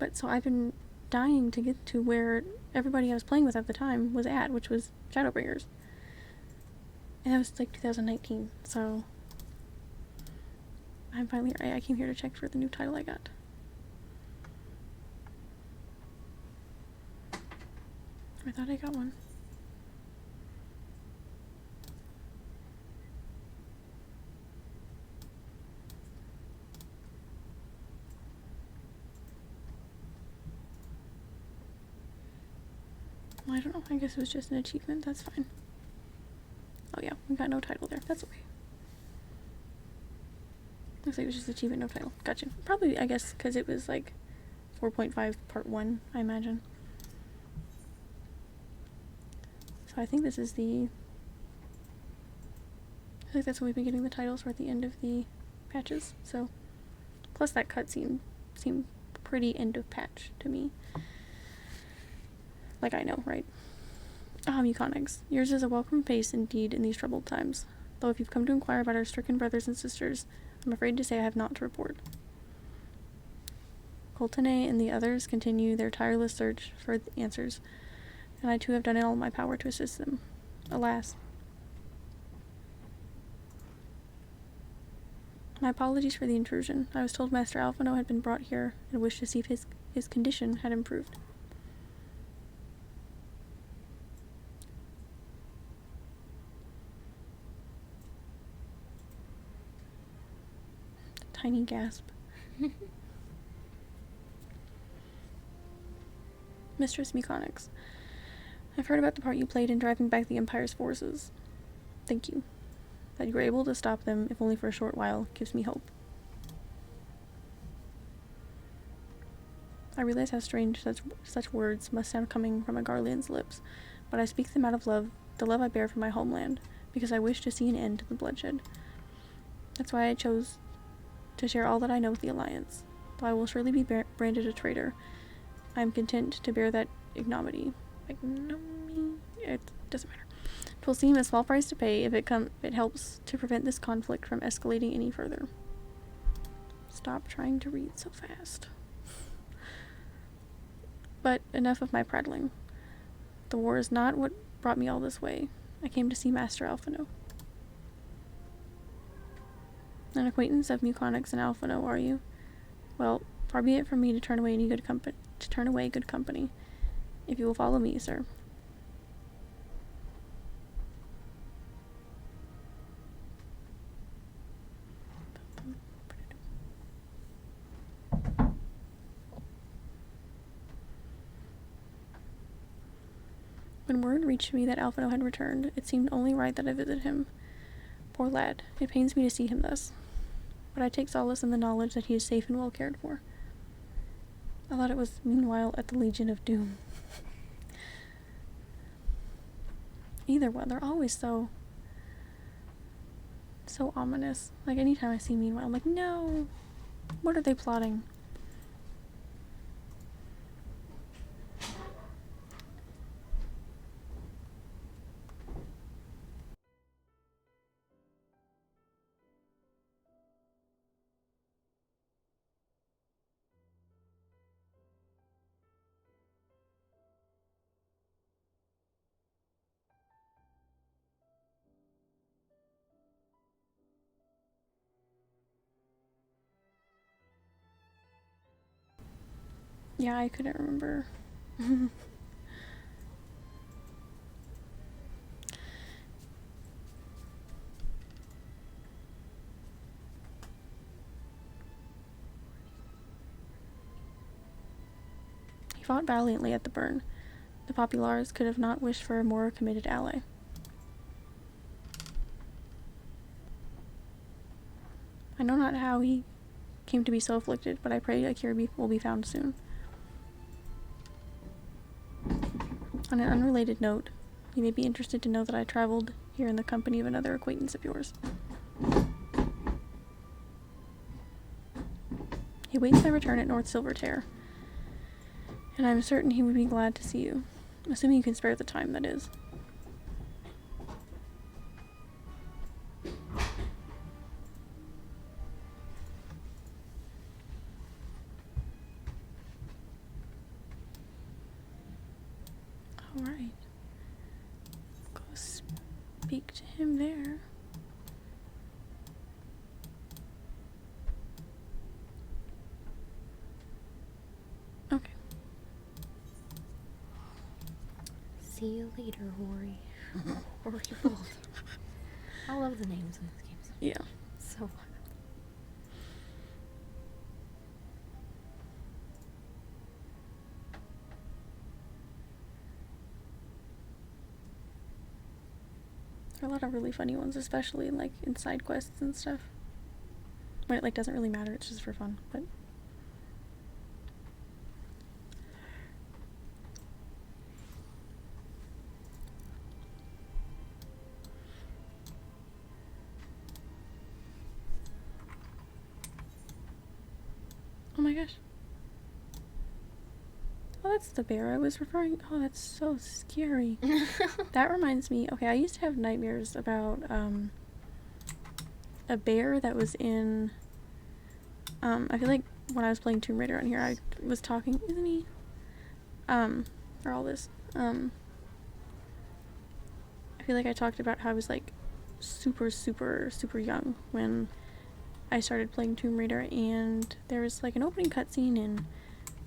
But so I've been dying to get to where everybody I was playing with at the time was at, which was Shadowbringers. And that was like 2019, so I'm finally... I came here to check for the new title I got. I thought I got one. I don't know. I guess it was just an achievement. That's fine. Oh yeah, we got no title there. That's okay. Looks like it was just achievement, no title. Gotcha. Probably, I guess, because it was like 4.5 part 1, I imagine. So I think this is the... I think that's when we've been getting the titles, or at the end of the patches. So, plus that cutscene seemed pretty end of patch to me. Like I know, right? Meconics. Yours is a welcome face indeed in these troubled times. Though if you've come to inquire about our stricken brothers and sisters, I'm afraid to say I have naught to report. Coltene and the others continue their tireless search for answers, and I too have done all in my power to assist them. Alas. My apologies for the intrusion. I was told Master Alphino had been brought here and wished to see if his condition had improved. Tiny gasp. Mistress Meconics, I've heard about the part you played in driving back the Empire's forces. Thank you. That you were able to stop them, if only for a short while, gives me hope. I realize how strange such words must sound coming from a Garlean's lips, but I speak them out of love, the love I bear for my homeland, because I wish to see an end to the bloodshed. That's why I chose to share all that I know with the Alliance. Though I will surely be branded a traitor, I am content to bear that ignominy. It doesn't matter. 'Twill seem a small price to pay if it helps to prevent this conflict from escalating any further. Stop trying to read so fast. But enough of my prattling. The war is not what brought me all this way. I came to see Master Alphino. An acquaintance of Meconics and Alphino, are you? Well, far be it from me to turn away good company. If you will follow me, sir. When word reached me that Alphino had returned, it seemed only right that I visit him. Poor lad, it pains me to see him thus. But I take solace in the knowledge that he is safe and well cared for. I thought it was meanwhile at the Legion of Doom. Either one, they're always so ominous. Like, anytime I see meanwhile, I'm like, no! What are they plotting? Yeah, I couldn't remember. He fought valiantly at the burn. The Populars could have not wished for a more committed ally. I know not how he came to be so afflicted, but I pray a cure will be found soon. On an unrelated note, you may be interested to know that I traveled here in the company of another acquaintance of yours. He waits my return at North Silvertear, and I am certain he would be glad to see you, assuming you can spare the time, that is. Alright. Go speak to him there. Okay. See you later, Hori. Hori both. I love the names in this game. Yeah. So fun. There are a lot of really funny ones, especially like in side quests and stuff. When it like doesn't really matter, it's just for fun, but oh my gosh. Oh, that's the bear I was referring. Oh, that's so scary. That reminds me. Okay, I used to have nightmares about a bear that was in. I feel like when I was playing Tomb Raider on here, I was talking. Isn't he? For all this. I feel like I talked about how I was like super young when I started playing Tomb Raider, and there was like an opening cutscene in.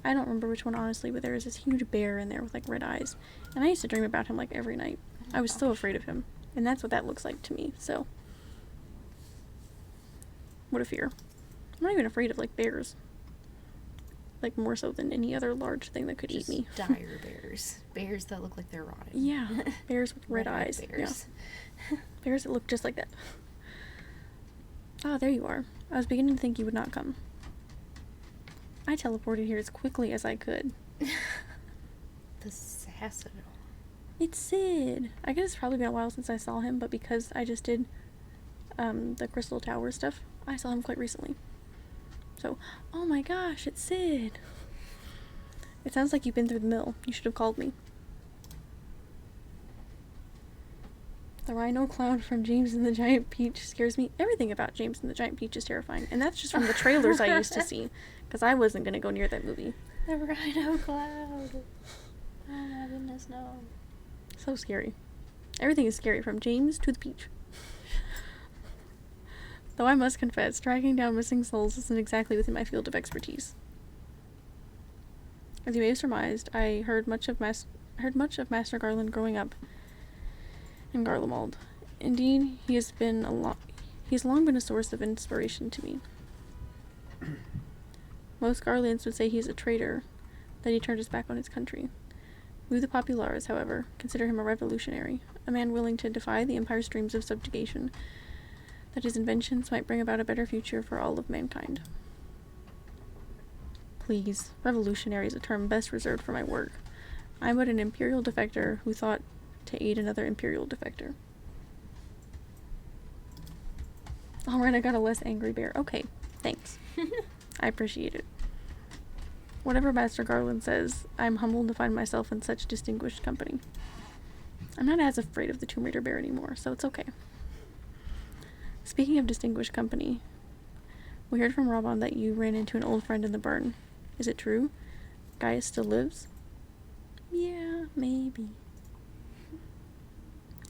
I don't remember which one honestly, but there was this huge bear in there with like red eyes, and I used to dream about him like every night. I was so afraid of him, and that's what that looks like to me. So, what a fear! I'm not even afraid of like bears, like more so than any other large thing that could eat me. Dire bears that look like they're rotting. Yeah, bears with red eyes. Bears. Yeah. Bears that look just like that. Ah, there you are. I was beginning to think you would not come. I teleported here as quickly as I could. The Sassano. It's Sid. I guess it's probably been a while since I saw him, but because I just did the Crystal Tower stuff, I saw him quite recently. So, oh my gosh, it's Sid. It sounds like you've been through the mill. You should have called me. The rhino clown from James and the Giant Peach scares me. Everything about James and the Giant Peach is terrifying. And that's just from the trailers I used to see. Because I wasn't going to go near that movie. The rhino cloud. Oh my goodness, no. So scary. Everything is scary from James to the Peach. Though I must confess, tracking down missing souls isn't exactly within my field of expertise. As you may have surmised, I heard much of Master Garland growing up in Garlemald. Indeed, he has long been a source of inspiration to me. Most Garlands would say he is a traitor, that he turned his back on his country. We the Populares, however, consider him a revolutionary, a man willing to defy the Empire's dreams of subjugation, that his inventions might bring about a better future for all of mankind. Please, revolutionary is a term best reserved for my work. I am but an Imperial defector who thought to aid another Imperial defector. Alright, I got a less angry bear. Okay, thanks. I appreciate it. Whatever Master Garland says, I am humbled to find myself in such distinguished company. I'm not as afraid of the Tomb Raider bear anymore, so it's okay. Speaking of distinguished company, we heard from Robon that you ran into an old friend in the burn. Is it true? Gaius still lives? Yeah, maybe.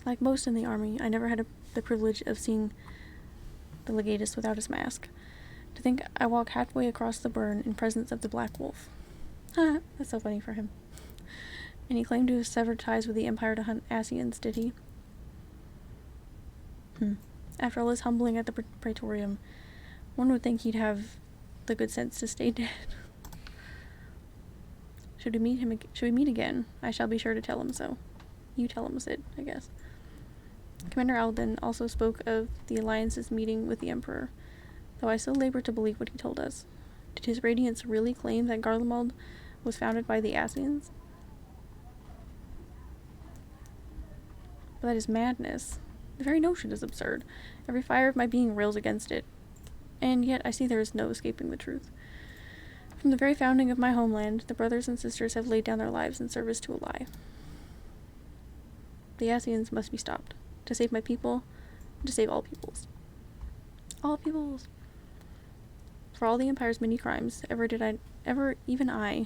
Like most in the army, I never had the privilege of seeing the legatus without his mask. To think I walk halfway across the burn in presence of the Black Wolf. That's so funny for him. And he claimed to have severed ties with the Empire to hunt Asians, did he? After all his humbling at the Praetorium, one would think he'd have the good sense to stay dead. Should we meet again, I shall be sure to tell him so. You tell him, Sid, I guess. Commander Alden also spoke of the Alliance's meeting with the Emperor, though I still labor to believe what he told us. Did His Radiance really claim that Garlemald was founded by the Asians? But that is madness. The very notion is absurd. Every fibre of my being rails against it. And yet I see there is no escaping the truth. From the very founding of my homeland, the brothers and sisters have laid down their lives in service to a lie. The Asians must be stopped. To save my people, and to save all peoples. All peoples! For all the Empire's many crimes, even I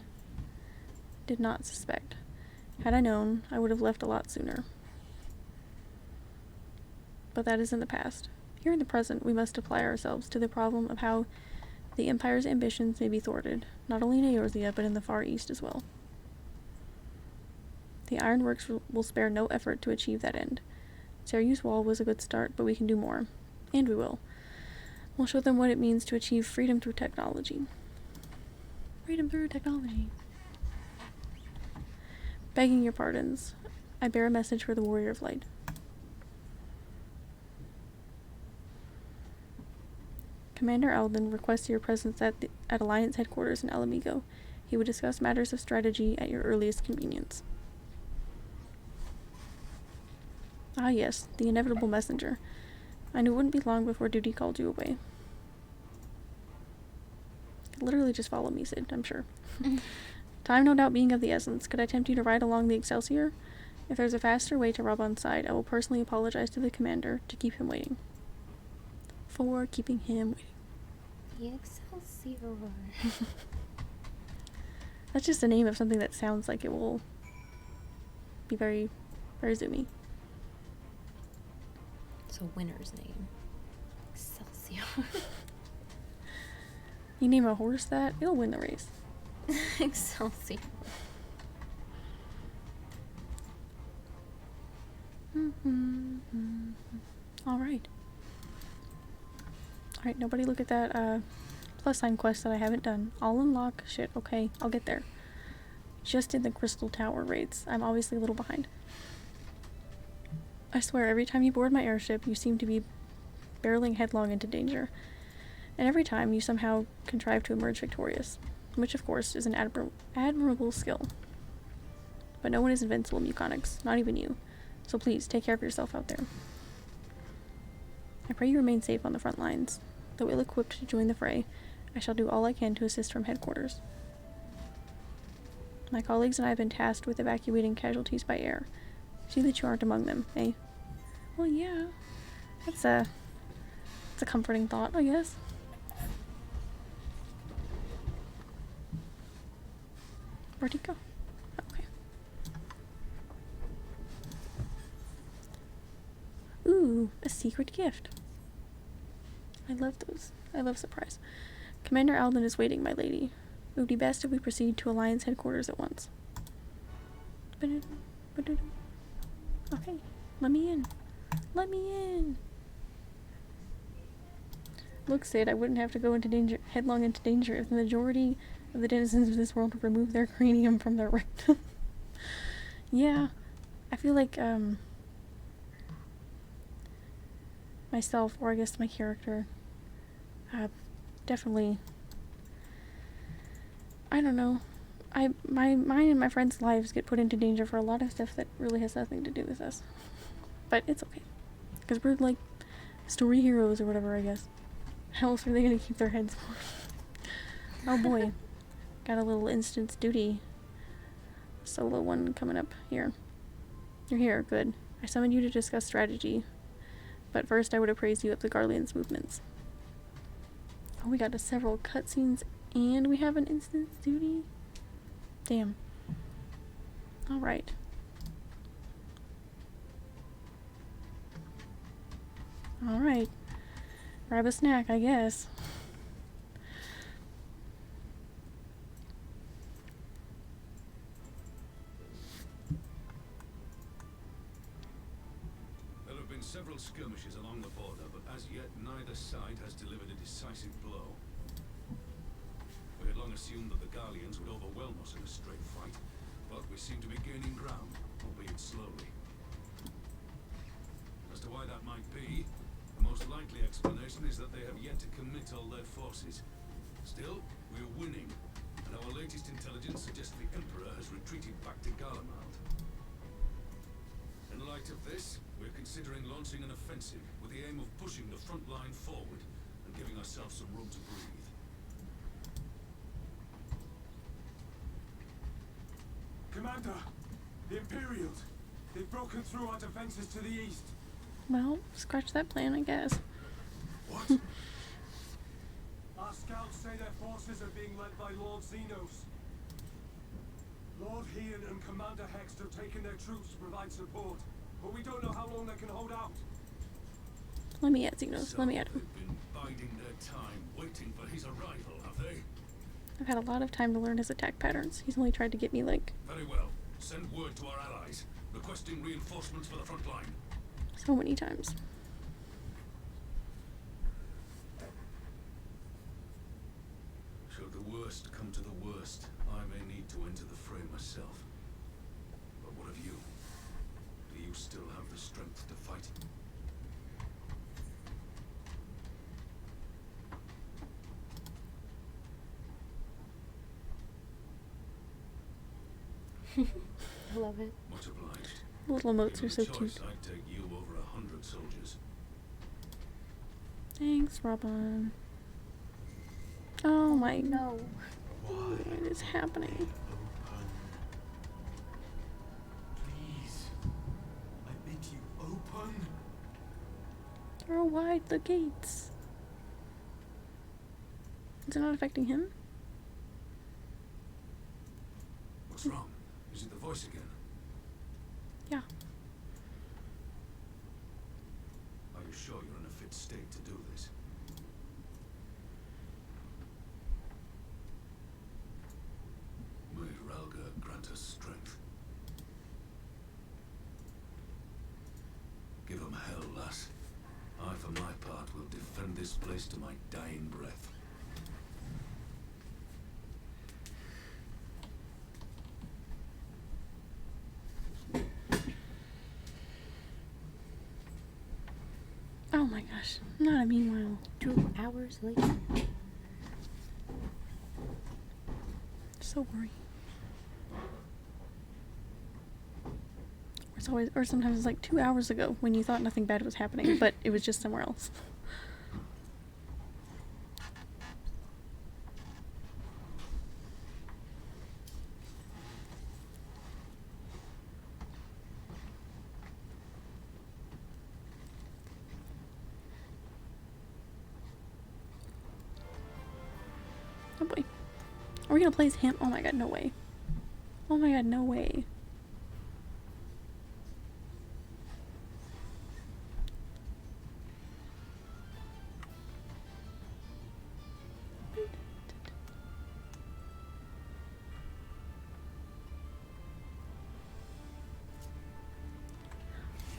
did not suspect. Had I known, I would have left a lot sooner. But that is in the past. Here in the present, we must apply ourselves to the problem of how the Empire's ambitions may be thwarted, not only in Eorzea, but in the Far East as well. The Ironworks will spare no effort to achieve that end. Serious Wall was a good start, but we can do more. And we will. We'll show them what it means to achieve freedom through technology. Freedom through technology. Begging your pardons, I bear a message for the Warrior of Light. Commander Alden requests your presence at Alliance headquarters in Alamigo. He would discuss matters of strategy at your earliest convenience. Ah yes, the inevitable messenger. I knew it wouldn't be long before duty called you away. Literally just follow me, Sid, I'm sure. Time no doubt being of the essence. Could I tempt you to ride along the Excelsior? If there's a faster way to rob on side, I will personally apologize to the commander to keep him waiting. For keeping him waiting. The Excelsior. That's just the name of something that sounds like it will be very, very zoomy. It's a winner's name. Excelsior. You name a horse that, it'll win the race. Excelsior. Alright. Alright, nobody look at that plus sign quest that I haven't done. I'll unlock shit, okay, I'll get there. Just in the Crystal Tower raids. I'm obviously a little behind. I swear, every time you board my airship, you seem to be barreling headlong into danger. And every time, you somehow contrive to emerge victorious. Which, of course, is an admirable skill. But no one is invincible, Muconix. Not even you. So please, take care of yourself out there. I pray you remain safe on the front lines. Though ill-equipped to join the fray, I shall do all I can to assist from headquarters. My colleagues and I have been tasked with evacuating casualties by air. See that you aren't among them, eh? Well, yeah. It's a comforting thought, I guess. Where'd he go? Okay. Ooh, a secret gift. I love those. I love surprise. Commander Alden is waiting, my lady. It would be best if we proceed to Alliance headquarters at once. Okay, let me in. Let me in. Look, Sid, I wouldn't have to go into danger, headlong into danger if the majority of the denizens of this world would remove their cranium from their rectum. Yeah, I feel like, myself, or I guess my character, definitely, I don't know, mine and my friends' lives get put into danger for a lot of stuff that really has nothing to do with us. But it's okay. Because we're, like, story heroes or whatever, I guess. How else are they gonna keep their heads warm? Oh boy. Got a little instance duty solo one coming up here. You're here, good. I summoned you to discuss strategy. But first I would appraise you of the Garlean's movements. Oh, we got several cutscenes and we have an instance duty? Damn. Alright. Alright. Grab a snack, I guess. There have been several skirmishes along the border, but as yet neither side has delivered a decisive blow. We had long assumed that the Garleans would overwhelm us in a straight fight, but we seem to be gaining ground, albeit slowly. As to why that might be, the most likely explanation is that they have yet to commit all their forces. Still, we're winning, and our latest intelligence suggests the Emperor has retreated back to Garlemald. In light of this, we're considering launching an offensive with the aim of pushing the front line forward and giving ourselves some room to breathe. Commander, the Imperials, they've broken through our defenses to the east. Well, scratch that plan, I guess. What? Our scouts say their forces are being led by Lord Xenos. Lord Hean and Commander Hext have taken their troops to provide support, but we don't know how long they can hold out. Let me at Xenos, So let me at him. they've been biding their time, waiting for his arrival, have they? I've had a lot of time to learn his attack patterns. He's only tried to get me, like, Very well. Send word to our allies, requesting reinforcements for the front line. so many times. Should the worst come to the worst, I may need to enter the fray myself. But what of you? Do you still have the strength to fight? I love it. Much obliged. Little emotes are Given so the choice, cute. I'd take you over 100 soldiers. Thanks, Robin. Oh my. No. What is happening? Please, I bid you open. Throw wide the gates. Is it not affecting him? What's wrong? Is it the voice again? Yeah. Are you sure you're in a fit state to do this? May Ralga grant us strength. Give him hell, lass. I, for my part, will defend this place to my dying breath. Oh my gosh. Not a meanwhile. 2 hours later. So worried. It's always, or sometimes it's like 2 hours ago when you thought nothing bad was happening, but it was just somewhere else. Oh boy. Are we gonna play as him? Oh my god, no way. Oh my god, no way.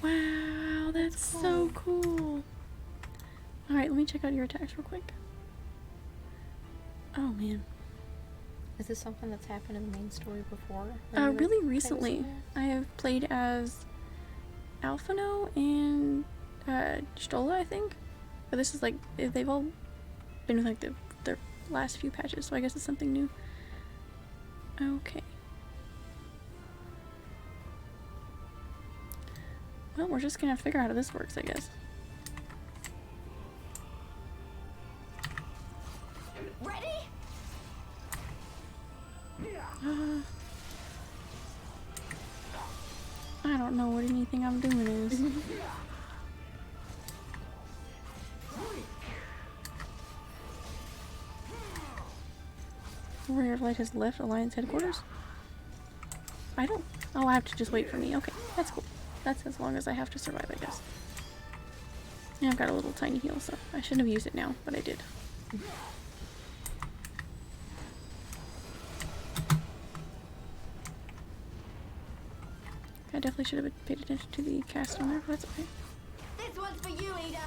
Wow, that's so cool. Alright, let me check out your attacks real quick. Oh man. Is this something that's happened in the main story before? Like Really recently. I have played as Alphino and Stola, I think. But this is like, they've all been with like their last few patches, so I guess it's something new. Okay. Well, we're just gonna have to figure out how this works, I guess. Ready? I don't know what anything I'm doing is. Warrior of Light has left Alliance headquarters? I don't. Oh, I have to just wait for me. Okay, that's cool. That's as long as I have to survive, I guess. Yeah, I've got a little tiny heal, so I shouldn't have used it now, but I did. I definitely should have paid attention to the cast on there, but that's okay. This one's for you, Ada.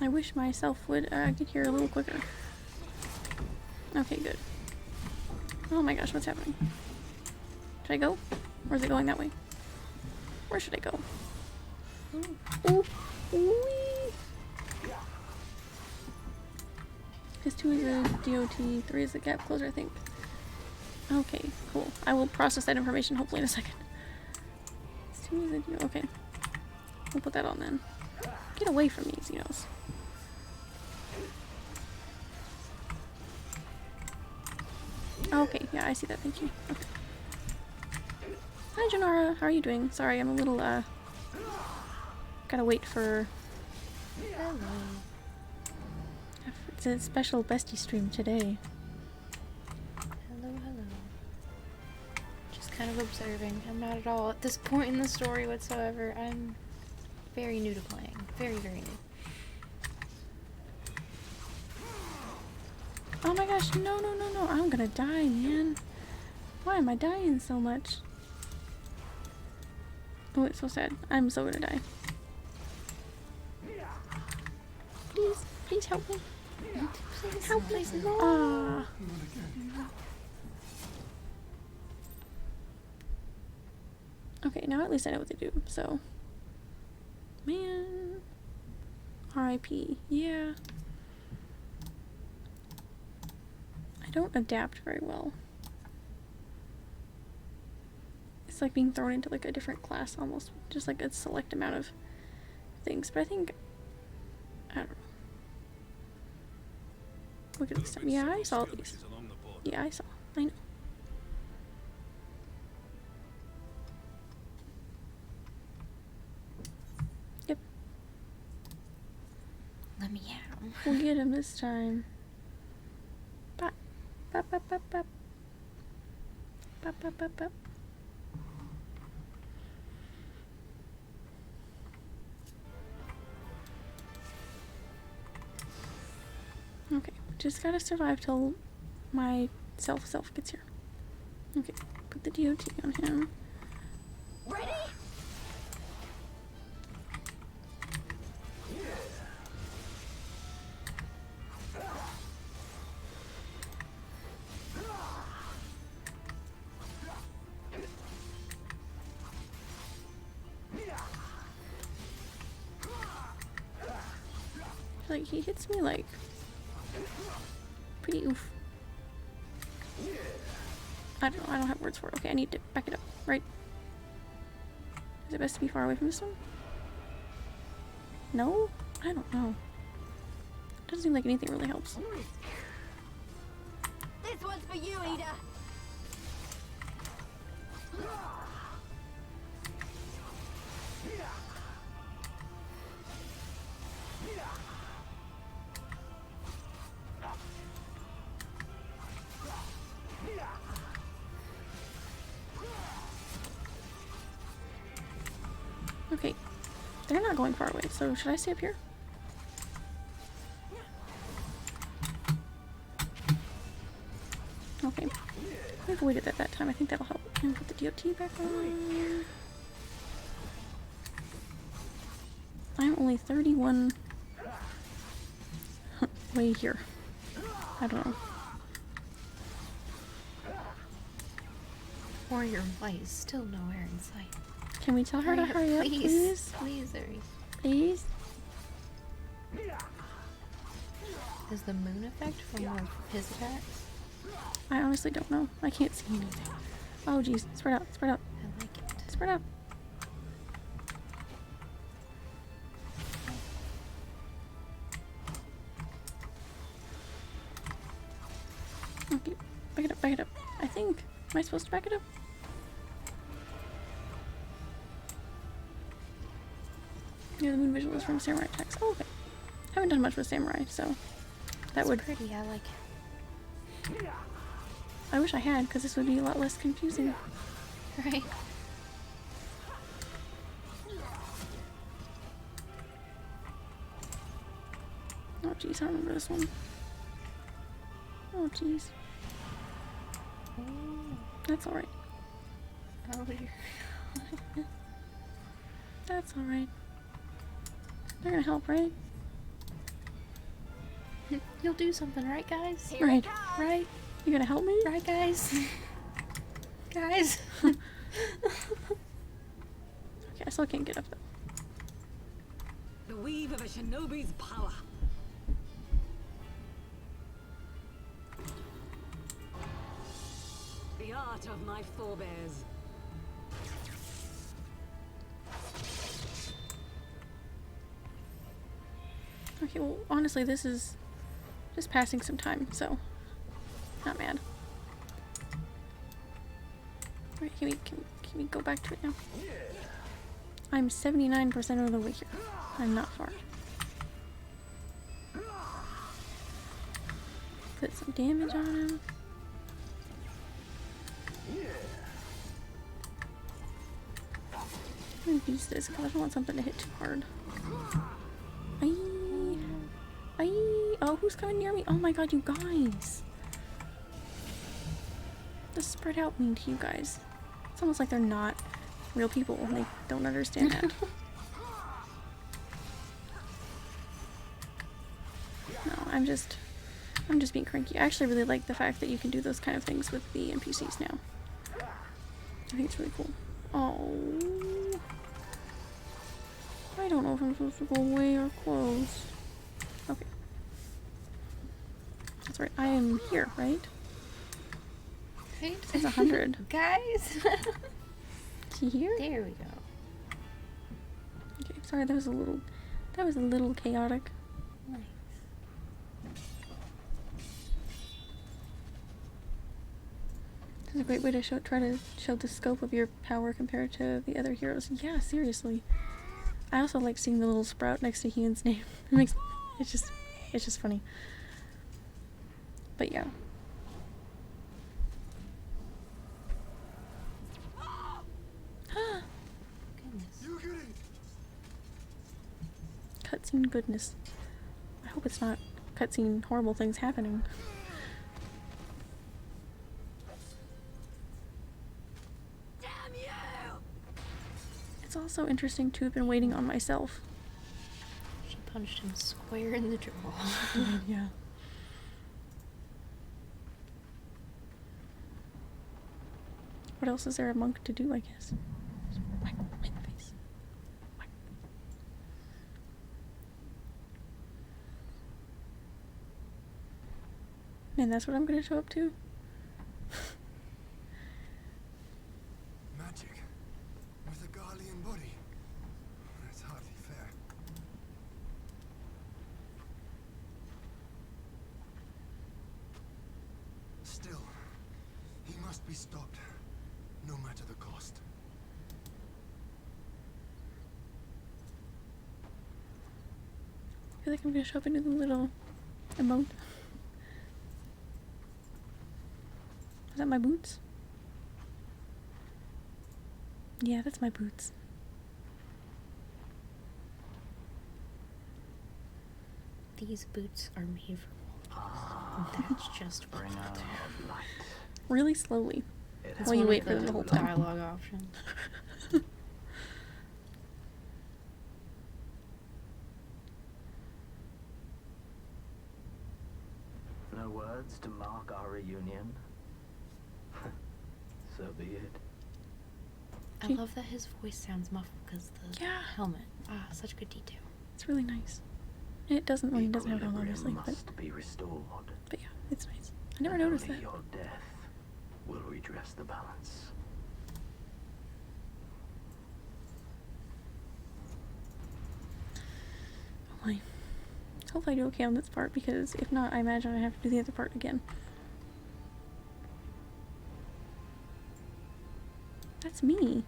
I wish myself would get here a little quicker. Okay, good. Oh my gosh, what's happening? Should I go? Or is it going that way? Where should I go? Ooh. Ooh. Because 2 is a DOT, 3 is a gap closer, I think. Okay, cool. I will process that information hopefully in a second. 2 is a DOT, okay. We'll put that on then. Get away from me, Xenos. Okay, yeah, I see that, thank you. Okay. Hi, Janara. How are you doing? Sorry, I'm a little, gotta wait for... Hello. It's a special Bestie stream today. Hello, hello. Just kind of observing. I'm not at all at this point in the story whatsoever. I'm very new to playing. Very, very new. Oh my gosh, no, no, no, no. I'm gonna die, man. Why am I dying so much? Oh, it's so sad. I'm so gonna die. Please, please help me. Please help me. Ah. Okay, now at least I know what they do, so. Man. R.I.P. Yeah. I don't adapt very well. It's like being thrown into like a different class almost. Just like a select amount of things. But I think, I don't know. Look at this time. Yeah, I saw these. Yeah, I saw. I know. Yep. Let me at him. We'll get him this time. Bop. Bop, bop, bop, bop. Bop, bop, bop, bop. Okay, just gotta survive till my self gets here. Okay, put the DOT on him. Ready? Like, he hits me like pretty oof. I don't know, I don't have words for it. Okay, I need to back it up, right? Is it best to be far away from this one? No? I don't know. Doesn't seem like anything really helps. This one's for you, Ada. Okay, they're not going far away, so should I stay up here? Okay, I avoided that time. I think that'll help. And put the DOT back on. I'm only 31 way here. I don't know. Warrior Light is still nowhere in sight. Can we tell her to hurry up, please? Please, hurry. Please? Is the moon effect from one of his attacks? I honestly don't know. I can't see anything. Oh jeez, spread out, spread out. I like it. Spread out. Okay, back it up, back it up. I think. Am I supposed to back it up? Yeah, the moon visual is from samurai attacks. Oh, okay. Haven't done much with samurai, so that would. Pretty. I like it. I wish I had, because this would be a lot less confusing. Right. Oh jeez, I don't remember this one. Oh jeez. That's alright. Oh, That's alright. They're gonna help, right? You'll do something, right, guys? Here Right. it comes. Right? You gonna help me? Right, guys? Guys? Okay, I still can't get up though. The weave of a shinobi's power. The art of my forebears. Okay, well, honestly, this is just passing some time, so not mad. Alright, can we go back to it now? I'm 79% of the way here. I'm not far. Put some damage on him. I'm gonna use this because I don't want something to hit too hard. Aye. Aye. Oh, who's coming near me? Oh my god, you guys. The spread out mean to you guys. It's almost like they're not real people and they don't understand that. No, I'm just being cranky. I actually really like the fact that you can do those kind of things with the NPCs now. I think it's really cool. Oh. I don't know if I'm supposed to go away or close. Okay. That's right. I am here, right? Right? It's 100. Guys! Here? There we go. Okay, sorry, that was a little chaotic. Nice. This is a great way to try to show the scope of your power compared to the other heroes. Yeah, seriously. I also like seeing the little sprout next to Ian's name. It's just funny. But yeah. Cutscene goodness. I hope it's not cutscene horrible things happening. Damn you! It's also interesting to have been waiting on myself. She punched him square in the jaw. Yeah. What else is there a monk to do, I guess? Just whack him in the face. Whack. Man, that's what I'm gonna show up to? Magic with a Garlean body. That's hardly fair. Still, he must be stopped, no matter the cost. I feel like I'm gonna show up and do the little emote. Is that my boots? Yeah, that's my boots. These boots are made for wolves. That's just for light. Really slowly. That's While you one wait of for them the to hold time. dialogue options. No words to mark our reunion? So be it. I love that his voice sounds muffled because the helmet. Ah, such good detail. It's really nice. It doesn't when he doesn't have it on, obviously, but Must be restored. yeah, it's nice. I never noticed Only that. your death will redress the balance. Oh my. Hopefully I do okay on this part, because if not, I imagine I have to do the other part again. That's me.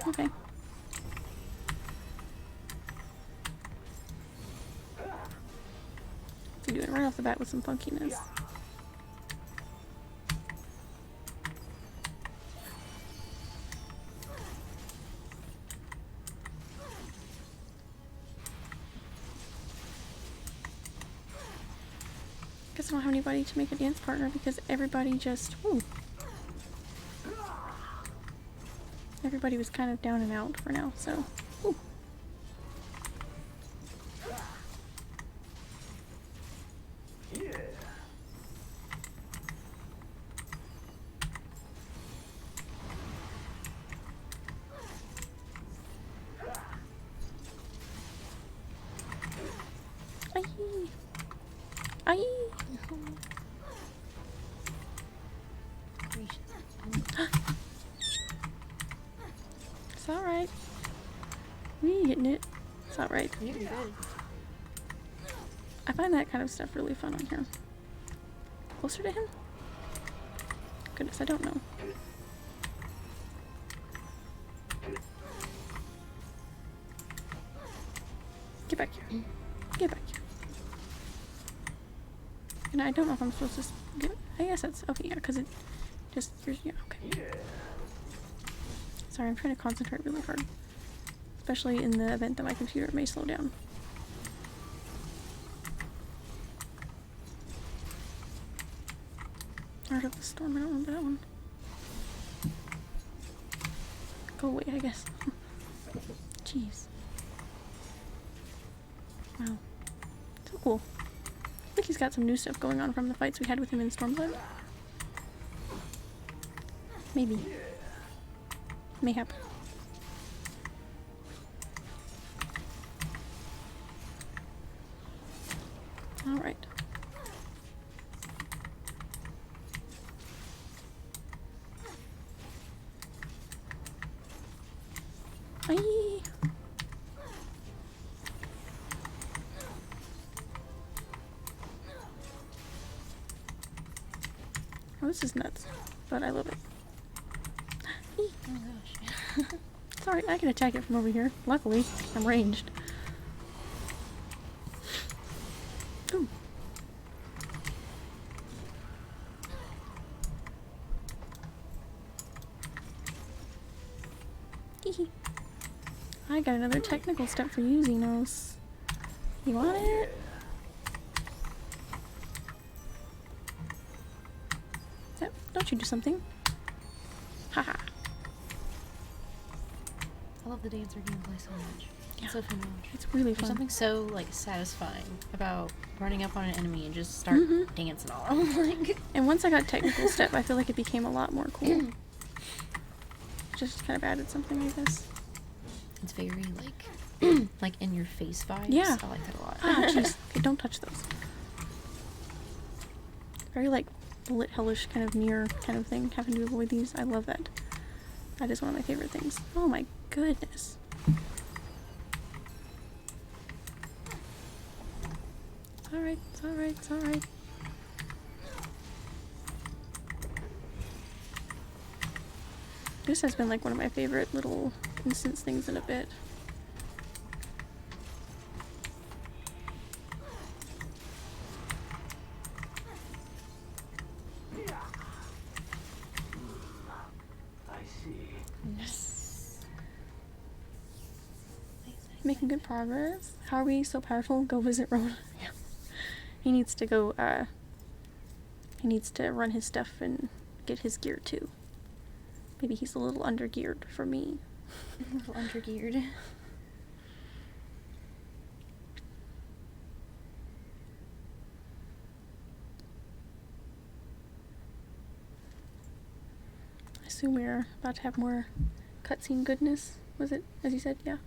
Okay. So do it right off the bat with some funkiness. Guess I don't have anybody to make a dance partner because everybody just everybody was kind of down and out for now, so it's alright. We getting it. It's alright. You're good. I find that kind of stuff really fun on here. Closer to him? Goodness, I don't know. Get back here. Get back here. And I don't know if I'm supposed to get. I guess that's okay, yeah, because it just. Yeah, okay. Sorry, I'm trying to concentrate really hard. Especially in the event that my computer may slow down. Art of the Storm, I don't remember that one. Go away, I guess. Jeez. Wow. So cool. I think he's got some new stuff going on from the fights we had with him in Stormblood. Maybe. Mayhap. Alright. Aye. Oh, this is nuts, but I love it. Eee. Oh my gosh. Sorry, I can attack it from over here. Luckily, I'm ranged. Ooh. Hee. I got another technical step for you, Xenos. You want it? Yep, don't you do something. Haha. I love the dancer gameplay so much. Yeah. It's so fun to watch. It's really There's fun. something so like satisfying about running up on an enemy and just start dancing all like. And once I got technical step, I feel like it became a lot more cool. Just kind of added something, I guess. It's very like like in your face vibes. Yeah. I like that a lot. Ah, jeez. Okay, don't touch those. Very like bullet hellish kind of mirror kind of thing, having to avoid these. I love that. That is one of my favorite things. Oh my goodness. It's alright, it's alright, it's alright. This has been like one of my favorite little instance things in a bit. Making good progress. How are we so powerful? Go visit Rona. Yeah. He needs to go, he needs to run his stuff and get his gear too. Maybe he's a little under-geared for me. A little under-geared. I assume we're about to have more cutscene goodness. Was it, as you said? Yeah.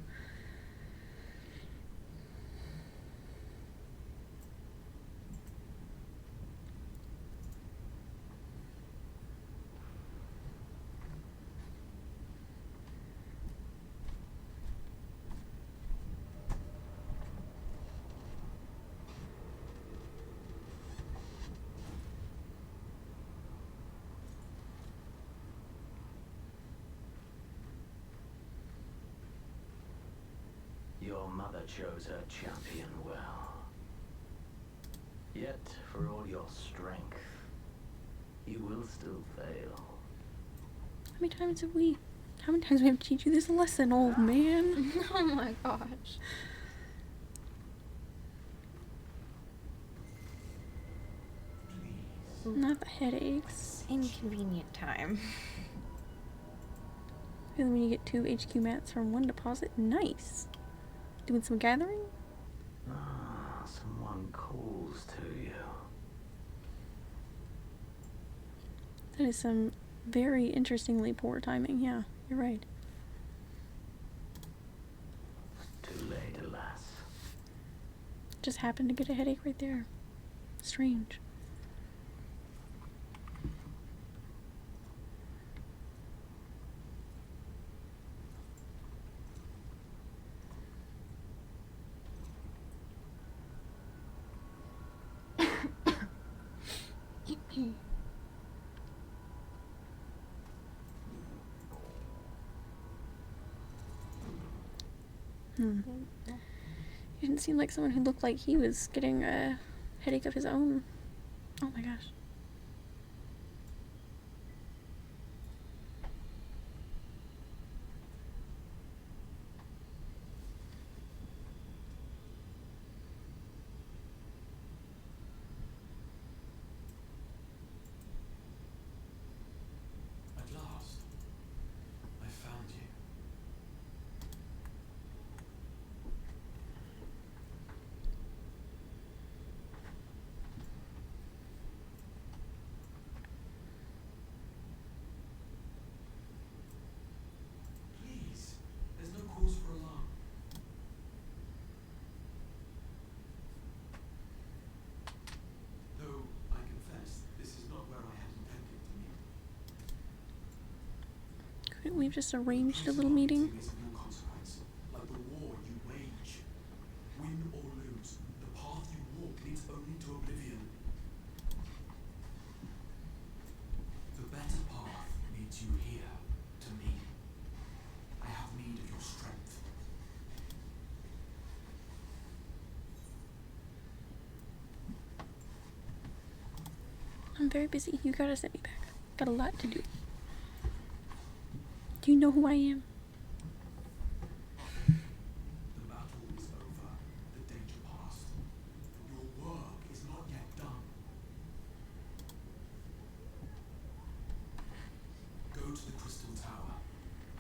Your mother chose her champion well. Yet, for all your strength, you will still fail. How many times have we have to teach you this lesson, old man? Oh my gosh. Not the headaches. Inconvenient time. And when you get 2 HQ mats from 1 deposit, nice. Doing some gathering? Someone calls to you. That is some very interestingly poor timing. Yeah, you're right. Too late, alas. Just happened to get a headache right there. Strange. He didn't seem like someone who looked like he was getting a headache of his own. Oh my gosh. At last, I found you. We've just arranged a little meeting. Is of no consequence, like the war you wage. Win or lose, the path you walk leads only to oblivion. The better path leads you here, to me. I have need of your strength. I'm very busy. You gotta send me back. Got a lot to do. Do you know who I am? The battle is over, the danger past. Your work is not yet done. Go to the Crystal Tower.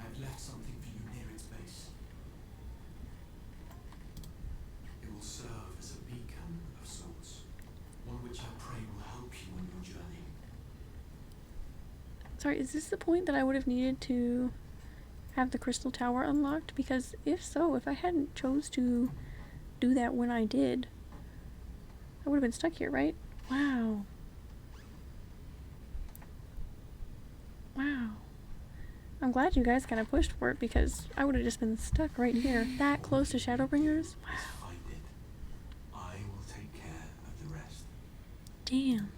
I have left something for you near its base. It will serve as a beacon of sorts, one which I pray will help you on your journey. Sorry, is this the point that I would have needed to have the Crystal Tower unlocked? Because if so, if I hadn't chose to do that when I did, I would have been stuck here, right? Wow. Wow. I'm glad you guys kind of pushed for it because I would have just been stuck right here, that close to Shadowbringers. Wow. Find it. I will take care of the rest. Damn.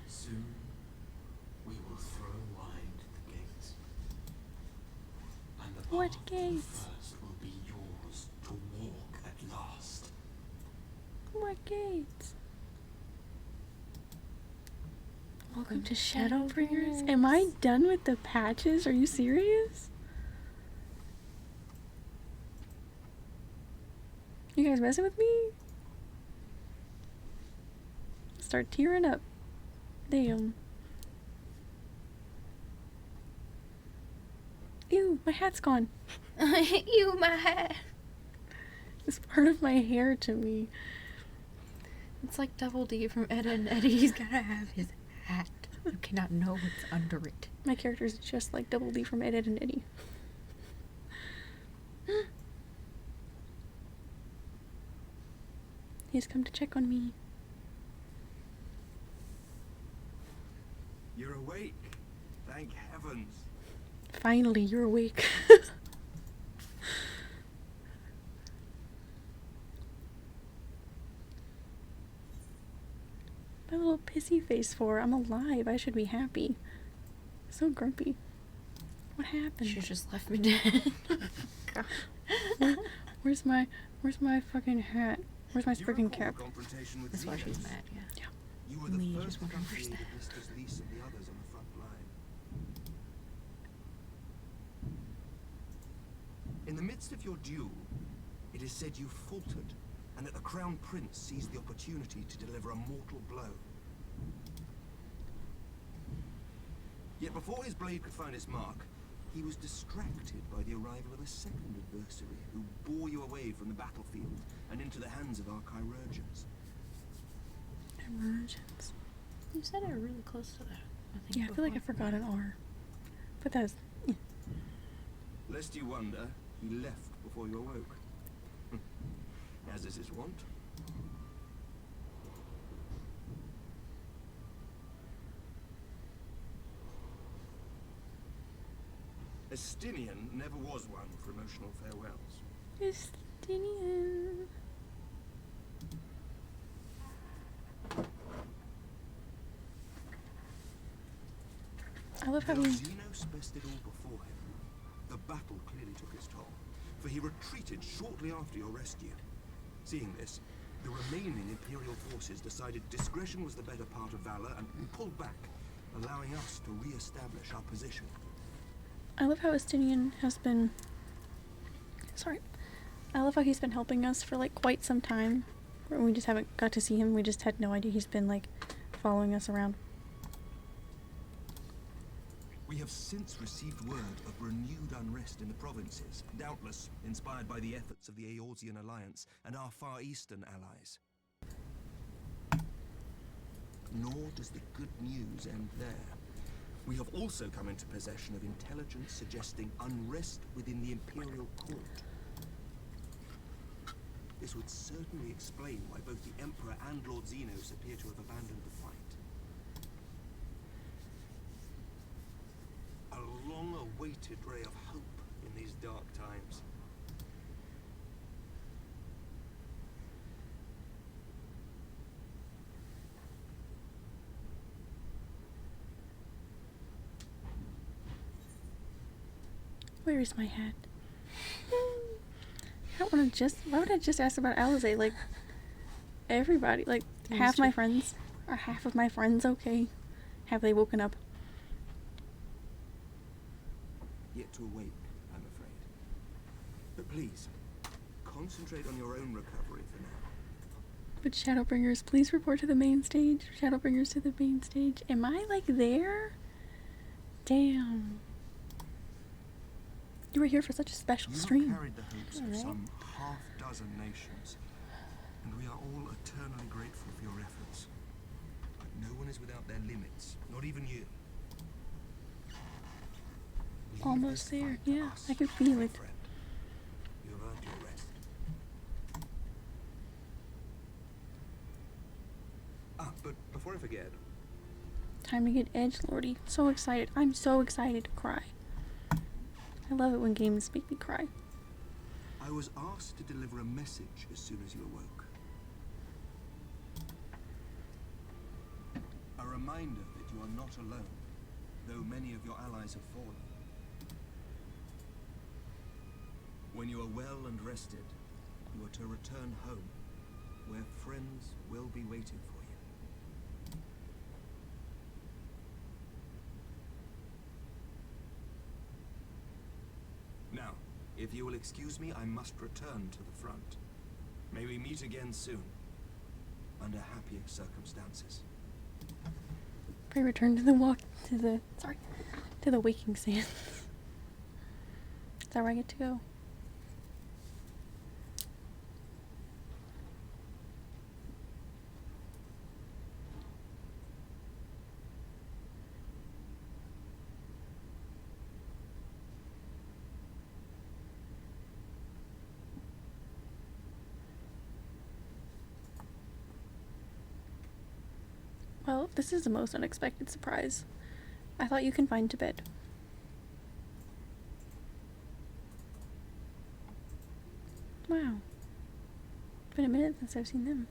Soon, we will throw wide the gates. And the What path gates? first will be yours to walk at last. What gates? Welcome to Shadowbringers. Am I done with the patches? Are you serious? You guys messing with me? Start tearing up. Damn. Ew, my hat's gone. Ew, my hat. It's part of my hair to me. It's like Double D from Ed and Eddie. He's gotta have his hat. You cannot know what's under it. My character is just like Double D from Ed, Ed and Eddie. He's come to check on me. You're awake. Thank heavens. Finally, you're awake. My little pissy face for. I'm alive. I should be happy. So grumpy. What happened? She just left me dead. Where's my fucking hat? Where's my freaking cap? That's why she's mad, yeah. You were Me, the just first wondering company where's that Mr. Lease and the others on the front line. In the midst of your duel, it is said you faltered, and that the Crown Prince seized the opportunity to deliver a mortal blow. Yet before his blade could find its mark, he was distracted by the arrival of a second adversary who bore you away from the battlefield and into the hands of our chirurgeons. Emergence. You said it really close to that. Yeah, I feel like I forgot an R. But that was... yeah. Lest you wonder, he left before you awoke. As is his wont. Estinian never was one for emotional farewells. Justinian. I love how Though he... Xenos bested all before him, the battle clearly took its toll, for he retreated shortly after your rescue. Seeing this, the remaining Imperial forces decided discretion was the better part of valor and pulled back, allowing us to re-establish our position. I love how Estinian has been... Sorry. I love how he's been helping us for like quite some time. We just haven't got to see him. We just had no idea he's been like following us around. We have since received word of renewed unrest in the provinces, doubtless inspired by the efforts of the Eorzean Alliance and our Far Eastern allies. Nor does the good news end there. We have also come into possession of intelligence suggesting unrest within the Imperial Court. This would certainly explain why both the Emperor and Lord Xenos appear to have abandoned the fight. A long-awaited ray of hope in these dark times. Where is my hat? I don't want to just... Why would I just ask about Alizé? Like, everybody. Like, half my friends. Are half of my friends okay? Have they woken up? Yet to awake, I'm afraid. But please, concentrate on your own recovery for now. But Shadowbringers, please report to the main stage. Shadowbringers to the main stage. Am I, like, there? Damn. You were here for such a special stream. You have carried the hopes of some half-dozen nations, and we are all eternally grateful for your efforts. But no one is without their limits, not even you. Leave Almost this there, fight to yeah. us, I can feel my it. friend. You have earned your rest. But before I forget, Time to get edgelordy. So excited. I'm so excited to cry. I love it when games make me cry. I was asked to deliver a message as soon as you awoke. A reminder that you are not alone, though many of your allies have fallen. When you are well and rested, you are to return home, where friends will be waiting for you. Now, if you will excuse me, I must return to the front. May we meet again soon, under happier circumstances. Pray return to the waking sands. Is that where I get to go? Well, this is the most unexpected surprise. I thought you confined to bed. Wow. It's been a minute since I've seen them.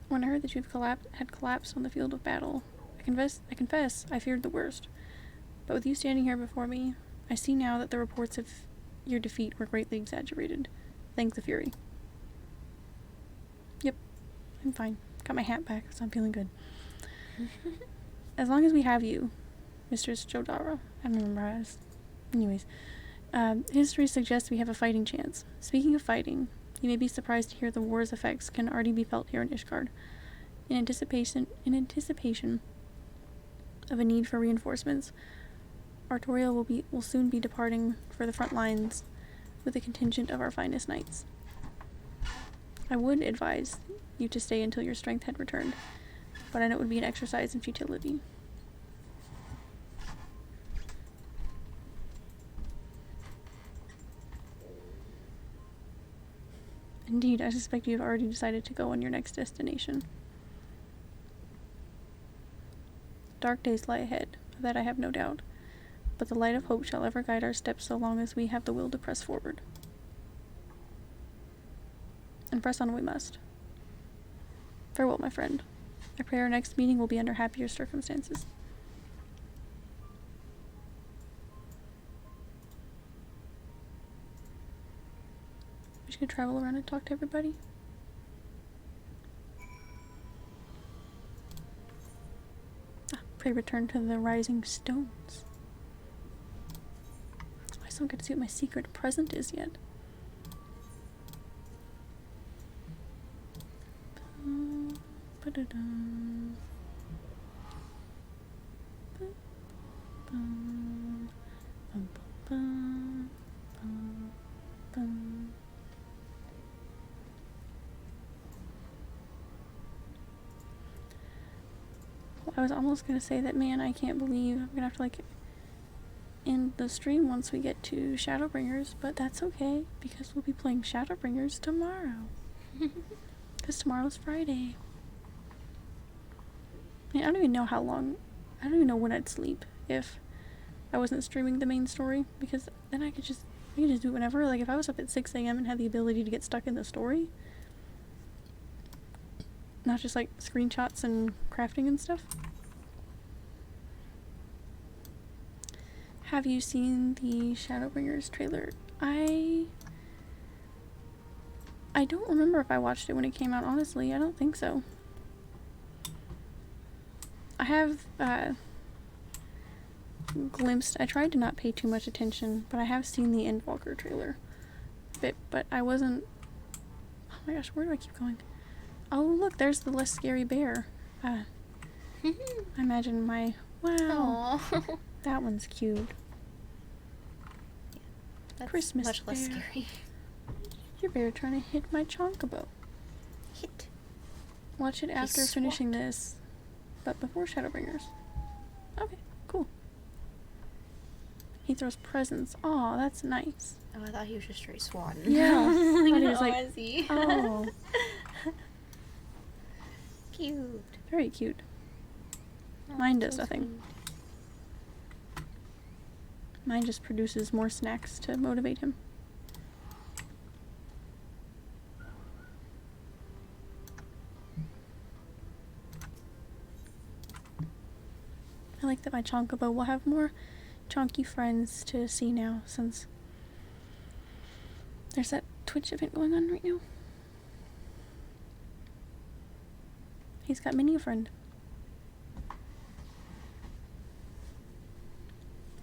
When I heard that you had collapsed on the field of battle, I confess I feared the worst. But with you standing here before me, I see now that the reports of your defeat were greatly exaggerated. Thank the Fury. Yep, I'm fine. Got my hat back, so I'm feeling good. As long as we have you, Mistress Jodara. I don't remember how it is. Anyways, history suggests we have a fighting chance. Speaking of fighting, you may be surprised to hear the war's effects can already be felt here in Ishgard. In anticipation of a need for reinforcements, Artoria will soon be departing for the front lines with a contingent of our finest knights. I would advise you to stay until your strength had returned, but I know it would be an exercise in futility. Indeed, I suspect you have already decided to go on your next destination. Dark days lie ahead, of that I have no doubt, but the light of hope shall ever guide our steps so long as we have the will to press forward. And press on we must. Farewell, my friend. I pray our next meeting will be under happier circumstances. We should travel around and talk to everybody. Pray return to the rising stones. I still don't get to see what my secret present is yet. I was almost gonna say that, man, I can't believe I'm gonna have to, like, end the stream once we get to Shadowbringers, but that's okay because we'll be playing Shadowbringers tomorrow. Because tomorrow's Friday. I don't even know how long. I don't even know when I'd sleep if I wasn't streaming the main story, because then I could just do it whenever. Like if I was up at 6 a.m. and had the ability to get stuck in the story, not just like screenshots and crafting and stuff. Have you seen the Shadowbringers trailer? I don't remember if I watched it when it came out, honestly. I don't think so. I have glimpsed, I tried to not pay too much attention, but I have seen the Endwalker trailer a bit, but I wasn't, oh my gosh, where do I keep going? Oh look, there's the less scary bear. I imagine my, wow. Aww. That one's cute. That's Christmas much less bear. scary. Your bear trying to hit my Chonkabow. Hit. Watch it after finishing this, but before Shadowbringers. Okay, cool. He throws presents. Aw, that's nice. Oh, I thought he was just straight swatting. Yeah. Like, Thought he was oh, like, I see. oh. Cute. Very cute. Oh, Mine does so nothing. sweet. Mine just produces more snacks to motivate him. I like that my Chonkabow will have more chonky friends to see now, since there's that Twitch event going on right now. He's got many a friend.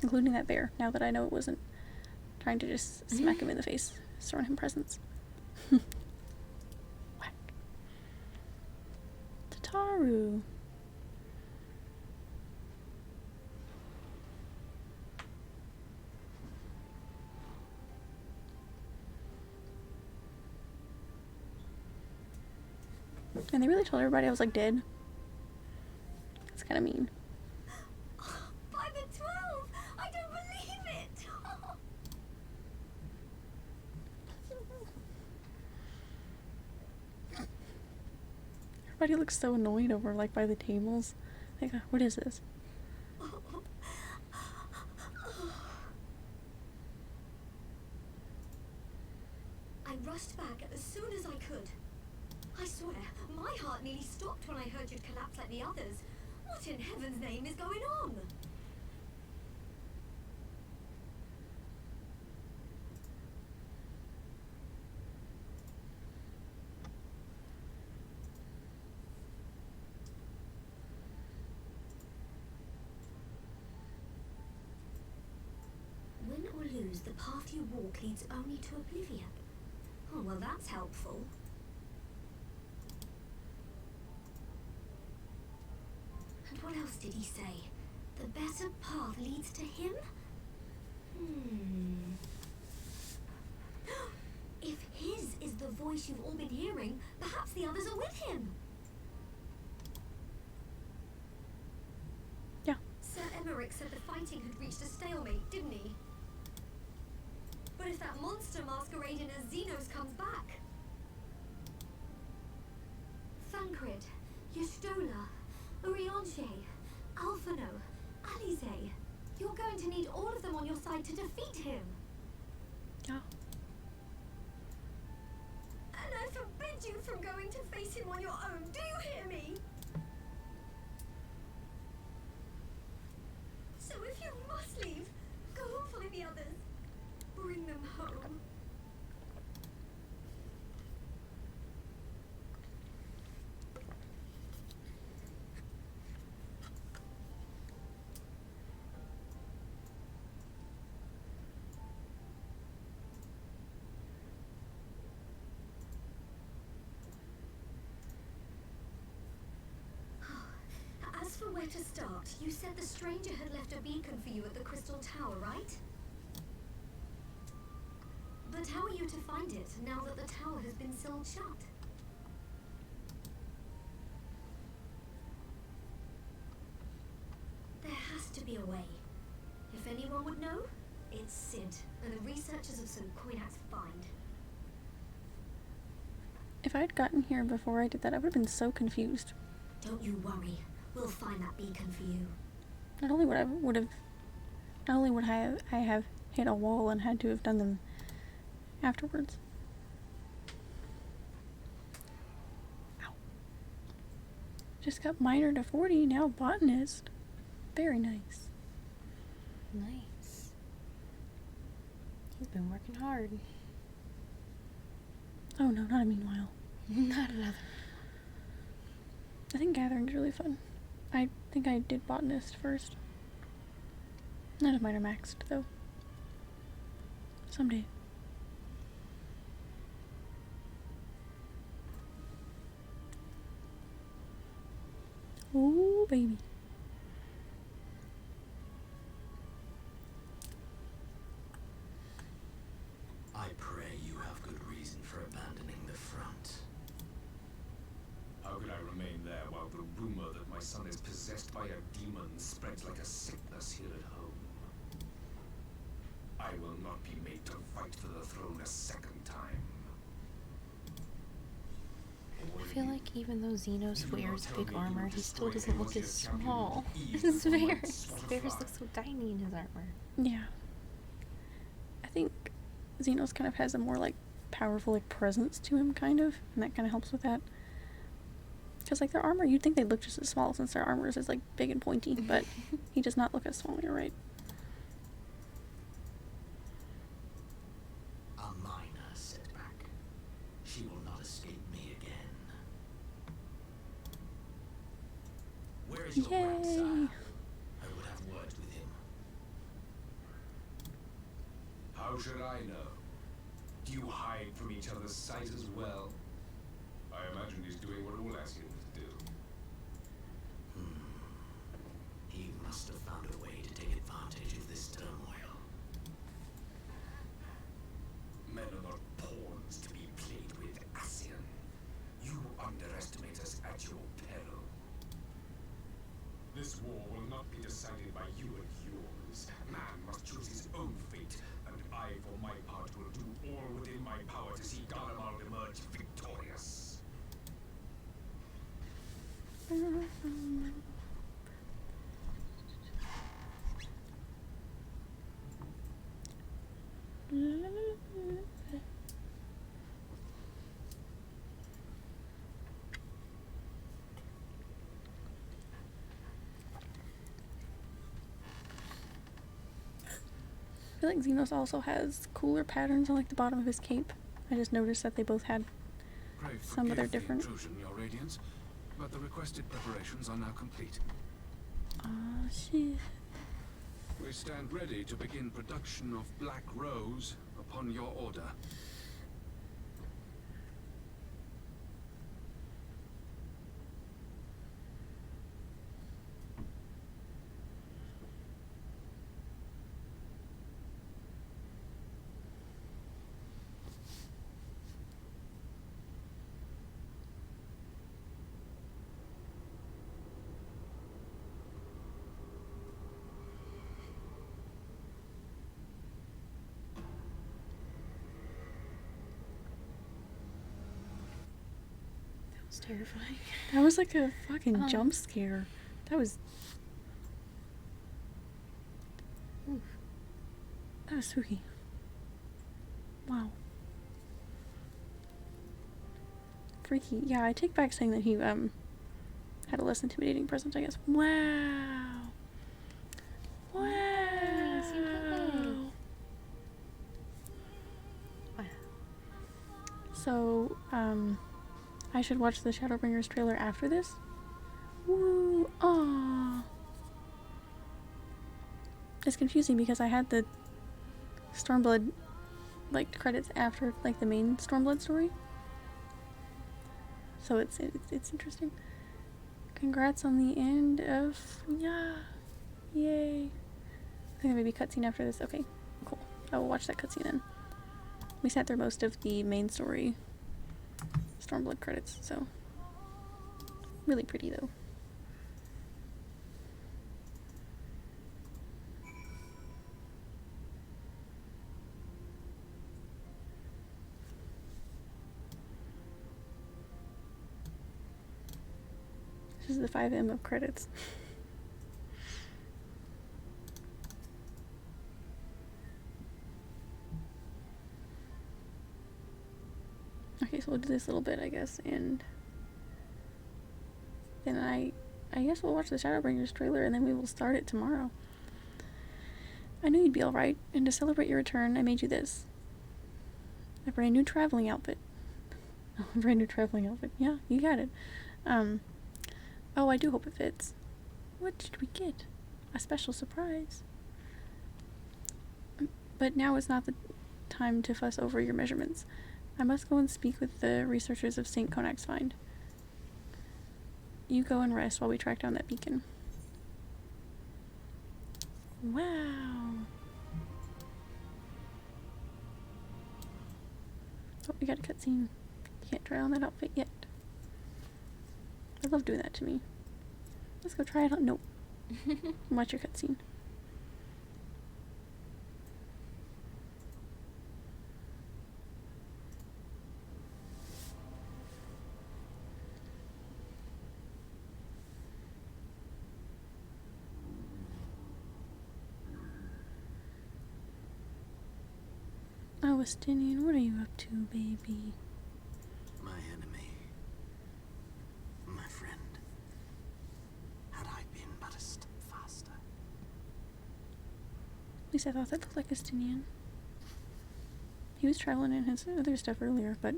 Including that bear, now that I know it wasn't trying to just smack him in the face, throwing him presents. Whack. Tataru. And they really told everybody I was like dead. That's kind of mean. By the 12! I don't believe it! Everybody looks so annoyed over like by the tables. Like, what is this? I rushed back as soon as I could. I swear, my heart nearly stopped when I heard you'd collapsed like the others. What in heaven's name is going on? Win or lose, the path you walk leads only to oblivion. Oh, well, that's helpful. And what else did he say? The better path leads to him? If his is the voice you've all been hearing, perhaps the others are with him. Yeah. Sir Emmerich said the fighting had reached a stalemate, didn't he? But if that monster masquerading as Xenos comes back... Thancred, Yestola, Urianger, Alphano, Alize. You're going to need all of them on your side to defeat him. Yeah. And I forbid you from going to face him on your own. Do you hear me? So if you must leave, go and find the others. Bring them home. As for where to start, you said the stranger had left a beacon for you at the Crystal Tower, right? But how are you to find it now that the tower has been sealed shut? There has to be a way. If anyone would know, it's Sid and the researchers of St. Coinac's find. If I'd gotten here before I did that, I would have been so confused. Don't you worry. We'll find that beacon for you. Not only would I have hit a wall and had to have done them afterwards. Ow. Just got miner to 40, now botanist. Very nice. Nice. He's been working hard. Oh no, not a meanwhile. Not another. I think gathering's really fun. I think I did botanist first. Not a minor maxed though. Someday. Oh baby. I pray you have good reason for abandoning the front. How could I remain there while the rumor that my son is possessed by a demon spreads like a sickness here at home? I will not be made to fight for the throne a second time. I feel like even though Xenos wears big armor, he still doesn't look as small. His bears look so tiny in his armor. Yeah. I think Xenos kind of has a more like powerful like presence to him kind of, and that kind of helps with that. Because like their armor, you'd think they'd look just as small since their armor is like big and pointy, but he does not look as small, you're right. A minor setback. She will not escape me again. Where is your grandson? I would have words with him. How should I know? Do you hide from each other's sight as well? I imagine he's doing what all Asians do. He must have found a way to take advantage of this turmoil. Men are not pawns to be played with, Asian. You underestimate us at your peril. This war will not be decided by you and yours. Man must choose his own fate, and I, for my part, will do all within my power to see Garlemald emerge victorious. I feel like Xenos also has cooler patterns on like the bottom of his cape. I just noticed that they both had some of their different. Intrusion, Your Radiance, but the requested preparations are now complete. Oh shit. We stand ready to begin production of Black Rose upon your order. Terrifying. That was like a fucking jump scare. That was. Oof. That was spooky. Wow. Freaky. Yeah, I take back saying that he had a less intimidating presence, I guess. Wow. Wow. So, I should watch the Shadowbringers trailer after this? Woo! Aww. It's confusing because I had the Stormblood like credits after like the main Stormblood story. So it's interesting. Congrats on the end of yay. I think maybe cutscene after this. Okay, cool. I will watch that cutscene then. We sat through most of the main story Stormblood credits, so really pretty though. This is the 5M of credits. Okay, so we'll do this little bit, I guess, and then I guess we'll watch the Shadowbringers trailer, and then we will start it tomorrow. I knew you'd be alright, and to celebrate your return, I made you this. A brand new traveling outfit. Oh, a brand new traveling outfit. Yeah, you got it. Oh, I do hope it fits. What did we get? A special surprise. But now is not the time to fuss over your measurements. I must go and speak with the researchers of St. Conach's Find. You go and rest while we track down that beacon. Wow. Oh, we got a cutscene. Can't try on that outfit yet. I love doing that to me. Let's go try it on. Nope. Watch your cutscene. Oh, Estinian, what are you up to, baby? My enemy. My friend. Had I been but a step faster. At least I thought that looked like Estinian. He was traveling in his other stuff earlier, but...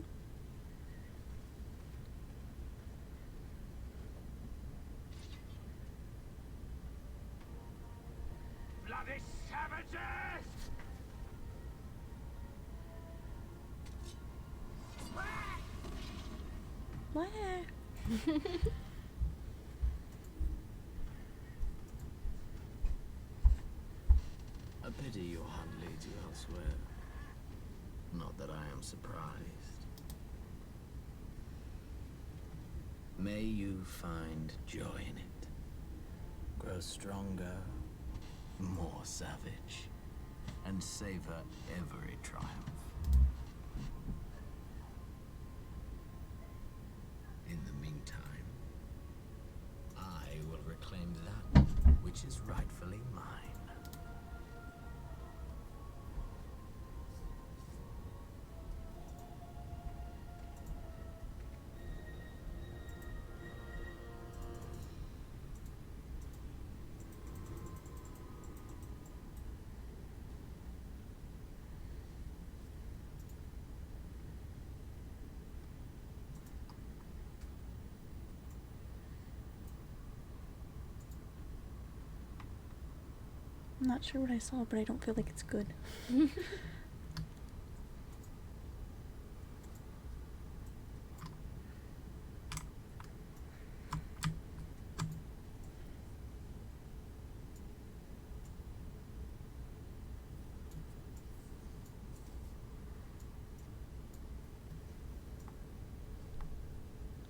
Bloody savages! What? A pity your hunt leads you elsewhere. Not that I am surprised. May you find joy in it. Grow stronger, more savage, and savor every triumph. In the meantime, I will reclaim that which is rightfully mine. I'm not sure what I saw, but I don't feel like it's good. I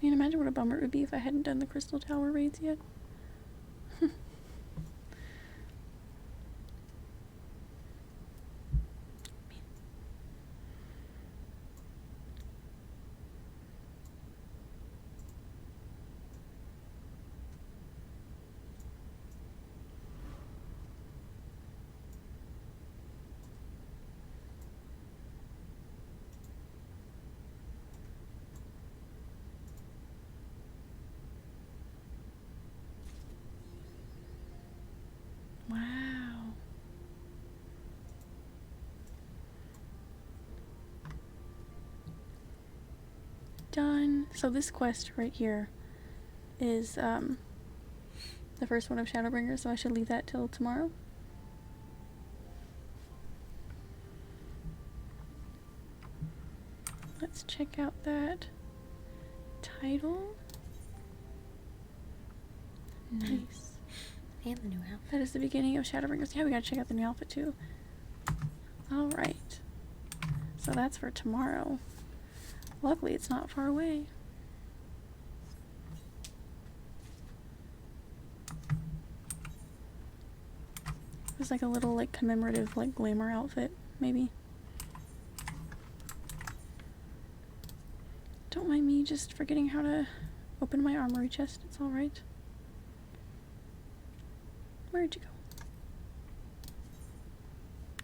mean, imagine what a bummer it would be if I hadn't done the Crystal Tower raids yet. Wow. Done. So this quest right here is the first one of Shadowbringers, so I should leave that till tomorrow. Let's check out that title. Nice. And the new outfit. That is the beginning of Shadowbringers. Yeah, we gotta check out the new outfit too. Alright. So that's for tomorrow. Luckily, it's not far away. It's like a little like commemorative like glamour outfit, maybe. Don't mind me just forgetting how to open my armory chest. It's alright. Where'd you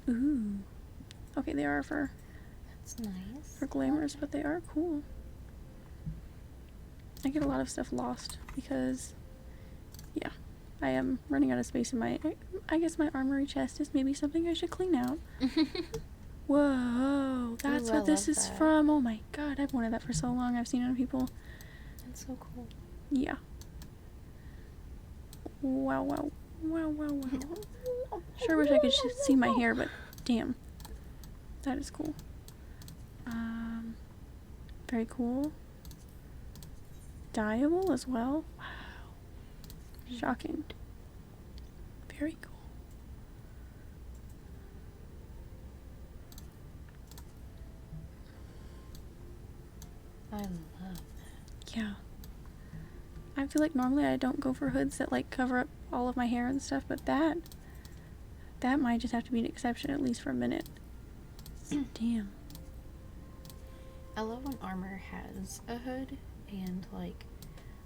go? Ooh. Okay, they are for... That's nice. For glamours, but they are cool. I get a lot of stuff lost because... Yeah. I am running out of space in my... I guess my armory chest is maybe something I should clean out. Whoa, that's Ooh, what I this love is that. from. Oh my god, I've wanted that for so long. I've seen it on people. That's so cool. Yeah. Wow, wow. Wow, wow, wow. Sure wish I could see my hair, but damn. That is cool. Very cool. Dyeable as well. Wow. Shocking. Very cool. I love that. Yeah. I feel like normally I don't go for hoods that like cover up all of my hair and stuff, but that might just have to be an exception, at least for a minute. Damn. I love when armor has a hood, and like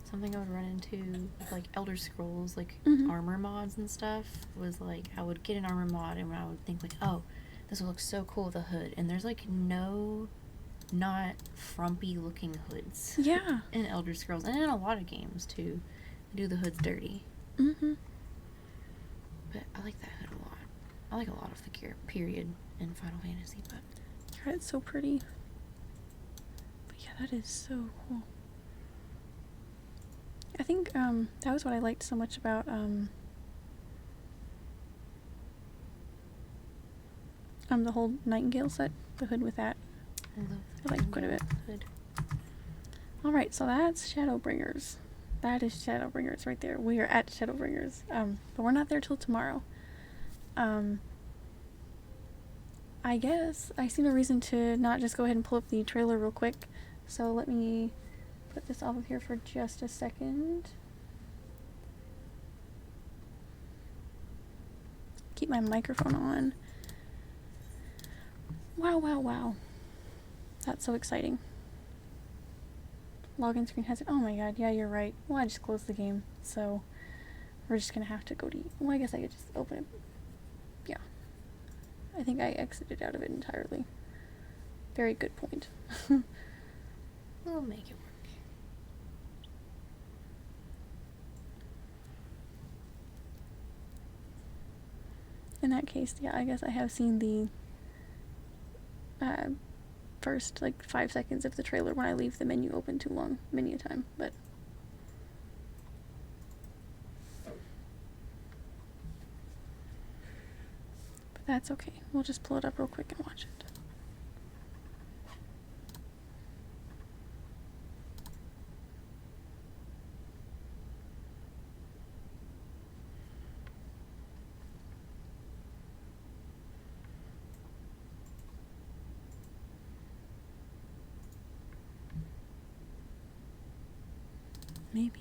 something I would run into with like Elder Scrolls, like armor mods and stuff, was like I would get an armor mod and I would think like, oh, this will look so cool with a hood, and there's like no not frumpy looking hoods. Yeah. In Elder Scrolls, and in a lot of games too, they do the hoods dirty. But I like that hood a lot. I like a lot of the gear, period, in Final Fantasy, but God, it's so pretty. But yeah, that is so cool. I think that was what I liked so much about the whole Nightingale set, the hood with that. I like quite a bit. Hood. Alright, so that's Shadowbringers. That is Shadowbringers right there. We are at Shadowbringers. But we're not there till tomorrow. I guess I see no reason to not just go ahead and pull up the trailer real quick. So let me put this off of here for just a second. Keep my microphone on. Wow, wow, wow. That's so exciting. Login screen has it. Oh my god, yeah, you're right. Well, I just closed the game, so we're just gonna have to go to... Well, I guess I could just open it. Yeah. I think I exited out of it entirely. Very good point. We'll make it work. In that case, yeah, I guess I have seen the first, like, 5 seconds of the trailer when I leave the menu open too long many a time, but... That's okay. We'll just pull it up real quick and watch it. Maybe.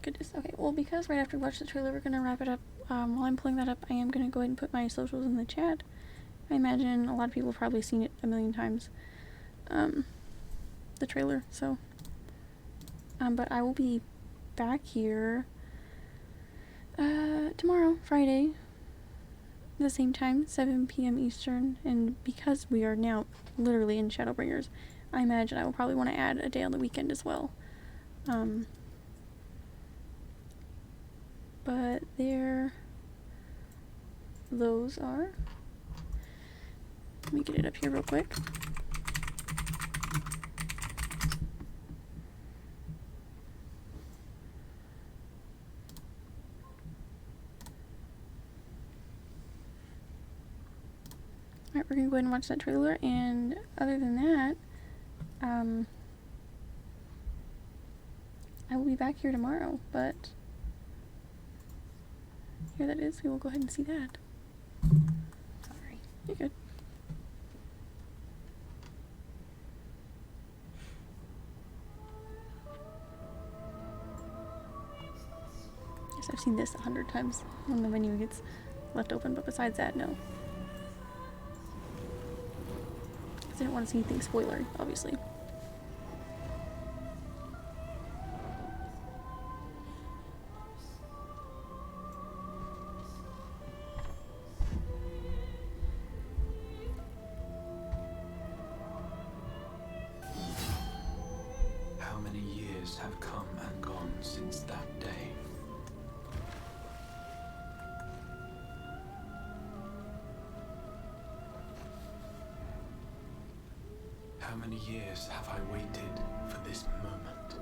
Goodness. Okay, well, because right after we watch the trailer, we're gonna wrap it up. While I'm pulling that up, I am gonna go ahead and put my socials in the chat. I imagine a lot of people have probably seen it a million times. The trailer, so. But I will be back here tomorrow, Friday, the same time, 7 p.m. Eastern, and because we are now literally in Shadowbringers, I imagine I will probably want to add a day on the weekend as well. But there, those are. Let me get it up here real quick. Alright, we're gonna go ahead and watch that trailer, and other than that, I will be back here tomorrow, but here that is. We will go ahead and see that. Sorry. You're good. Yes, I've seen this 100 times when the menu gets left open, but besides that, no. I didn't want to see anything spoilery, obviously. years have come and gone since that day. How many years have I waited for this moment?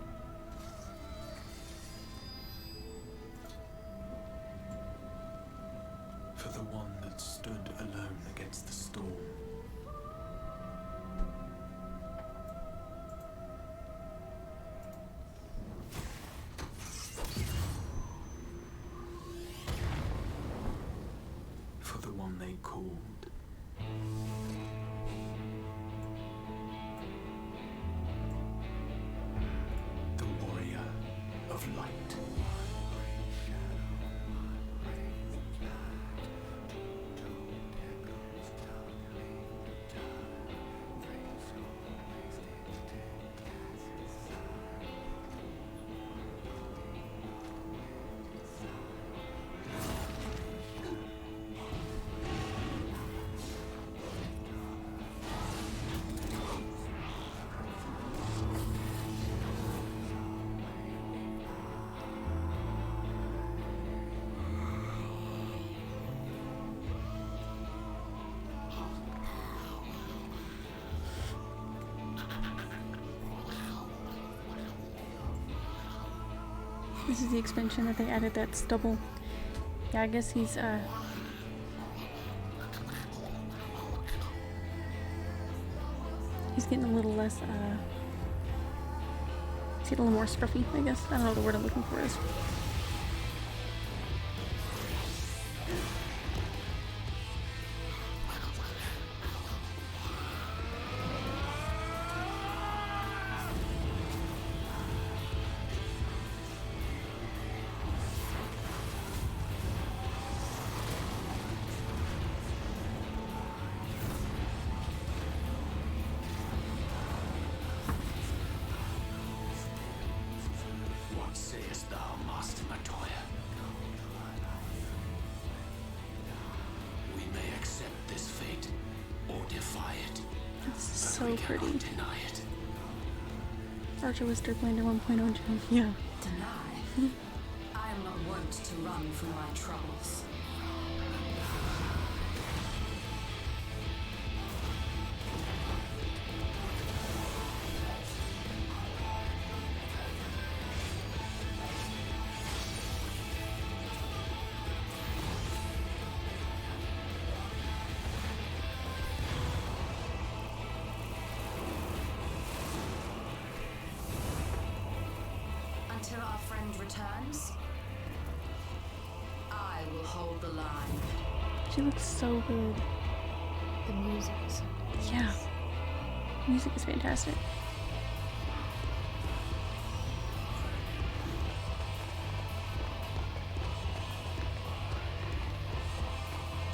For the one that stood alone against the storm. For the one they called the Warrior of Light. This is the expansion that they added that's double. Yeah, I guess he's getting a little less he's getting a little more scruffy, I guess. I don't know what the word I'm looking for is. So pretty. Archer was Dirtlander 1.0 jump. Yeah. Deny? I am not wont to run from my troubles. Until our friend returns, I will hold the line. She looks so good. The music is so good. Yeah. Music is fantastic.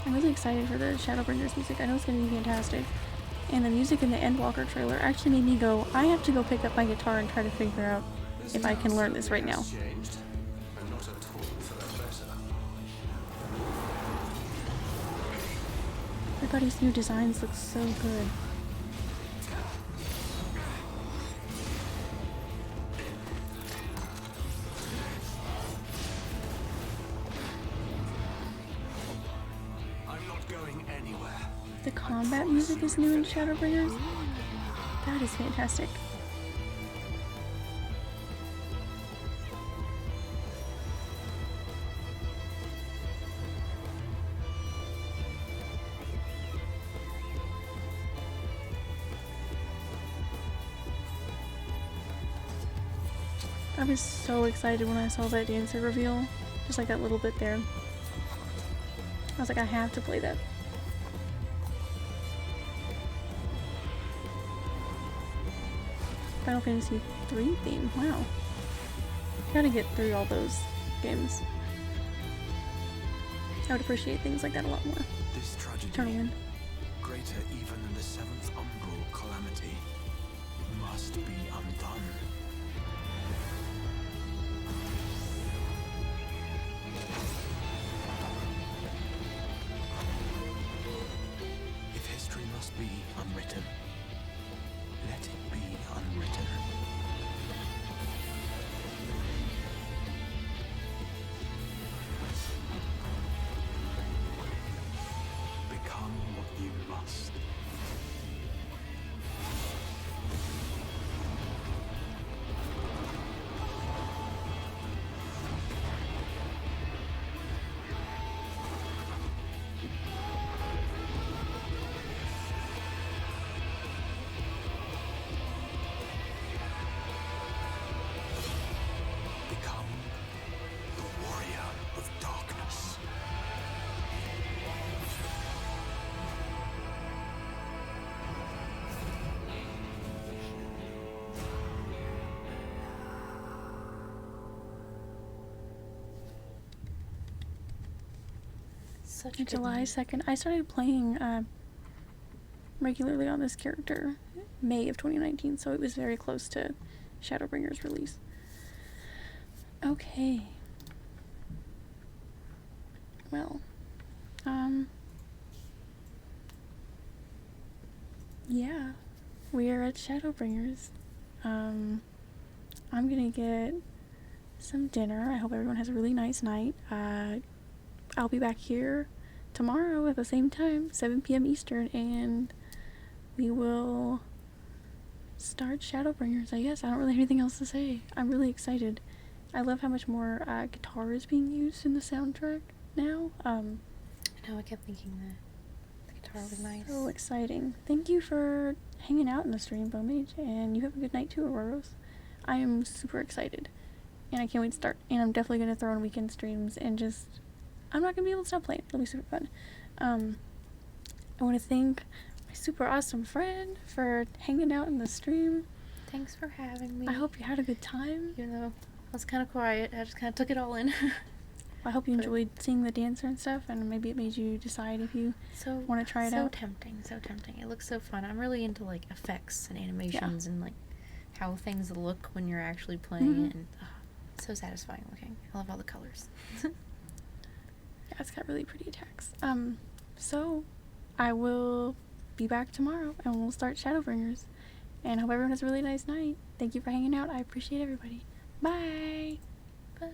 I'm really excited for the Shadowbringers music. I know it's going to be fantastic. And the music in the Endwalker trailer actually made me go, I have to go pick up my guitar and try to figure out if I can learn this right now. Everybody's new designs look so good. I'm not going anywhere. The combat music is new in Shadowbringers. That is fantastic. I was so excited when I saw that dancer reveal. Just like that little bit there. I was like, I have to play that. Final Fantasy III theme, wow. Gotta get through all those games. I would appreciate things like that a lot more. This tragedy, Eternal Wind. greater even than the seventh umbral calamity, must be undone. If history must be unwritten, let it be unwritten. Such good July news. 2nd. I started playing regularly on this character May of 2019, so it was very close to Shadowbringers release. Okay. Well, yeah, we are at Shadowbringers. I'm gonna get some dinner. I hope everyone has a really nice night. I'll be back here tomorrow at the same time, 7 p.m. Eastern, and we will start Shadowbringers, I guess. I don't really have anything else to say. I'm really excited. I love how much more guitar is being used in the soundtrack now. I know, I kept thinking the guitar was nice. So exciting. Thank you for hanging out in the stream, Bowmage, and you have a good night too, Auroros. I am super excited, and I can't wait to start. And I'm definitely going to throw in weekend streams and just... I'm not going to be able to stop playing. It'll be super fun. I want to thank my super awesome friend for hanging out in the stream. Thanks for having me. I hope you had a good time. You know, I was kind of quiet. I just kind of took it all in. I hope you enjoyed seeing the dancer and stuff, and maybe it made you decide if you want to try it out. So tempting. It looks so fun. I'm really into like effects and animations and like how things look when you're actually playing it, and it's so satisfying looking. I love all the colors. Yeah, it's got really pretty attacks. So I will be back tomorrow, and we'll start Shadowbringers. And I hope everyone has a really nice night. Thank you for hanging out. I appreciate everybody. Bye. Bye.